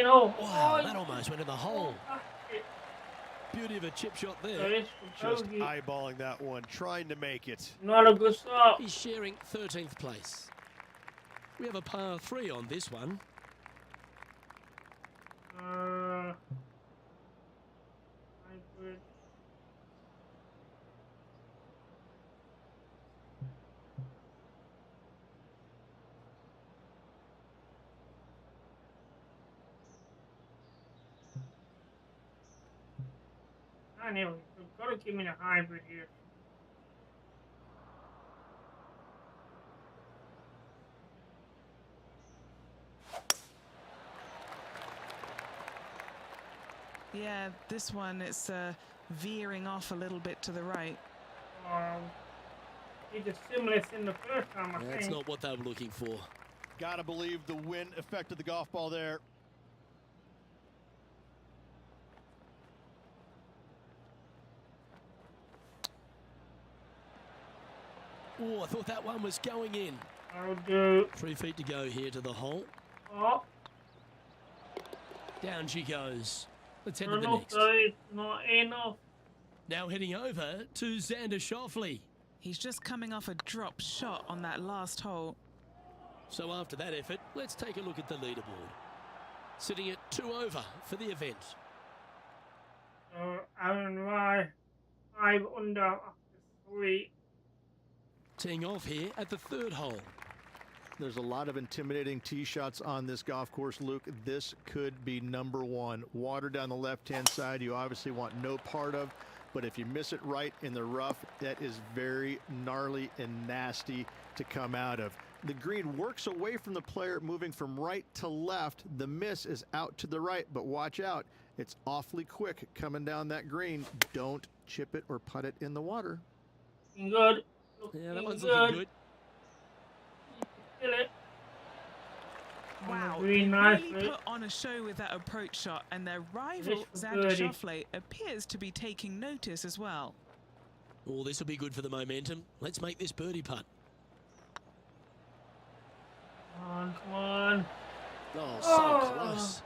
Wow, that almost went in the hole. Beauty of a chip shot there. Just eyeballing that one, trying to make it. Not a good start. He's sharing 13th place. We have a par 3 on this one. Anyway, we've got to give me a hybrid here. Yeah, this one, it's veering off a little bit to the right. Did a similar thing the first time, I think. That's not what they were looking for. Gotta believe the wind affected the golf ball there. Oh, I thought that one was going in. I'll do. 3 feet to go here to the hole. Oh. Down she goes. Let's head to the next. Not enough. Now heading over to Xander Schauffele. He's just coming off a drop shot on that last hole. So after that effort, let's take a look at the leaderboard. Sitting at 2 over for the event. Aaron Rye, 5 under after 3. Teeing off here at the 3rd hole. There's a lot of intimidating tee shots on this golf course, Luke. This could be number 1. Water down the left-hand side, you obviously want no part of, but if you miss it right in the rough, that is very gnarly and nasty to come out of. The green works away from the player, moving from right to left. The miss is out to the right, but watch out. It's awfully quick coming down that green. Don't chip it or putt it in the water. Good. Yeah, that one's looking good. Feel it. Wow, really put on a show with that approach shot, and their rival, Xander Schauffele, appears to be taking notice as well. Oh, this will be good for the momentum. Let's make this birdie putt. Come on. Oh, so close.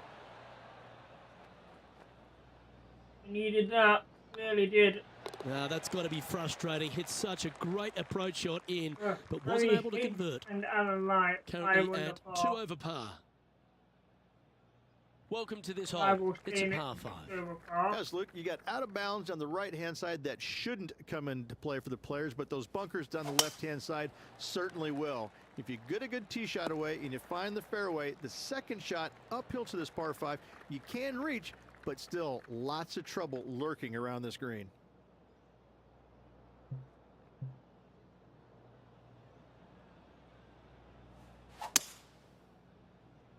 Needed that. Really did. Now that's got to be frustrating. Hit such a great approach shot in, but wasn't able to convert. And Alan Light. Currently at 2 over par. Welcome to this hole. It's a par 5. Yes, Luke, you got out of bounds on the right-hand side. That shouldn't come into play for the players, but those bunkers down the left-hand side certainly will. If you get a good tee shot away and you find the fairway, the second shot uphill to this par 5, you can reach, but still lots of trouble lurking around this green.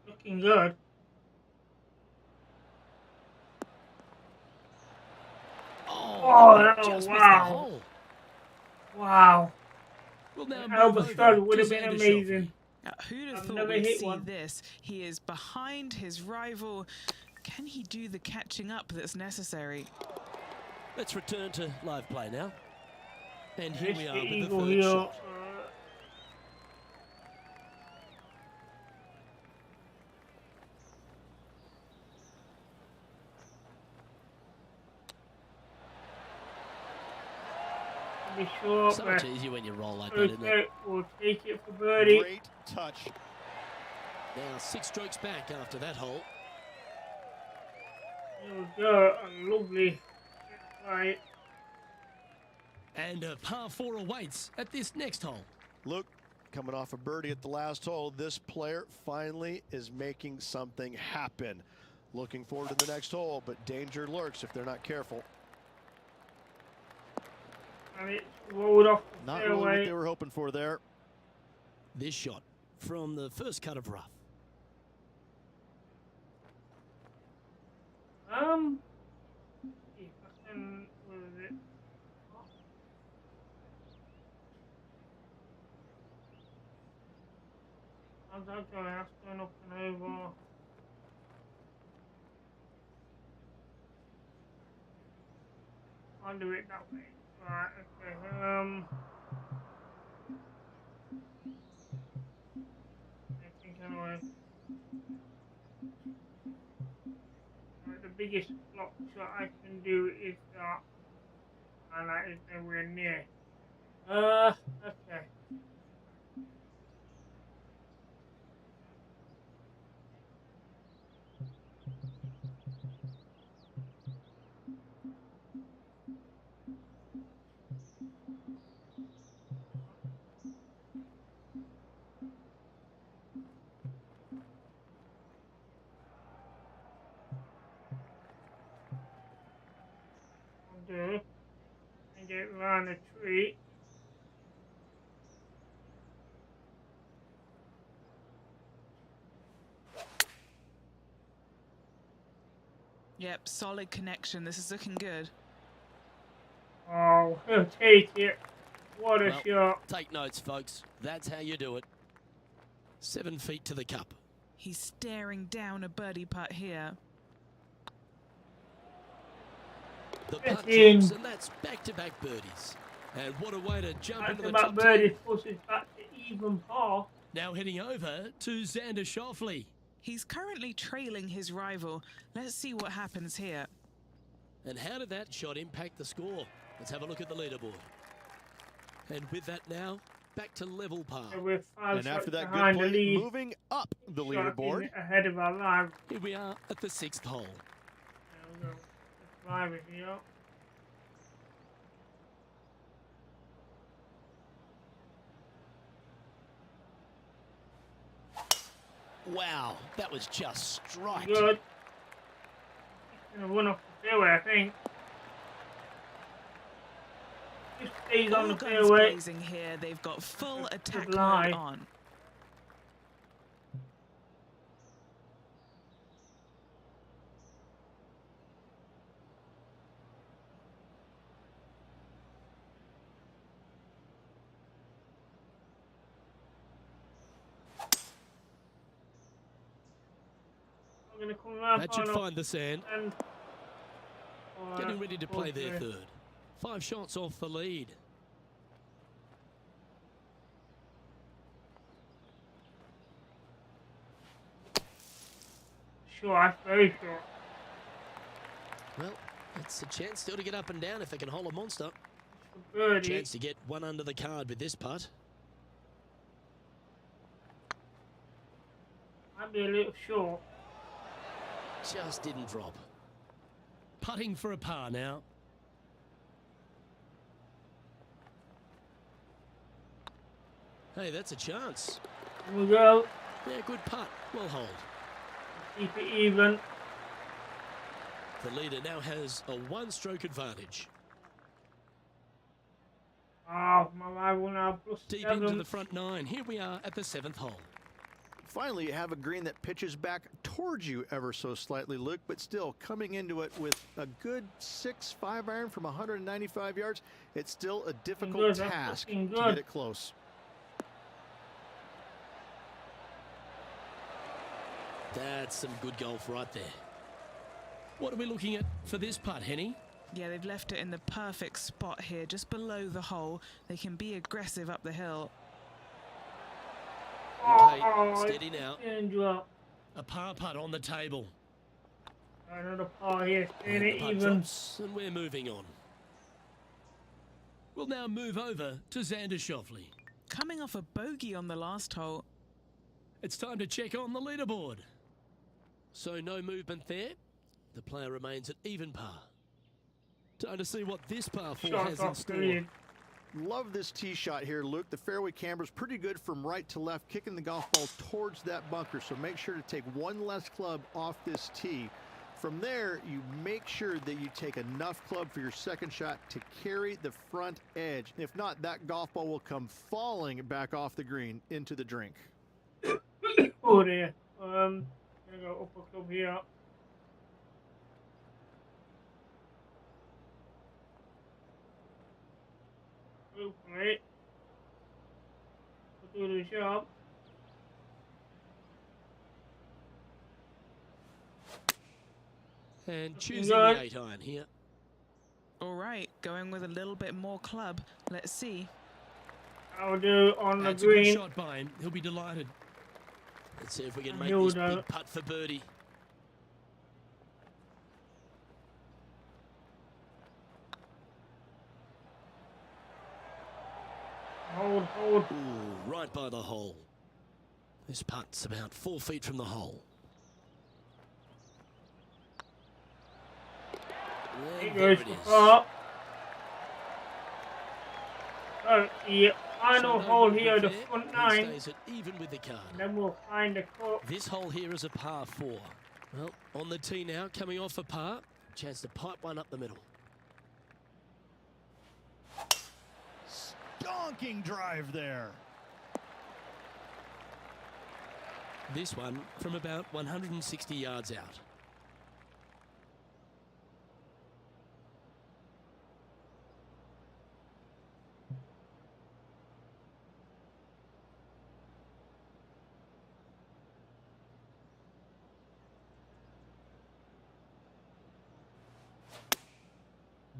Looking good. Oh, wow. Wow. Well, now Albert Stud would have been amazing. Who'd have thought we'd see this? He is behind his rival. Can he do the catching up that's necessary? Let's return to live play now. And here we are with the third shot. Be sure so much easier when you roll like that, isn't it? We'll take it for birdie. Great touch. Now 6 strokes back after that hole. There we go. A lovely right. And a par 4 awaits at this next hole. Luke, coming off a birdie at the last hole, this player finally is making something happen. Looking forward to the next hole, but danger lurks if they're not careful. And it rolled off the Not fairway. really what they were hoping for there. This shot from the first cut of rough. If I can, what is it? How's that going? That's going up and over. I'll do it that way. Right, okay, I think anyway. Right, the biggest block shot I can do is that, and that is nowhere near. Okay. Do and get around the tree. Yep, solid connection. This is looking good. Oh, he'll take it. What a shot. Take notes, folks. That's how you do it. 7 feet to the cup. He's staring down a birdie putt here. The putt drops, and that's back-to-back birdies. And what a way to jump into the top 10. Birdie pushes back to even par. Now heading over to Xander Schauffele. He's currently trailing his rival. Let's see what happens here. And how did that shot impact the score? Let's have a look at the leaderboard. And with that now, back to level par. And after that good play, moving up the leaderboard. Ahead of our live. Here we are at the 6th hole. There we go. Live here. Wow, that was just strike. Good. He's going to run off the fairway, I think. Just stays on the fairway. Blazing here. They've got full attack mode on. That should find the sand. Getting ready to play their third. 5 shots off the lead. Short, very short. Well, it's a chance still to get up and down if they can hold a monster. Birdie. Chance to get one under the card with this putt. Might be a little short. Just didn't drop. Putting for a par now. Hey, that's a chance. Here we go. Yeah, good putt. Well hold. Keep it even. The leader now has a 1-stroke advantage. Oh, my rival now plus Deep 7. into the front 9. Here we are at the 7th hole. Finally, you have a green that pitches back towards you ever so slightly, Luke, but still coming into it with a good 6-5 iron from 195 yards. It's still a difficult task to get it close. That's some good golf right there. What are we looking at for this putt, Henny? Yeah, they've left it in the perfect spot here, just below the hole. They can be aggressive up the hill. Okay, steady now. A par putt on the table. Another par here, And it the putt even. drops, and we're moving on. We'll now move over to Xander Schauffele. Coming off a bogey on the last hole. It's time to check on the leaderboard. So no movement there. The player remains at even par. Time to see what this par 4 has in store. Love this tee shot here, Luke. The fairway camber's pretty good from right to left, kicking the golf ball towards that bunker. So make sure to take one less club off this tee. From there, you make sure that you take enough club for your second shot to carry the front edge. If not, that golf ball will come falling back off the green into the drink. Oh dear. Gonna go up a club here. Right. Do the job. And choosing the 8 iron here. All right, going with a little bit more club. Let's see. I'll do on the That's a green. good shot by him. He'll be delighted. Let's see if we can make this big putt for birdie. Hold. Ooh, right by the hole. This putt's about 4 feet from the hole. And there it is. Oh, the final hole here, the front 9. Stays at even with the card. Then we'll find the cup. This hole here is a par 4. Well, on the tee now, coming off a par. Chance to pipe one up the middle. Donking drive there. This one from about 160 yards out.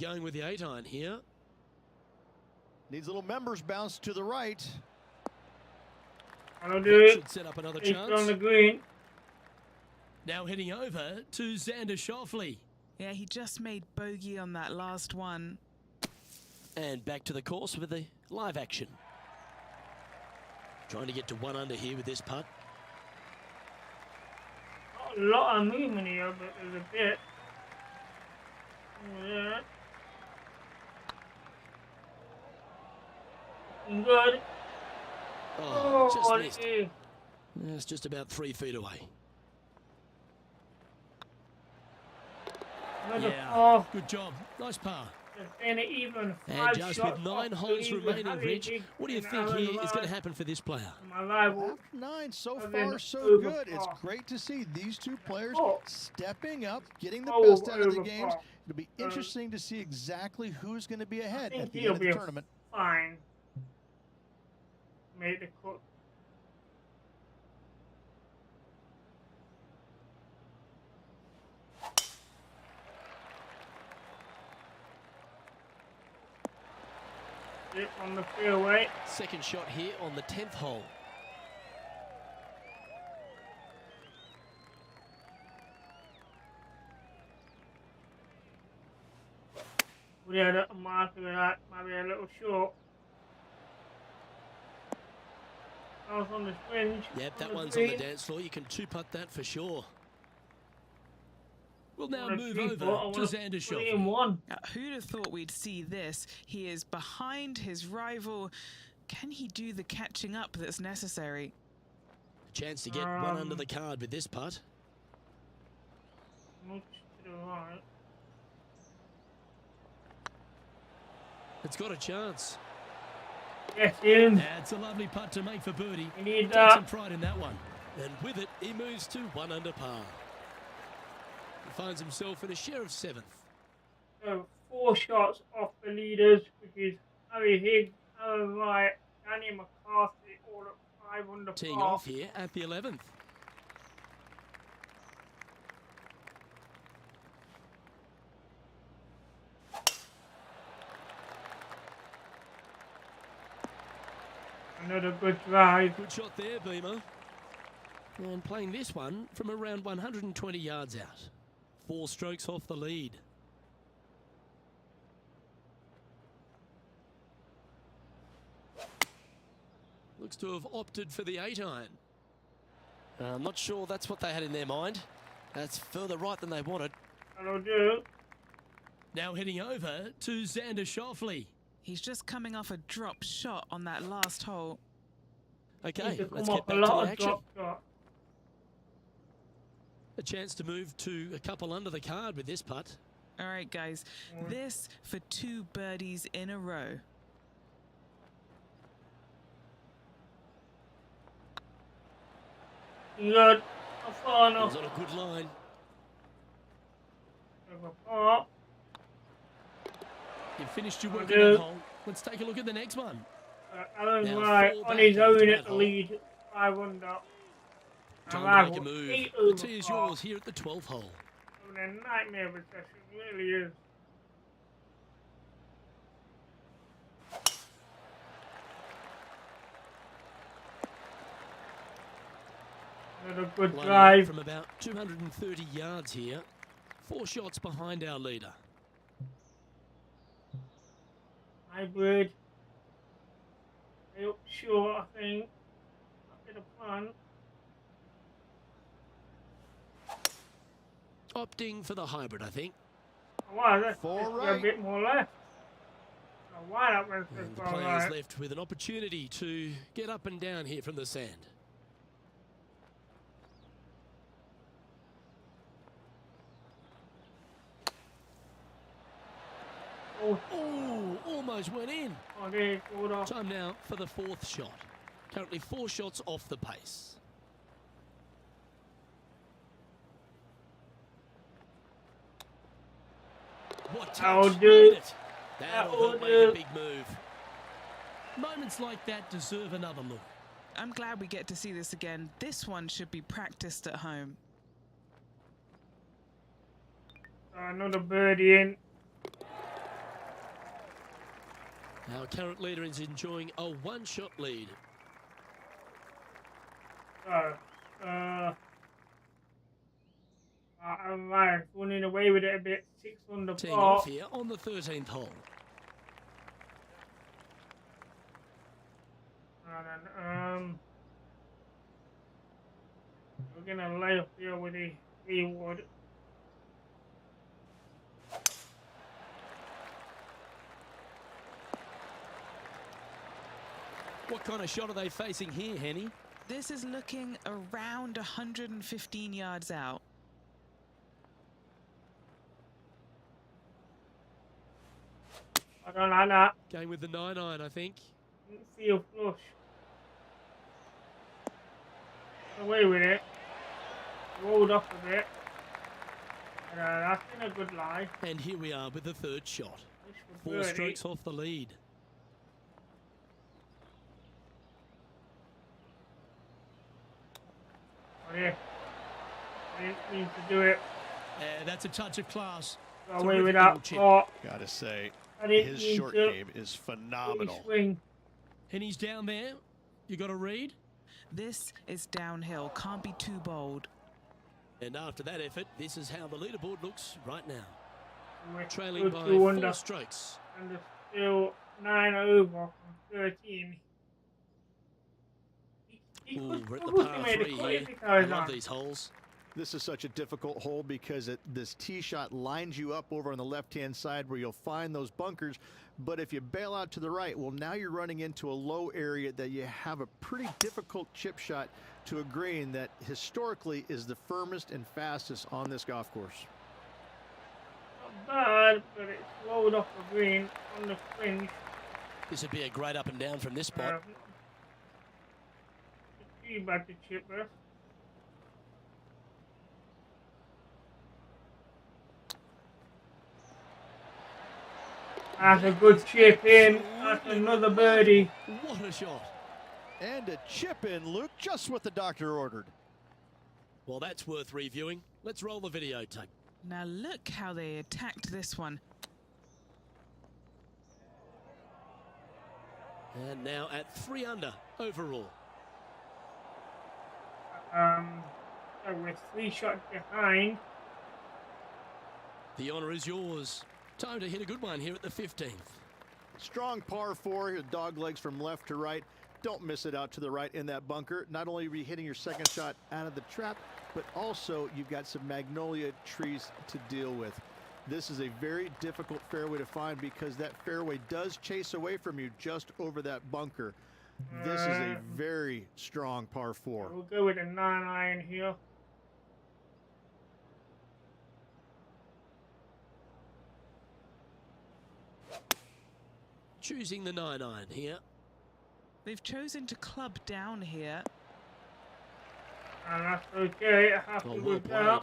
Going with the 8 iron here. Needs a little members bounce to the right. I'll do it. Should set up another It's chance. on the green. Now heading over to Xander Schauffele. Yeah, he just made bogey on that last one. And back to the course with the live action. Trying to get to 1 under here with this putt. Not a lot of movement here, but there's a bit. Yeah. Good. Oh, just Oh, missed. yeah. It's just about 3 feet away. Another Yeah, par. good job. Nice par. And even And 5 just shots with 9 off holes the remaining, Harry Rich, Big what do you and think Alan here is going Lyon. to happen for this player? My rival. After 9, so I've far been so over good. It's par. great to see these two players Oh. stepping up, getting the Oh, best out of the over games. par. It'll be interesting to see exactly who's going to be ahead think at the he'll end of the be tournament. Fine. Made the cut. it on the fairway. Second shot here on the 10th hole. We had a marker of that, maybe a little short. I was on the fringe. Yep, that one's on the dance floor. You can two-putt that for sure. We'll now move over to Xander Schauffele. Who'd have thought we'd see this? He is behind his rival. Can he do the catching up that's necessary? Chance to get one under the card with this putt. Much to the right. It's got a chance. Yes, in. That's a lovely putt to make for birdie. You need Take some pride in that one. And with it, he moves to 1 under par. He finds himself in a share of 7th. So 4 shots off the leaders, which is Harry Higgs, Alan Wright, Danny McCarthy, all at 5 under par. Teeing off here at the 11th. Another good drive. Good shot there, Beamer. And playing this one from around 120 yards out. 4 strokes off the lead. Looks to have opted for the 8-iron. I'm not sure that's what they had in their mind. That's further right than they wanted. That'll do. Now heading over to Xander Schauffele. He's just coming off a drop shot on that last hole. Okay, let's get back to the action. A chance to move to a couple under the card with this putt. All right, guys. This for 2 birdies in a row. Good. Far enough. He's on a good line. You've finished your work on that hole. Let's take a look at the next one. Alan Wright on his own at the lead, 5 under. Time to make a move. The tee is yours here at the 12th hole. A nightmare of a session, it really is. Another good drive. From about 230 yards here. 4 shots behind our leader. Hybrid. Up short, I think. Up to the front. Opting for the hybrid, I think. Wow, that's a bit more left. Wide up and the players left with an opportunity to get up and down here from the sand. Oh, almost went in. Time now for the 4th shot. Currently 4 shots off the pace. What touch? Made it. That'll make a big move. Moments like that deserve another look. I'm glad we get to see this again. This one should be practiced at home. Another birdie in. Our current leader is enjoying a 1-shot lead. I'm running away with it a bit. 6 under par. Teeing off here on the 13th hole. We're gonna lay up here with the reward. What kind of shot are they facing here, Henny? This is looking around 115 yards out. I don't like that. Going with the 9-iron, I think. Didn't feel flush. Away with it. Rolled off a bit. That's been a good lie. And here we are with the 3rd shot. 4 strokes off the lead. Oh yeah. I didn't mean to do it. That's a touch of class. Away with that. Oh. Gotta say, His short game is phenomenal. And he's down there. You got to read. This is downhill. Can't be too bold. And after that effort, this is how the leaderboard looks right now. We're Trailing by 4 strokes. And there's still 9 over from 13. Ooh, we're at the par 3 here. I love these holes. This is such a difficult hole because this tee shot lines you up over on the left-hand side where you'll find those bunkers. But if you bail out to the right, well, now you're running into a low area that you have a pretty difficult chip shot to a green that historically is the firmest and fastest on this golf course. Not bad, but it's rolled off the green on the fringe. This would be a great up and down from this spot. Too bad to chip there. That's a good chip in. That's another birdie. What a shot. And a chip in, Luke, just what the doctor ordered. Well, that's worth reviewing. Let's roll the videotape. Now look how they attacked this one. And now at 3 under overall. So we're 3 shots behind. The honour is yours. Time to hit a good one here at the 15th. Strong par 4, dog legs from left to right. Don't miss it out to the right in that bunker. Not only are you hitting your second shot out of the trap, but also you've got some magnolia trees to deal with. This is a very difficult fairway to find because that fairway does chase away from you just over that bunker. This is a very strong par 4. We'll go with a 9-iron here. Choosing the 9-iron here. They've chosen to club down here. And that's okay. Happy with that.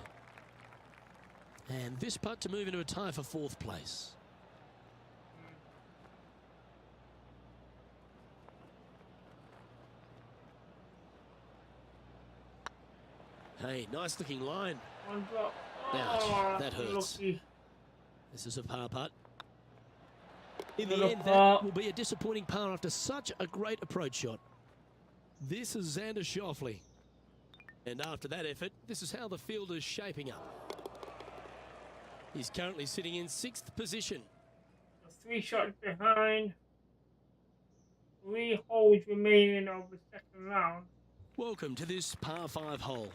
And this putt to move into a tie for 4th place. Hey, nice looking line. One drop. Ouch, that hurts. Lucky. This is a par putt. In the Little end, par. that will be a disappointing par after such a great approach shot. This is Xander Schauffele. And after that effort, this is how the field is shaping up. He's currently sitting in 6th position. 3 shots behind. 3 holes remaining of the second round. Welcome to this par 5 hole.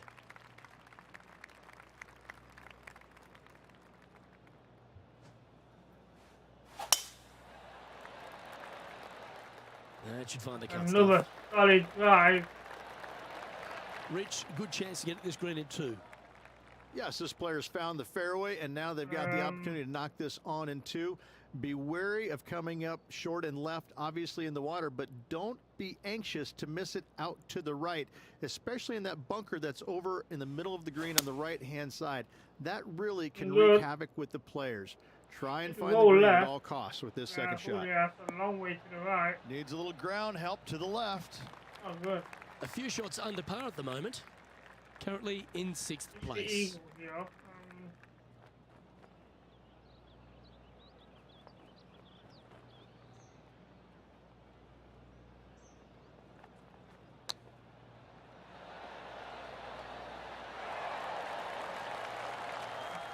That should find the cut. Another solid drive. Rich, good chance to get this green in 2. Yes, this player's found the fairway, and now they've got the opportunity to knock this on in 2. Be wary of coming up short and left, obviously in the water, but don't be anxious to miss it out to the right, especially in that bunker that's over in the middle of the green on the right-hand side. That really can wreak havoc with the players. Try and find the green at all costs with this second shot. Yeah, that's a long way to the right. Needs a little ground help to the left. Oh, good. A few shots under par at the moment. Currently in 6th place. Eagle here.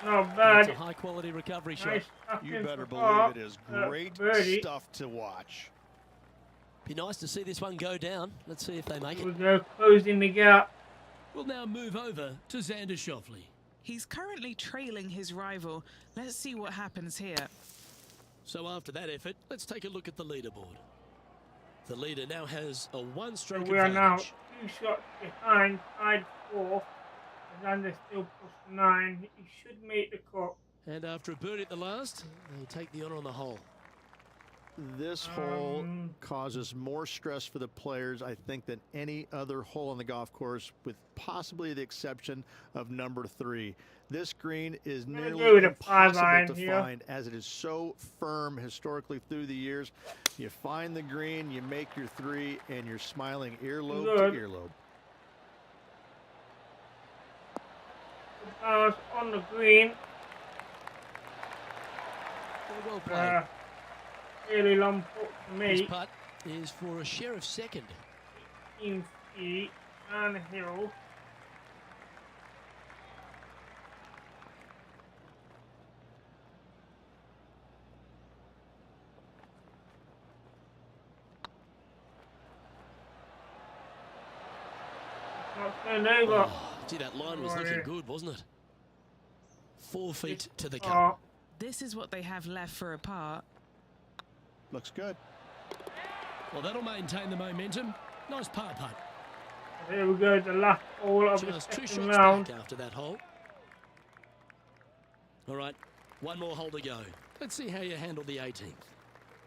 Not bad. It's a high quality recovery shot. Nice You better believe it is great stuff to watch. Be nice to see this one go down. Let's see if they make it. We'll go closing the gap. We'll now move over to Xander Schauffele. He's currently trailing his rival. Let's see what happens here. So after that effort, let's take a look at the leaderboard. The leader now has a 1-stroke So we are now advantage. 2 shots behind, tied 4th. Xander still plus 9. He should make the cut. And after a birdie at the last, they take the honour on the hole. This hole causes more stress for the players, I think, than any other hole on the golf course, with possibly the exception of number 3. This green is nearly impossible to find, as it is so firm historically through the years. You find the green, you make your 3, and you're smiling earlobe to earlobe. On the green. Well played. Really long putt for me. This putt is for a share of second. 16 feet downhill. Not turned over. Oh, gee, that line was looking good, wasn't it? 4 feet to the cup. This is what they have left for a par. Looks good. Well, that'll maintain the momentum. Nice par putt. Here we go, the last hole of the Just 2 second shots round. back after that hole. All right, one more hole to go. Let's see how you handle the 18th.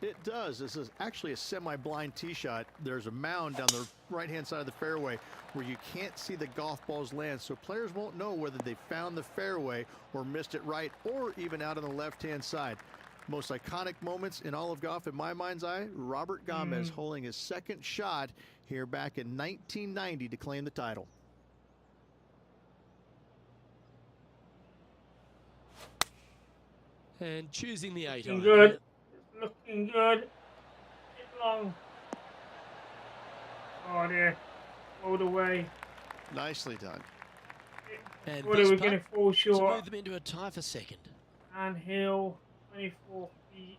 It does. This is actually a semi-blind tee shot. There's a mound down the right-hand side of the fairway where you can't see the golf balls land, so players won't know whether they found the fairway or missed it right or even out on the left-hand side. Most iconic moments in all of golf, in my mind's eye, Robert Gomez holding his second shot here back in 1990 to claim the title. And choosing the 8. Looking good. It's looking good. It's long. Oh dear. Rolled away. Nicely done. And What this are we putt going to fall to short? move them into a tie for second. Downhill, 24 feet.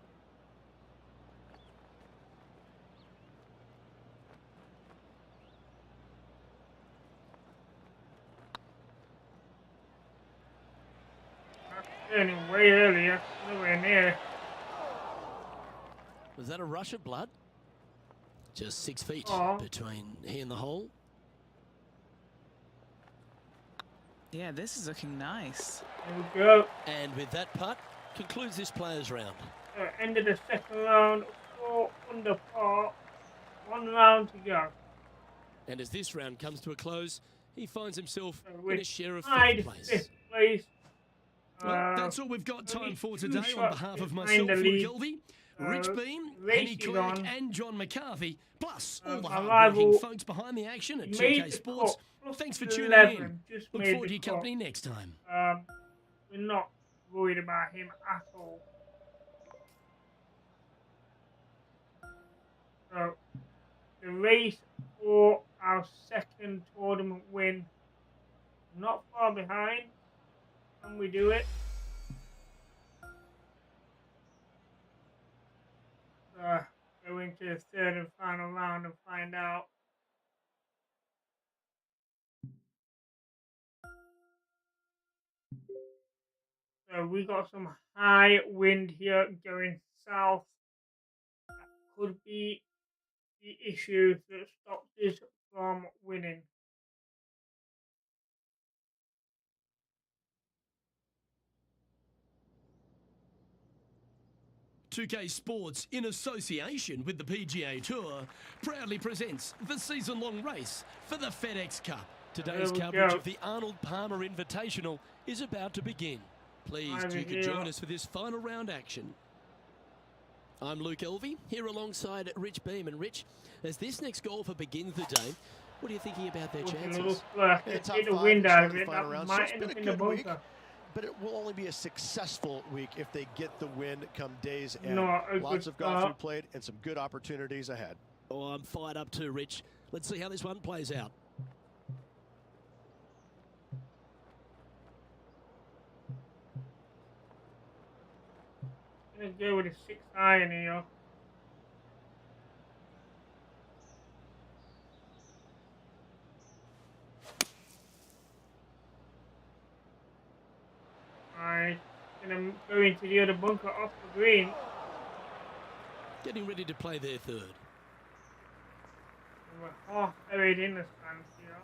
Turning way earlier, nowhere near. Was that a rush of blood? Just 6 feet between he and the hole. Yeah, this is looking nice. There we go. And with that putt, concludes this players' round. End of the second round, 4 under par, 1 round to go. And as this round comes to a close, he finds himself in a share of tied 5th place. 5th place. Well, that's all we've got time for today. On behalf of myself, behind the Luke lead. Elvey, Rich Beam, race Henny is Clegg, on. and John McCarthy, plus all the our hard-working rival folks behind the action at made 2K the Sports. cut, plus Thanks for tuning 11, in. just Look made forward to the your cut. company next time. We're not worried about him at all. So, the race for our second tournament win. Not far behind. Can we do it? Go into the third and final round and find out. So we got some high wind here going south. That could be the issue that stops us from winning. .2K Sports, in association with the PGA Tour, proudly presents the season-long race for the FeDex Cup. Today's coverage of the Arnold Palmer Invitational is about to begin. Pleased you could join us for this final round action. I'm Luke Elvey, here alongside Rich Beam. And Rich, as this next golfer begins the day, what are you thinking about their chances? Get the wind out of it. That might end up in the bunker. But it will only be a successful week if they get the win come days end. Lots of golf we played and some good opportunities ahead. Oh, I'm fired up too, Rich. Let's see how this one plays out. I'm going to go with a 6 iron here. Alright, going to go into the other bunker off the green. Getting ready to play their third. We're half buried in the stands here.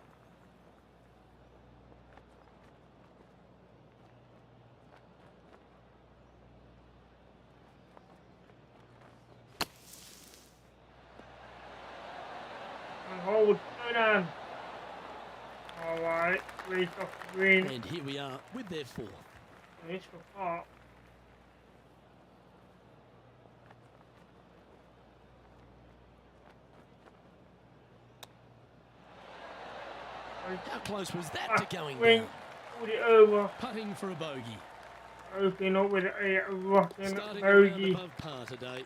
And hold, go down. Alright, race off the green. And here we are with their fourth. Race for par. How close was that to going Swing, down? put it over. Putting for a bogey. Opening up with a rotten Starting around bogey. above par today.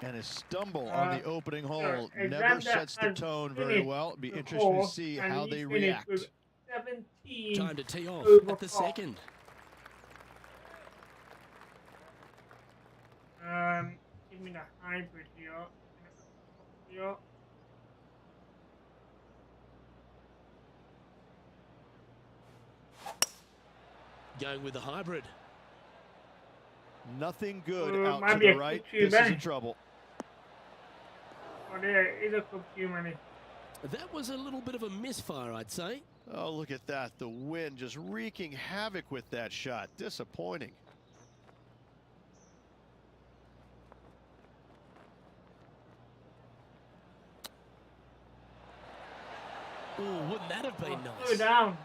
And a stumble on the opening hole never Alexander sets the tone very well. It'd be interesting to see how they react. With 17 Time to tee off over at the par. second. Give me the hybrid here. Going with the hybrid. Nothing good out to the right. This is in trouble. Oh, there is a cup too many. That was a little bit of a misfire, I'd say. Oh, look at that. The wind just wreaking havoc with that shot. Disappointing. Oh, wouldn't that have been nice? Slow down.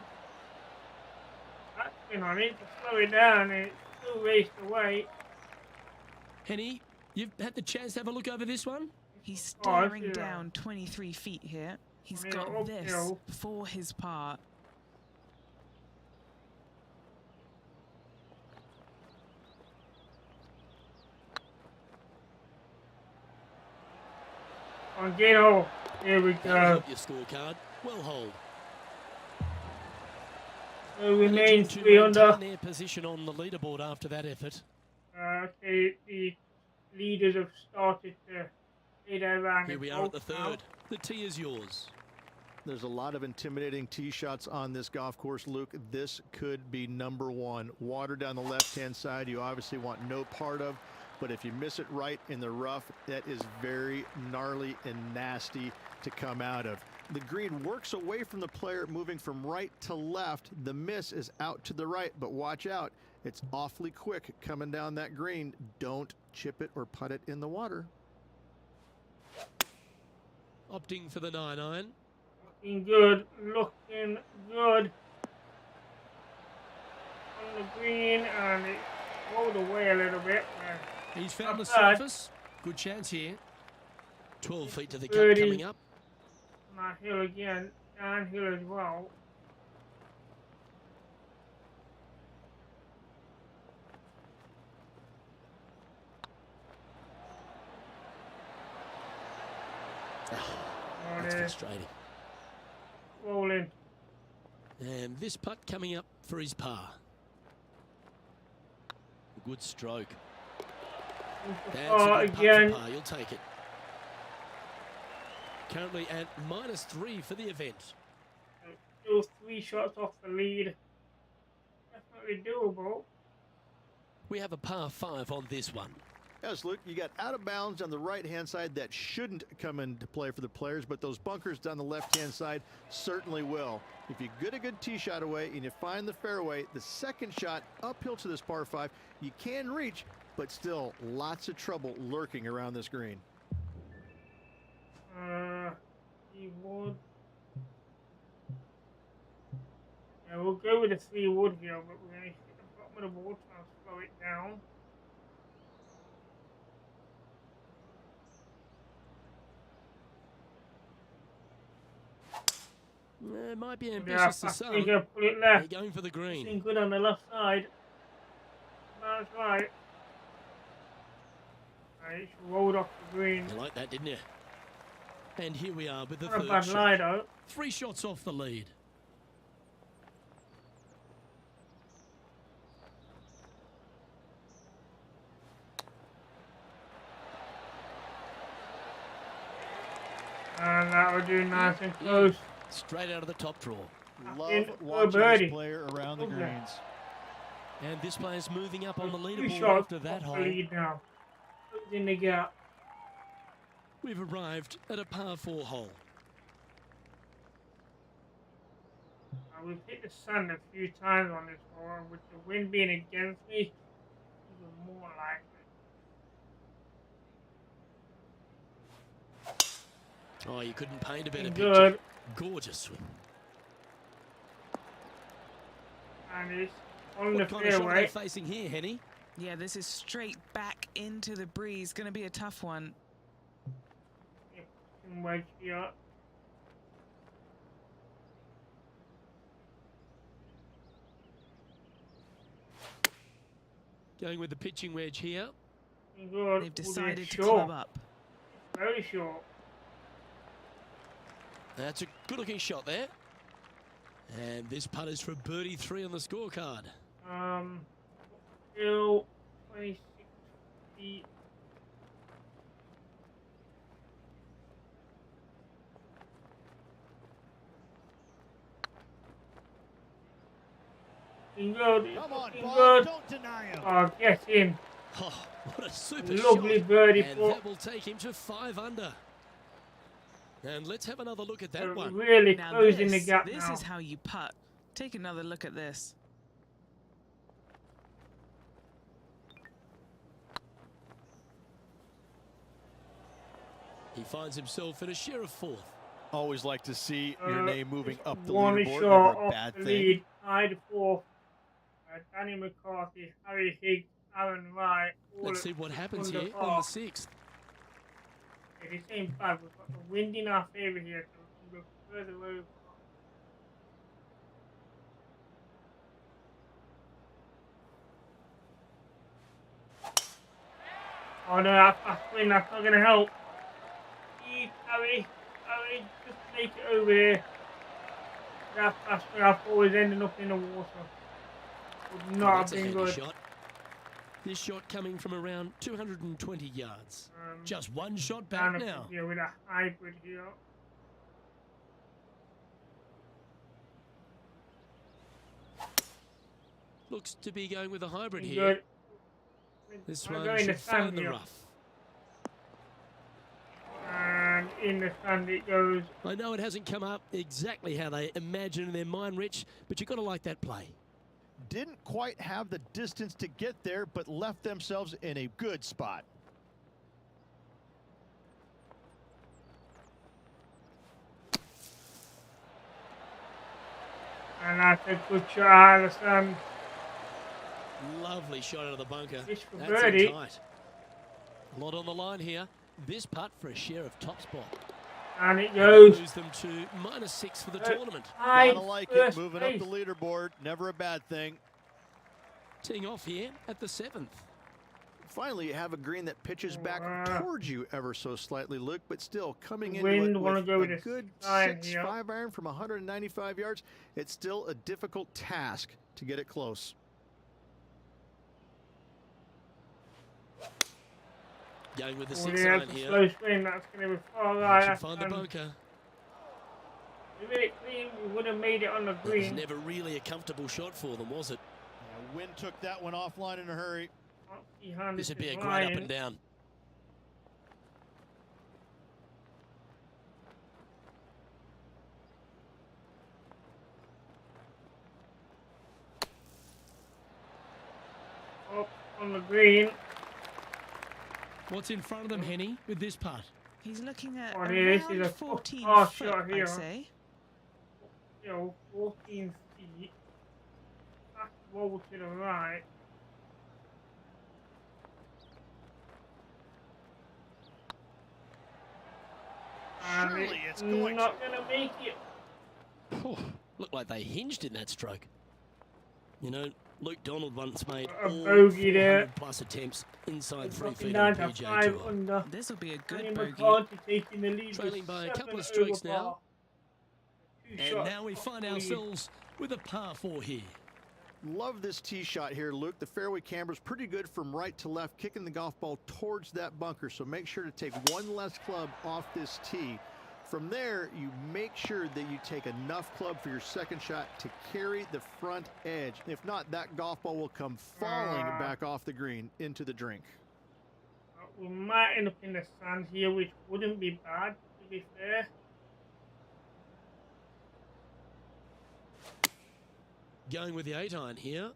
I need to slow it down. It's still raced away. Henny, you've had the chance to have a look over this one? He's staring down 23 feet here. He's got this for his par. On Gino. Here we go. Your scorecard. Well hold. Remains 3 under. Their position on the leaderboard after that effort. Okay, the leaders have started to lead around. Here we are at the third. The tee is yours. There's a lot of intimidating tee shots on this golf course, Luke. This could be number one. Water down the left-hand side, you obviously want no part of, but if you miss it right in the rough, that is very gnarly and nasty to come out of. The green works away from the player, moving from right to left. The miss is out to the right, but watch out. It's awfully quick coming down that green. Don't chip it or putt it in the water. Opting for the 9-iron. Looking good. On the green, and it rolled away a little bit. He's found the surface. Good chance here. 12 feet to the cup coming up. On that hill again. Downhill as well. That's frustrating. Rolling. And this putt coming up for his par. A good stroke. That's a good putt for par. You'll take it. Currently at -3 for the event. Still 3 shots off the lead. Definitely doable. We have a par 5 on this one. Yes, Luke, you got out of bounds on the right-hand side. That shouldn't come into play for the players, but those bunkers down the left-hand side certainly will. If you get a good tee shot away and you find the fairway, the second shot uphill to this par 5, you can reach, but still lots of trouble lurking around this green. He would. Yeah, we'll go with the 3 wood here, but we're going to hit the bottom of the ball, try and slow it down. It might be ambitious to some. Put it left. They're going for the green. Looking good on the left side. That's right. It's rolled off the green. You like that, didn't you? And here we are with the Not third a bad lie, though. 3 shots off the lead. And that will do nice and close. Straight out of the top draw. Love watching this player around the greens. And this player's moving up on the leaderboard shots after that hole. lead now. In the gap. We've arrived at a par 4 hole. We've hit the sun a few times on this hole, with the wind being against me, even more likely. Oh, you couldn't paint a better Good. picture. Gorgeous swing. And it's on What the kind of shot are fairway. they facing here, Henny? Yeah, this is straight back into the breeze. Going to be a tough one. Wedge here. Going with the pitching wedge here. Good. They've decided to Sure. club up. very short. That's a good-looking shot there. And this putt is for birdie 3 on the scorecard. Still 26 feet. Good. Come on, Good. don't deny him. Oh, get in. Oh, what a super Lovely shot. birdie. And that will take him to 5 under. And let's have another look at that one. Really now closing the gap This now. is how you putt. Take another look at this. He finds himself in a share of 4th. Always like to see your name moving up the one leaderboard. shot Never a off bad the thing. lead. Tied 4th. Danny McCarthy, Harry Higgs, Aaron Wright. Let's see what happens here on the 6th. It ain't bad. We've got the wind in our favour here, so we can go further over. Oh no, that's fast wind. That's not going to help. Harry, just make it over here. That fast wind, I thought was ending up in the water. Would not have been good. Shot. This shot coming from around 220 yards. Just one shot back now. Yeah, with a hybrid here. Looks to be going with a hybrid here. Good. This one should find the rough. And in the sand it goes. I know it hasn't come up exactly how they imagine in their mind, Rich, but you've got to like that play. Didn't quite have the distance to get there, but left themselves in a good spot. And that's a good shot out of the sand. Lovely shot out of the bunker. Fish for That's birdie. in tight. A lot on the line here. This putt for a share of top spot. And it goes. Lose them to -6 for the tournament. Gotta like it, moving up the leaderboard. Never a bad thing. Teeing off here at the 7th. Finally, you have a green that pitches back towards you ever so slightly, Luke, but still coming into Wind it wanna with go a with good 6-5 iron from 195 yards. It's still a difficult task to get it close. Going with the 6 Yeah, iron here. slow swing. That's going to be far right. Should find the bunker. If it clean, we would have made it on the It was green. never really a comfortable shot for them, was it? Yeah, wind took that one offline in a hurry. This would be a great up and down. Up on the green. What's in front of them, Henny, with this putt? He's looking at This is around a 14 shot foot, here. I'd say. 14 feet. Back wall to the right. And Surely it's it's going not going to make it. Oh, looked like they hinged in that stroke. You know, Luke Donald once made A all bogey there. 400+ attempts inside 3 Dropping feet on down the to PGA 5 Tour. under. This will be a good Danny bogey. McCarthy taking the lead. Trailing with by a couple of 7 over strokes now. par. Two And shots now we find lead. ourselves with a par 4 here. Love this tee shot here, Luke. The fairway camber's pretty good from right to left, kicking the golf ball towards that bunker. So make sure to take one less club off this tee. From there, you make sure that you take enough club for your second shot to carry the front edge. If not, that golf ball will come falling back off the green into the drink. We might end up in the sand here, which wouldn't be bad, to be fair. Going with the 8 iron here.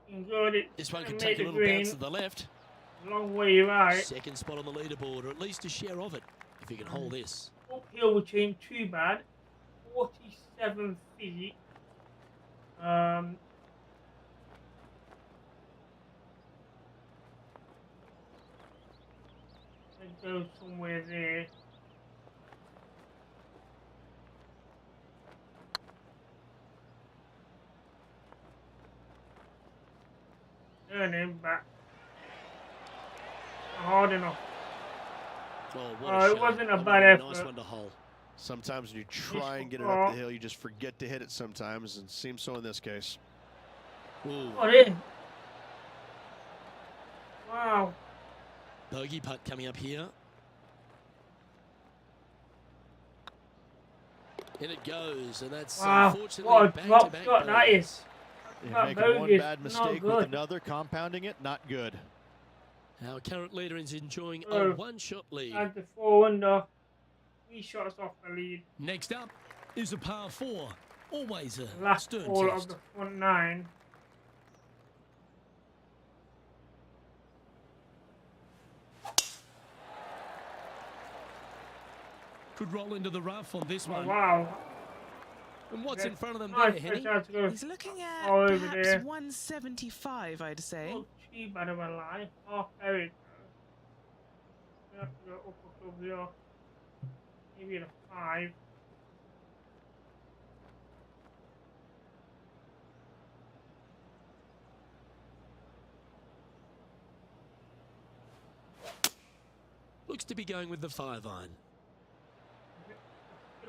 Good. This one It's could gonna take a make little the bounce green. to the left. Long way right. Second spot on the leaderboard, or at least a share of it, if he can hold this. Uphill, which ain't too bad. 47 feet. Let's go somewhere there. Turn him back. Hard enough. Oh, it wasn't a bad effort. Nice one to hole. Sometimes when you try and get it up the hill, you just forget to hit it sometimes, and it seems so in this case. Ooh. Oh, it is. Wow. Bogey putt coming up here. In it goes, and that's unfortunately what a drop back-to-back shot that is. You're making one bad mistake with another, compounding it, not good. Our current leader is enjoying a one-shot lead. And the 4-under, 3 shots off the lead. Next up is a par 4. Always a last stern hole test. of the front 9. Could roll into the rough on this one. Wow. And what's in front of them there, Henny? He's looking at perhaps 175, I'd say. Oh, gee, bad of a lie. Oh, there we go. We have to go up a club here. Maybe at a 5. Looks to be going with the 5-iron.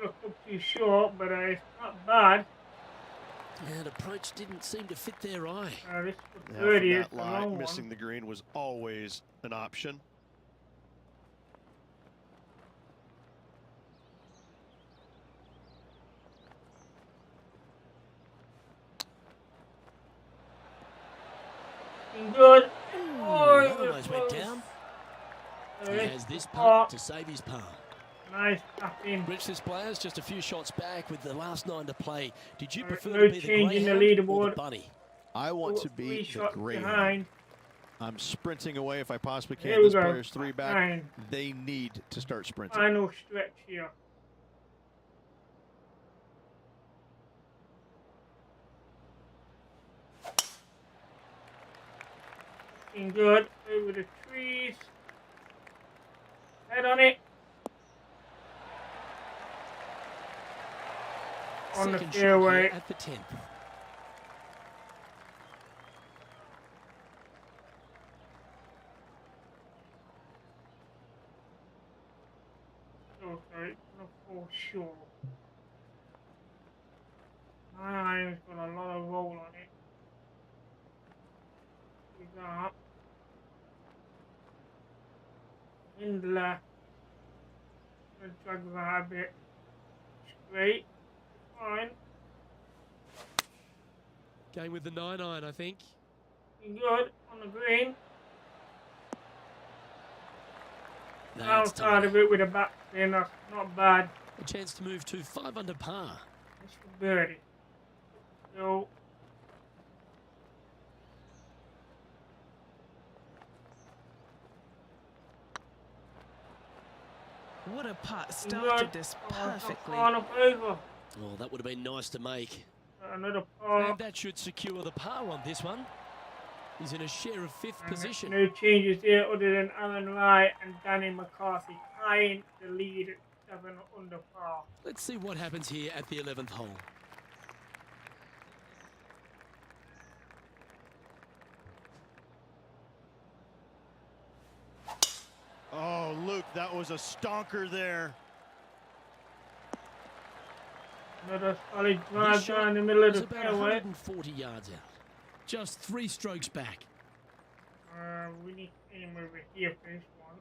Look up too short, but it's not bad. And approach didn't seem to fit their eye. This from that lie, missing the green was always an option. Good. Oh, almost went down. He has this putt to save his par. Nice tap in. Rich, this player's just a few shots back with the last 9 to play. Did you prefer no to be the change in the greyhound or the leaderboard. bunny? I want to be the greyhound. Behind. I'm sprinting away if I possibly can. Here This we go. player's 3 back. 9. They need to start sprinting. Final stretch here. Looking good. Over the trees. Head on it. On the fairway. At the 10th. Oh, sorry, not for sure. My iron's got a lot of roll on it. We got in left. Let's drag that a bit straight. Fine. Going with the 9-iron, I think. Good on the green. That's Outside of it with a back spin, that's not bad. a chance to move to 5 under par. It's for birdie. So What a putt. Started this perfectly. Over. Oh, that would have been nice to make. Another par. And that should secure the par on this one. He's in a share of 5th position. No changes here other than Alan Wright and Danny McCarthy tying the lead at 7 under par. Let's see what happens here at the 11th hole. Oh, Luke, that was a stonker there. Another solid drive down the middle of the about fairway. 140 yards out. Just 3 strokes back. We need to aim over here for this one.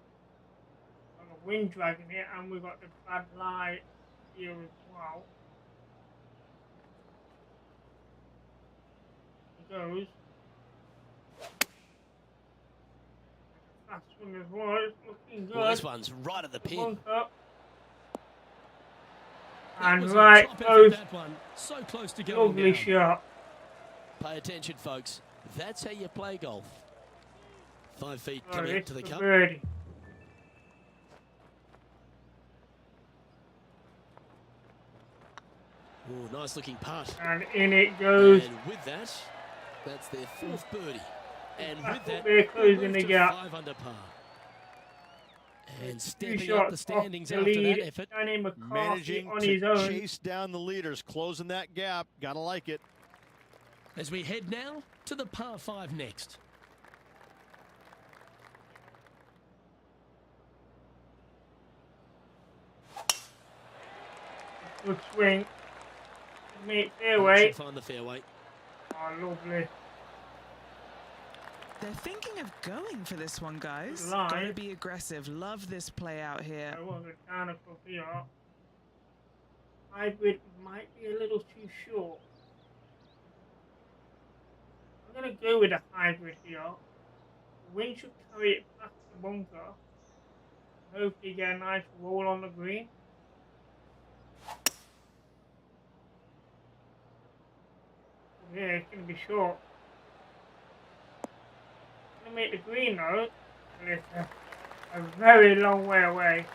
Got the wind dragging it, and we've got the bad lie here as well. It goes. Fast one as well. It's looking good. Well, this one's right at the pin. And right goes that one. So close to going ugly down. shot. Pay attention, folks. That's how you play golf. 5 feet Oh, coming up to the cup. birdie. Oh, nice looking putt. And in it goes. And with that, that's their 4th birdie. And with that, They're closing move the to gap. 5 under par. And 2 stepping up shots the off standings the after lead. that effort. Danny McCarthy Managing on to his own. chase down the leaders, closing that gap. Gotta like it. As we head now to the par 5 next. Good swing. Mate, fairway. Should find the fairway. Oh, lovely. They're thinking of going for this one, guys. Gotta be aggressive. Love this play out here. I want a down for here. Hybrid might be a little too short. I'm going to go with a hybrid here. The wind should carry it past the bunker. Hopefully get a nice roll on the green. Yeah, it's going to be short. Going to make the green though. It's a very long way away.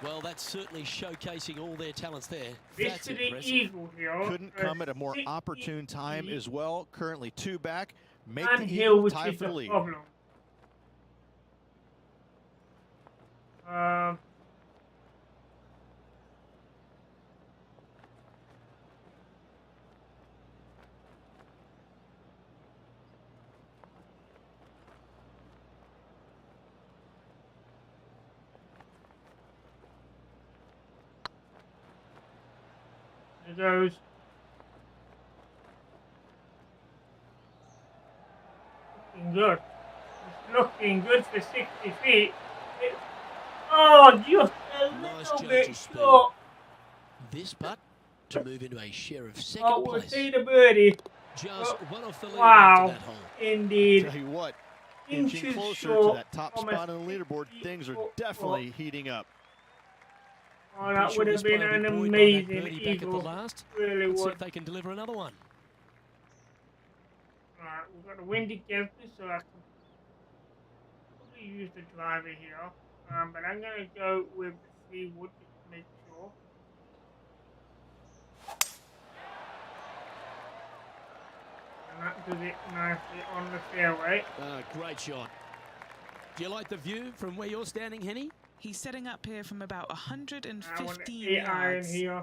Well, that's certainly showcasing all their talents there. This That's to the impressive. eagle here. Couldn't come at a more opportune time as well. Currently 2 back. Make And the hill, eagle which tie is for the the lead. problem. There goes. Looking good. It's looking good for 60 feet. Oh, just a Nice little judge bit of speed. short. This putt to move into a share of second Oh, we'll place. see the birdie. Just one off the lead Wow, after that hole. indeed. Tell you what, Inches inching closer to short that top from a spot on the leaderboard, things are definitely heating up. Oh, that Pretty would sure have this been player will an be buoyed by that amazing birdie back at the eagle. last. Really Let's see would. if they can deliver another one. Right, we've got the wind against us, so I can probably use the driver here. But I'm going to go with the 3 wood just to make sure. And that does it nicely on the fairway. Great shot. Do you like the view from where you're standing, Henny? He's setting up here from about I want 115 the 8 iron yards. here.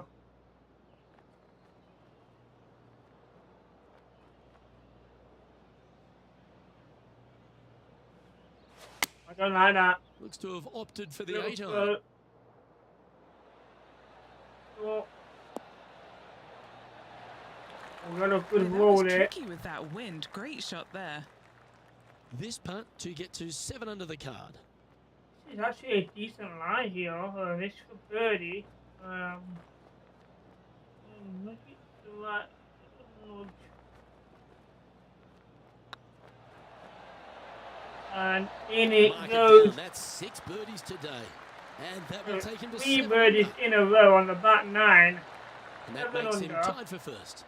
I don't like that. Looks to have opted for the Little 8 iron. slow. Oh. We've got a good Yeah, that roll was there. tricky with that wind. Great shot there. This putt to get to 7 under the card. It's actually a decent lie here. This for birdie. Make it the right nudge. And in it Mark goes. down. That's 6 birdies today. And that will take him to 3 7 birdies under. in a row on the back 9. And that 7 makes him under. tied for first.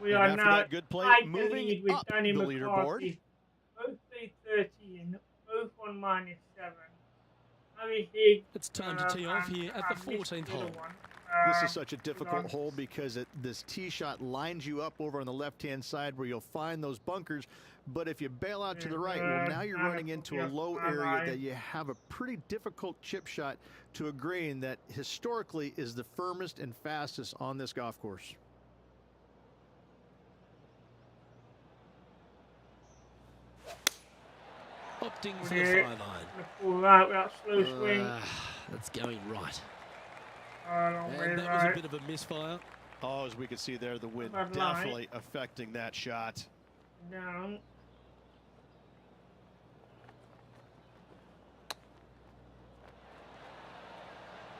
We And are after now that good play, tied the moving lead with up Danny the McCarthy. leaderboard. Both play 13, both on -7. Harry Higg. It's time to tee off here at the 14th hole. This is such a difficult hole because this tee shot lines you up over on the left-hand side where you'll find those bunkers. But if you bail out to the right, well, now you're running into a low area that you have a pretty difficult chip shot to a green that historically is the firmest and fastest on this golf course. Opting for the 5 iron. Pull right with that slow swing. That's going right. Long way And that was a bit of a misfire. Oh, as we can see there, the wind Bad definitely affecting that shot. Down.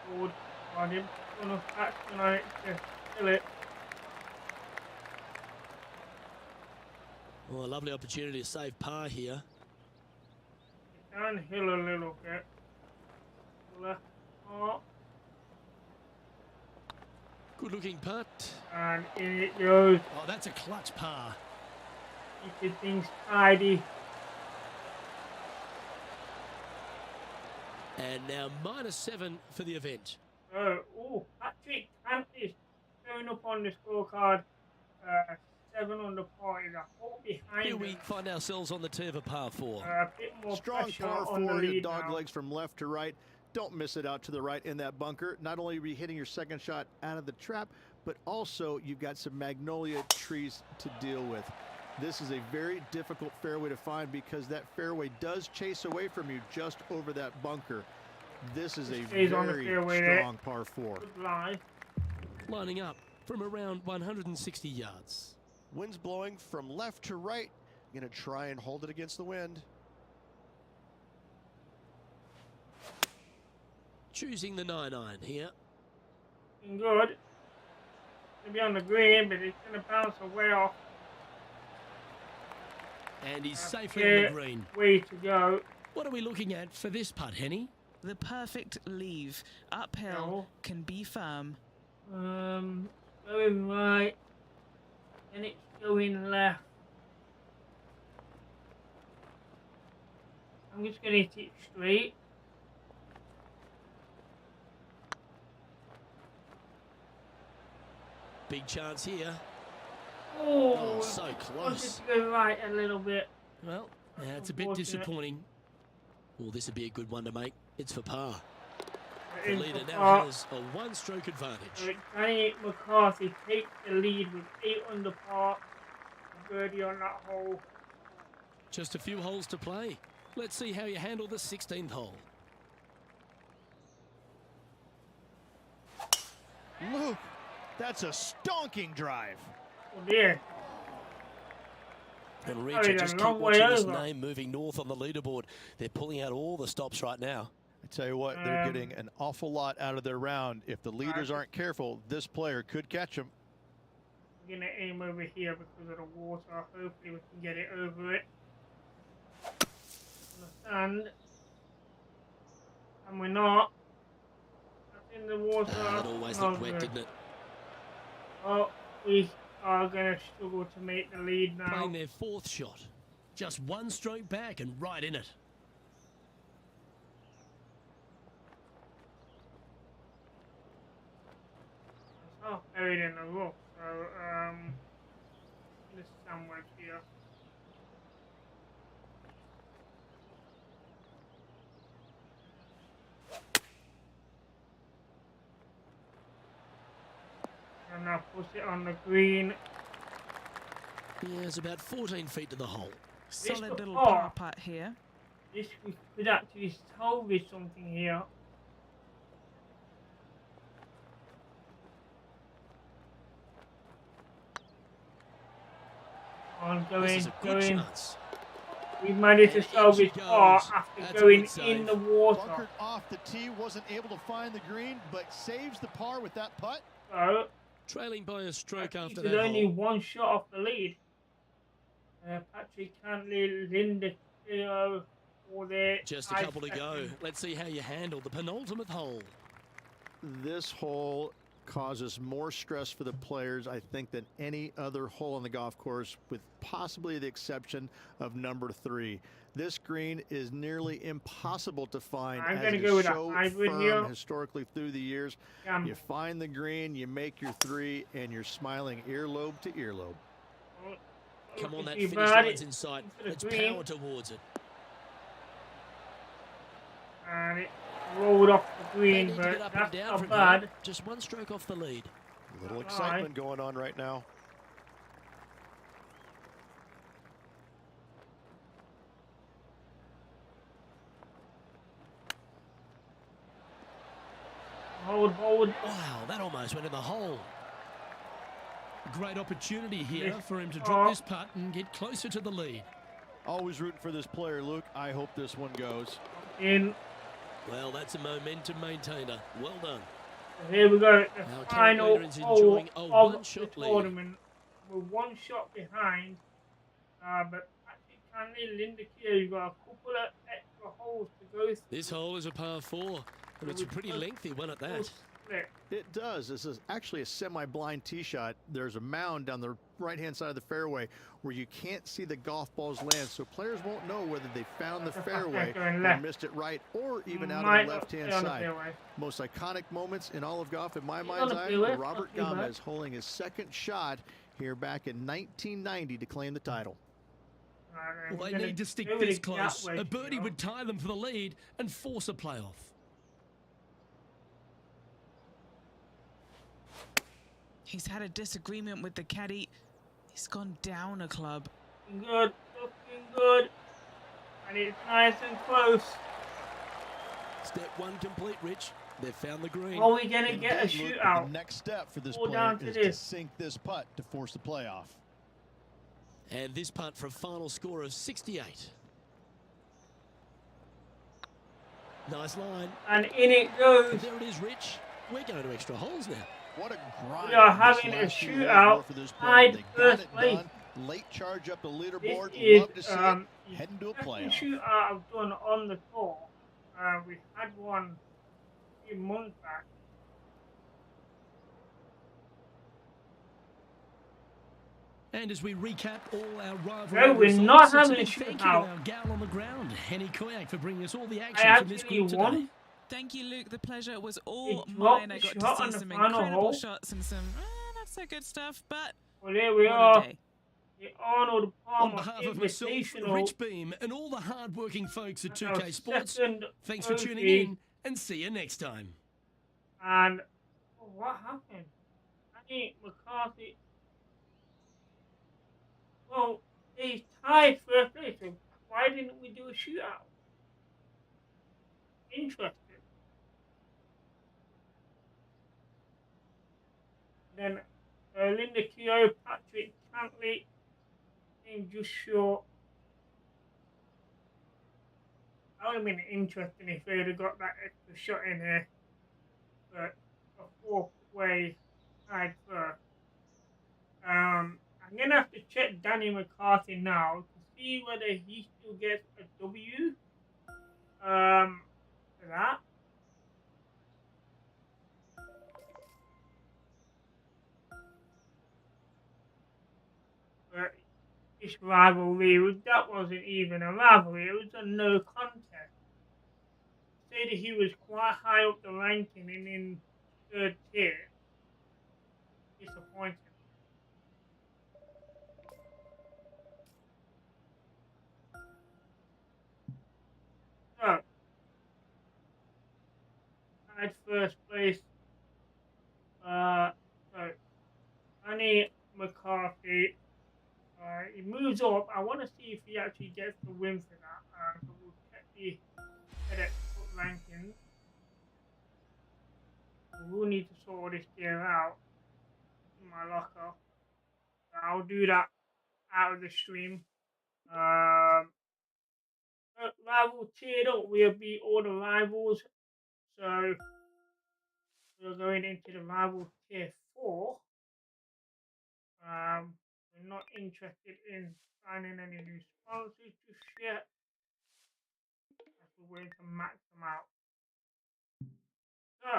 Forward on him. Enough action on it to kill it. Well, a lovely opportunity to save par here. Downhill a little bit. Left part. Good looking putt. And in it goes. Oh, that's a clutch par. Keeping things tidy. And now -7 for the event. Oh, Patrick Kant is showing up on the scorecard. 7 under par is a hole behind Here we him. find ourselves on the tee of a par 4. A bit more Strong pressure par on the 4, lead dog now. legs from left to right. Don't miss it out to the right in that bunker. Not only are you hitting your second shot out of the trap, but also you've got some magnolia trees to deal with. This is a very difficult fairway to find because that fairway does chase away from you just over that bunker. This is a Stays on the very fairway there. strong par 4. Good lie. lining up from around 160 yards. Wind's blowing from left to right. Going to try and hold it against the wind. Choosing the 9-iron here. Good. It'll be on the green, but it's going to bounce away off. And he's safely on the green. Way to go. What are we looking at for this putt, Henny? The perfect leave. Uphill, can be firm. Going right. And it's going left. I'm just going to hit it straight. Big chance here. Oh, so close. To go right a little bit. Well, yeah, it's a bit disappointing. Well, this would be a good one to make. It's for par. The leader now has a one-stroke advantage. Danny McCarthy takes the lead with 8 under par. Birdie on that hole. Just a few holes to play. Let's see how you handle the 16th hole. Luke, that's a stonking drive. Oh dear. And Richard, just keep watching his name moving north on the leaderboard. They're pulling out all the stops right now. I tell you what, they're getting an awful lot out of their round. If the leaders aren't careful, this player could catch them. I'm going to aim over here because of the water. Hopefully we can get it over it. On the sand. And we're not. That's in the water. It always looked wet, didn't it? Oh, we are going to struggle to make the lead now. Playing their 4th shot. Just one stroke back and right in it. Oh, buried in the rough. So, this somewhere here. And now push it on the green. Yeah, it's about 14 feet to the hole. Solid little par putt here. This we could actually salvage something here. This is a good chance. We managed to salvage par after going in the water. Bunkered off the tee, wasn't able to find the green, but saves the par with that putt. So, trailing by a stroke after that. There's only one shot off the lead. Patrick Cantley, Linda Keo, all there. Just a couple to go. Let's see how you handle the penultimate hole. This hole causes more stress for the players, I think, than any other hole on the golf course, with possibly the exception of number 3. This green is nearly impossible to find. I'm going to go with so a hybrid here. Historically through the years, you find the green, you make your 3, and you're smiling earlobe to earlobe. Come on, that finish line's in sight. Let's power towards it. And it rolled off the green, but that's not bad. Here. Just one stroke off the lead. A little excitement going on right now. Hold. Wow, that almost went in the hole. Great opportunity here for him to drop this putt and get closer to the lead. Always rooting for this player, Luke. I hope this one goes. In. Well, that's a momentum maintainer. Well done. Here we go. The final hole of the tournament. We're one shot behind. But Patrick Cantley, Linda Keo, you've got a couple of extra holes to go through. This hole is a par 4, and it's a pretty lengthy one at that. It does. This is actually a semi-blind tee shot. There's a mound down the right-hand side of the fairway where you can't see the golf balls land, so players won't know whether they found the fairway or missed it right, or even out on the left-hand side. Most iconic moments in all of golf, in my mind's eye, Robert Gomez holding his 2nd shot here back in 1990 to claim the title. Well, they need to stick this close. A birdie would tie them for the lead and force a playoff. He's had a disagreement with the caddy. He's gone down a club. Good, looking good. And it's nice and close. Step 1 complete, Rich. They've found the green. Are we going to get a shootout? The next step for this All player down to is this. to sink this putt to force the playoff. And this putt for a final score of 68. Nice line. And in it goes. And there it is, Rich. We're going to extra holes now. What a grind. We are having a shootout. Tied first place. Late charge up the leaderboard. This Love to see it. Heading to a playoff. Shootout I've done on the tour. We had one a few months back. And as we recap all our rivalry, no, we're not having a thank you to shootout. our gal on the ground, Henny Koyak, for bringing us all the I action from this actually group today. won. Thank you, Luke. The pleasure was all It mine. I dropped got the to shot see on some the final incredible hole. shots and some not so good stuff, but Well, there we what are. a day. The Arnold On Palmer behalf of myself, Invitational. Rich Beam, and all the hard-working folks at Our 2K Sports, second thanks for tuning trophy. in, and see you next time. And oh, what happened? Annie McCarthy. Well, they tied first place. So why didn't we do a shootout? Interesting. Then Linda Keogh, Patrick Cantley came just short. That would have been interesting if they would have got that extra shot in here. But a fourth-way tied first. I'm going to have to check Danny McCarthy now to see whether he still gets a W. For that. But this rivalry, that wasn't even a rivalry, it was a no contest. Say that he was quite high up the ranking and in third tier. Disappointing. So, at first place, so Annie McCarthy, he moves up. I want to see if he actually gets the win for that. So we'll check the FeDex Cup rankings. We'll need to sort this gear out in my locker. So I'll do that out of the stream. Rival tiered up, we'll beat all the rivals. So we're going into the rival tier 4. We're not interested in signing any new sponsors just yet. As we're waiting to max them out. So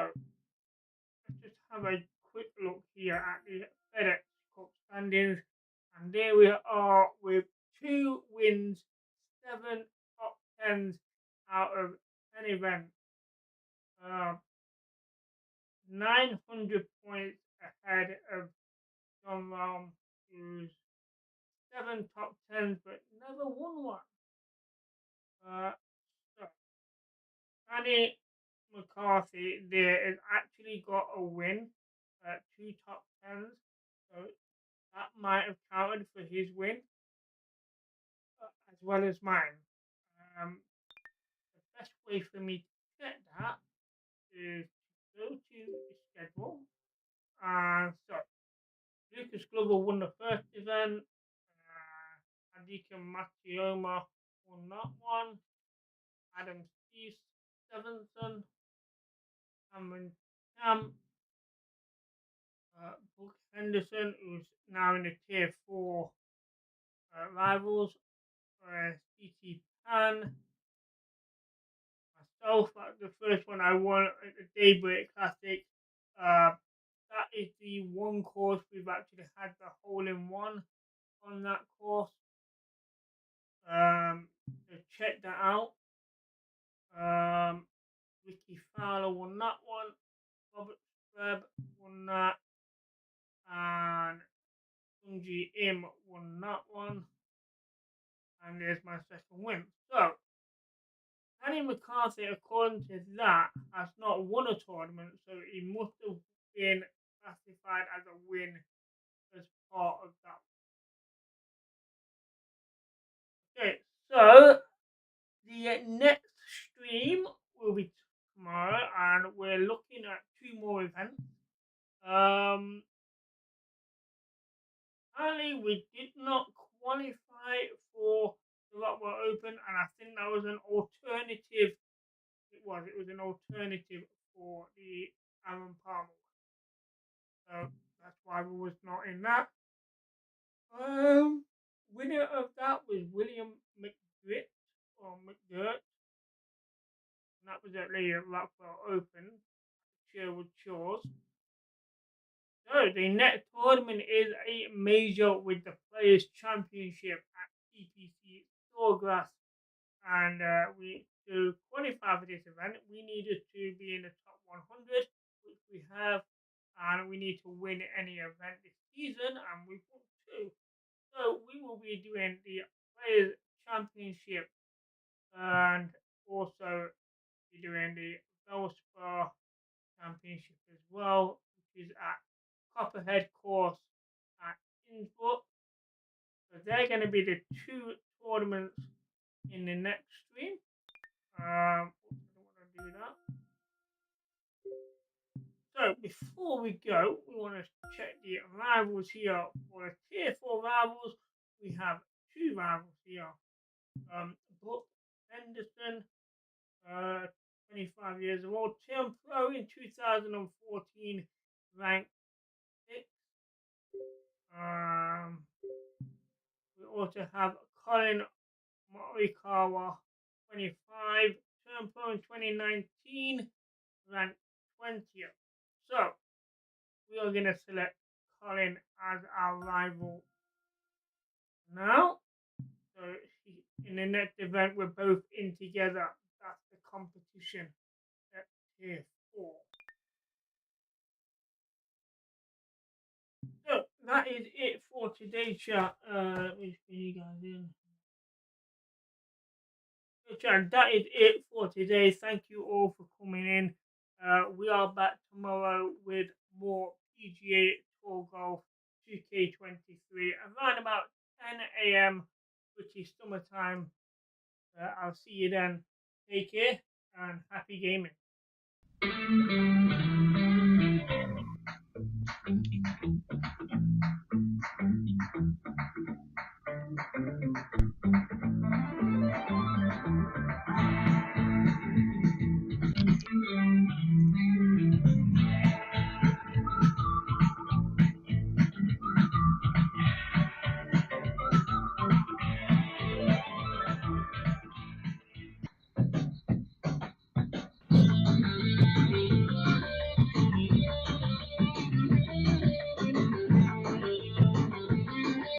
let's just have a quick look here at the FeDex Cup standings. And there we are with 2 wins, 7 top 10s out of 10 events. 900 points ahead of John Rahm, who's 7 top 10s but never won one. So Danny McCarthy there has actually got a win, 2 top 10s, so that might have counted for his win, as well as mine. The best way for me to get that is to go to the schedule. So Lucas Glover won the first event. Adika Matsuyama won that one. Adam Stevenson, Cameron Cam, Brooke Henderson, who's now in the tier 4 rivals. CT Pan. Myself, the first one I won at the Daybreak Classic. That is the one course we've actually had the hole-in-one on that course. So check that out. Ricky Fowler won that one. Robert Streb won that. And Sungji Im won that one. And there's my second win. So, Danny McCarthy, according to that, has not won a tournament, so he must have been classified as a win as part of that. Okay, so the next stream will be tomorrow, and we're looking at 2 more events. Apparently, we did not qualify for the Rockwell Open, and I think that was an alternative. It was an alternative for the Aaron Palmer one. So that's why we was not in that. Winner of that was William McGirt, and that was at the Rockwell Open, Sherwood Shores. So the next tournament is a major with the Players Championship at TPC Sawgrass, and to qualify for this event, we needed to be in the top 100, which we have, and we need to win any event this season, and we've won 2. So we will be doing the Players Championship and also be doing the Valspar Championship as well, which is at Copperhead Course at Innsbruck. So they're going to be the 2 tournaments in the next stream. I don't want to do that. So before we go, we want to check the rivals here. For the Tier 4 rivals, we have 2 rivals here. Brooke Henderson, 25 years old, turned pro in 2014, ranked 6. We also have Colin Morikawa, 25, turned pro in 2019, ranked 20th. So we are going to select Colin as our rival now. So in the next event, we're both in together. That's the competition at Tier 4. So that is it for today's chat. Let me fill you guys in. So chat, that is it for today. Thank you all for coming in. We are back tomorrow with more PGA Tour Golf 2K23 around about 10 a.m., which is summertime. I'll see you then. Take care and happy gaming.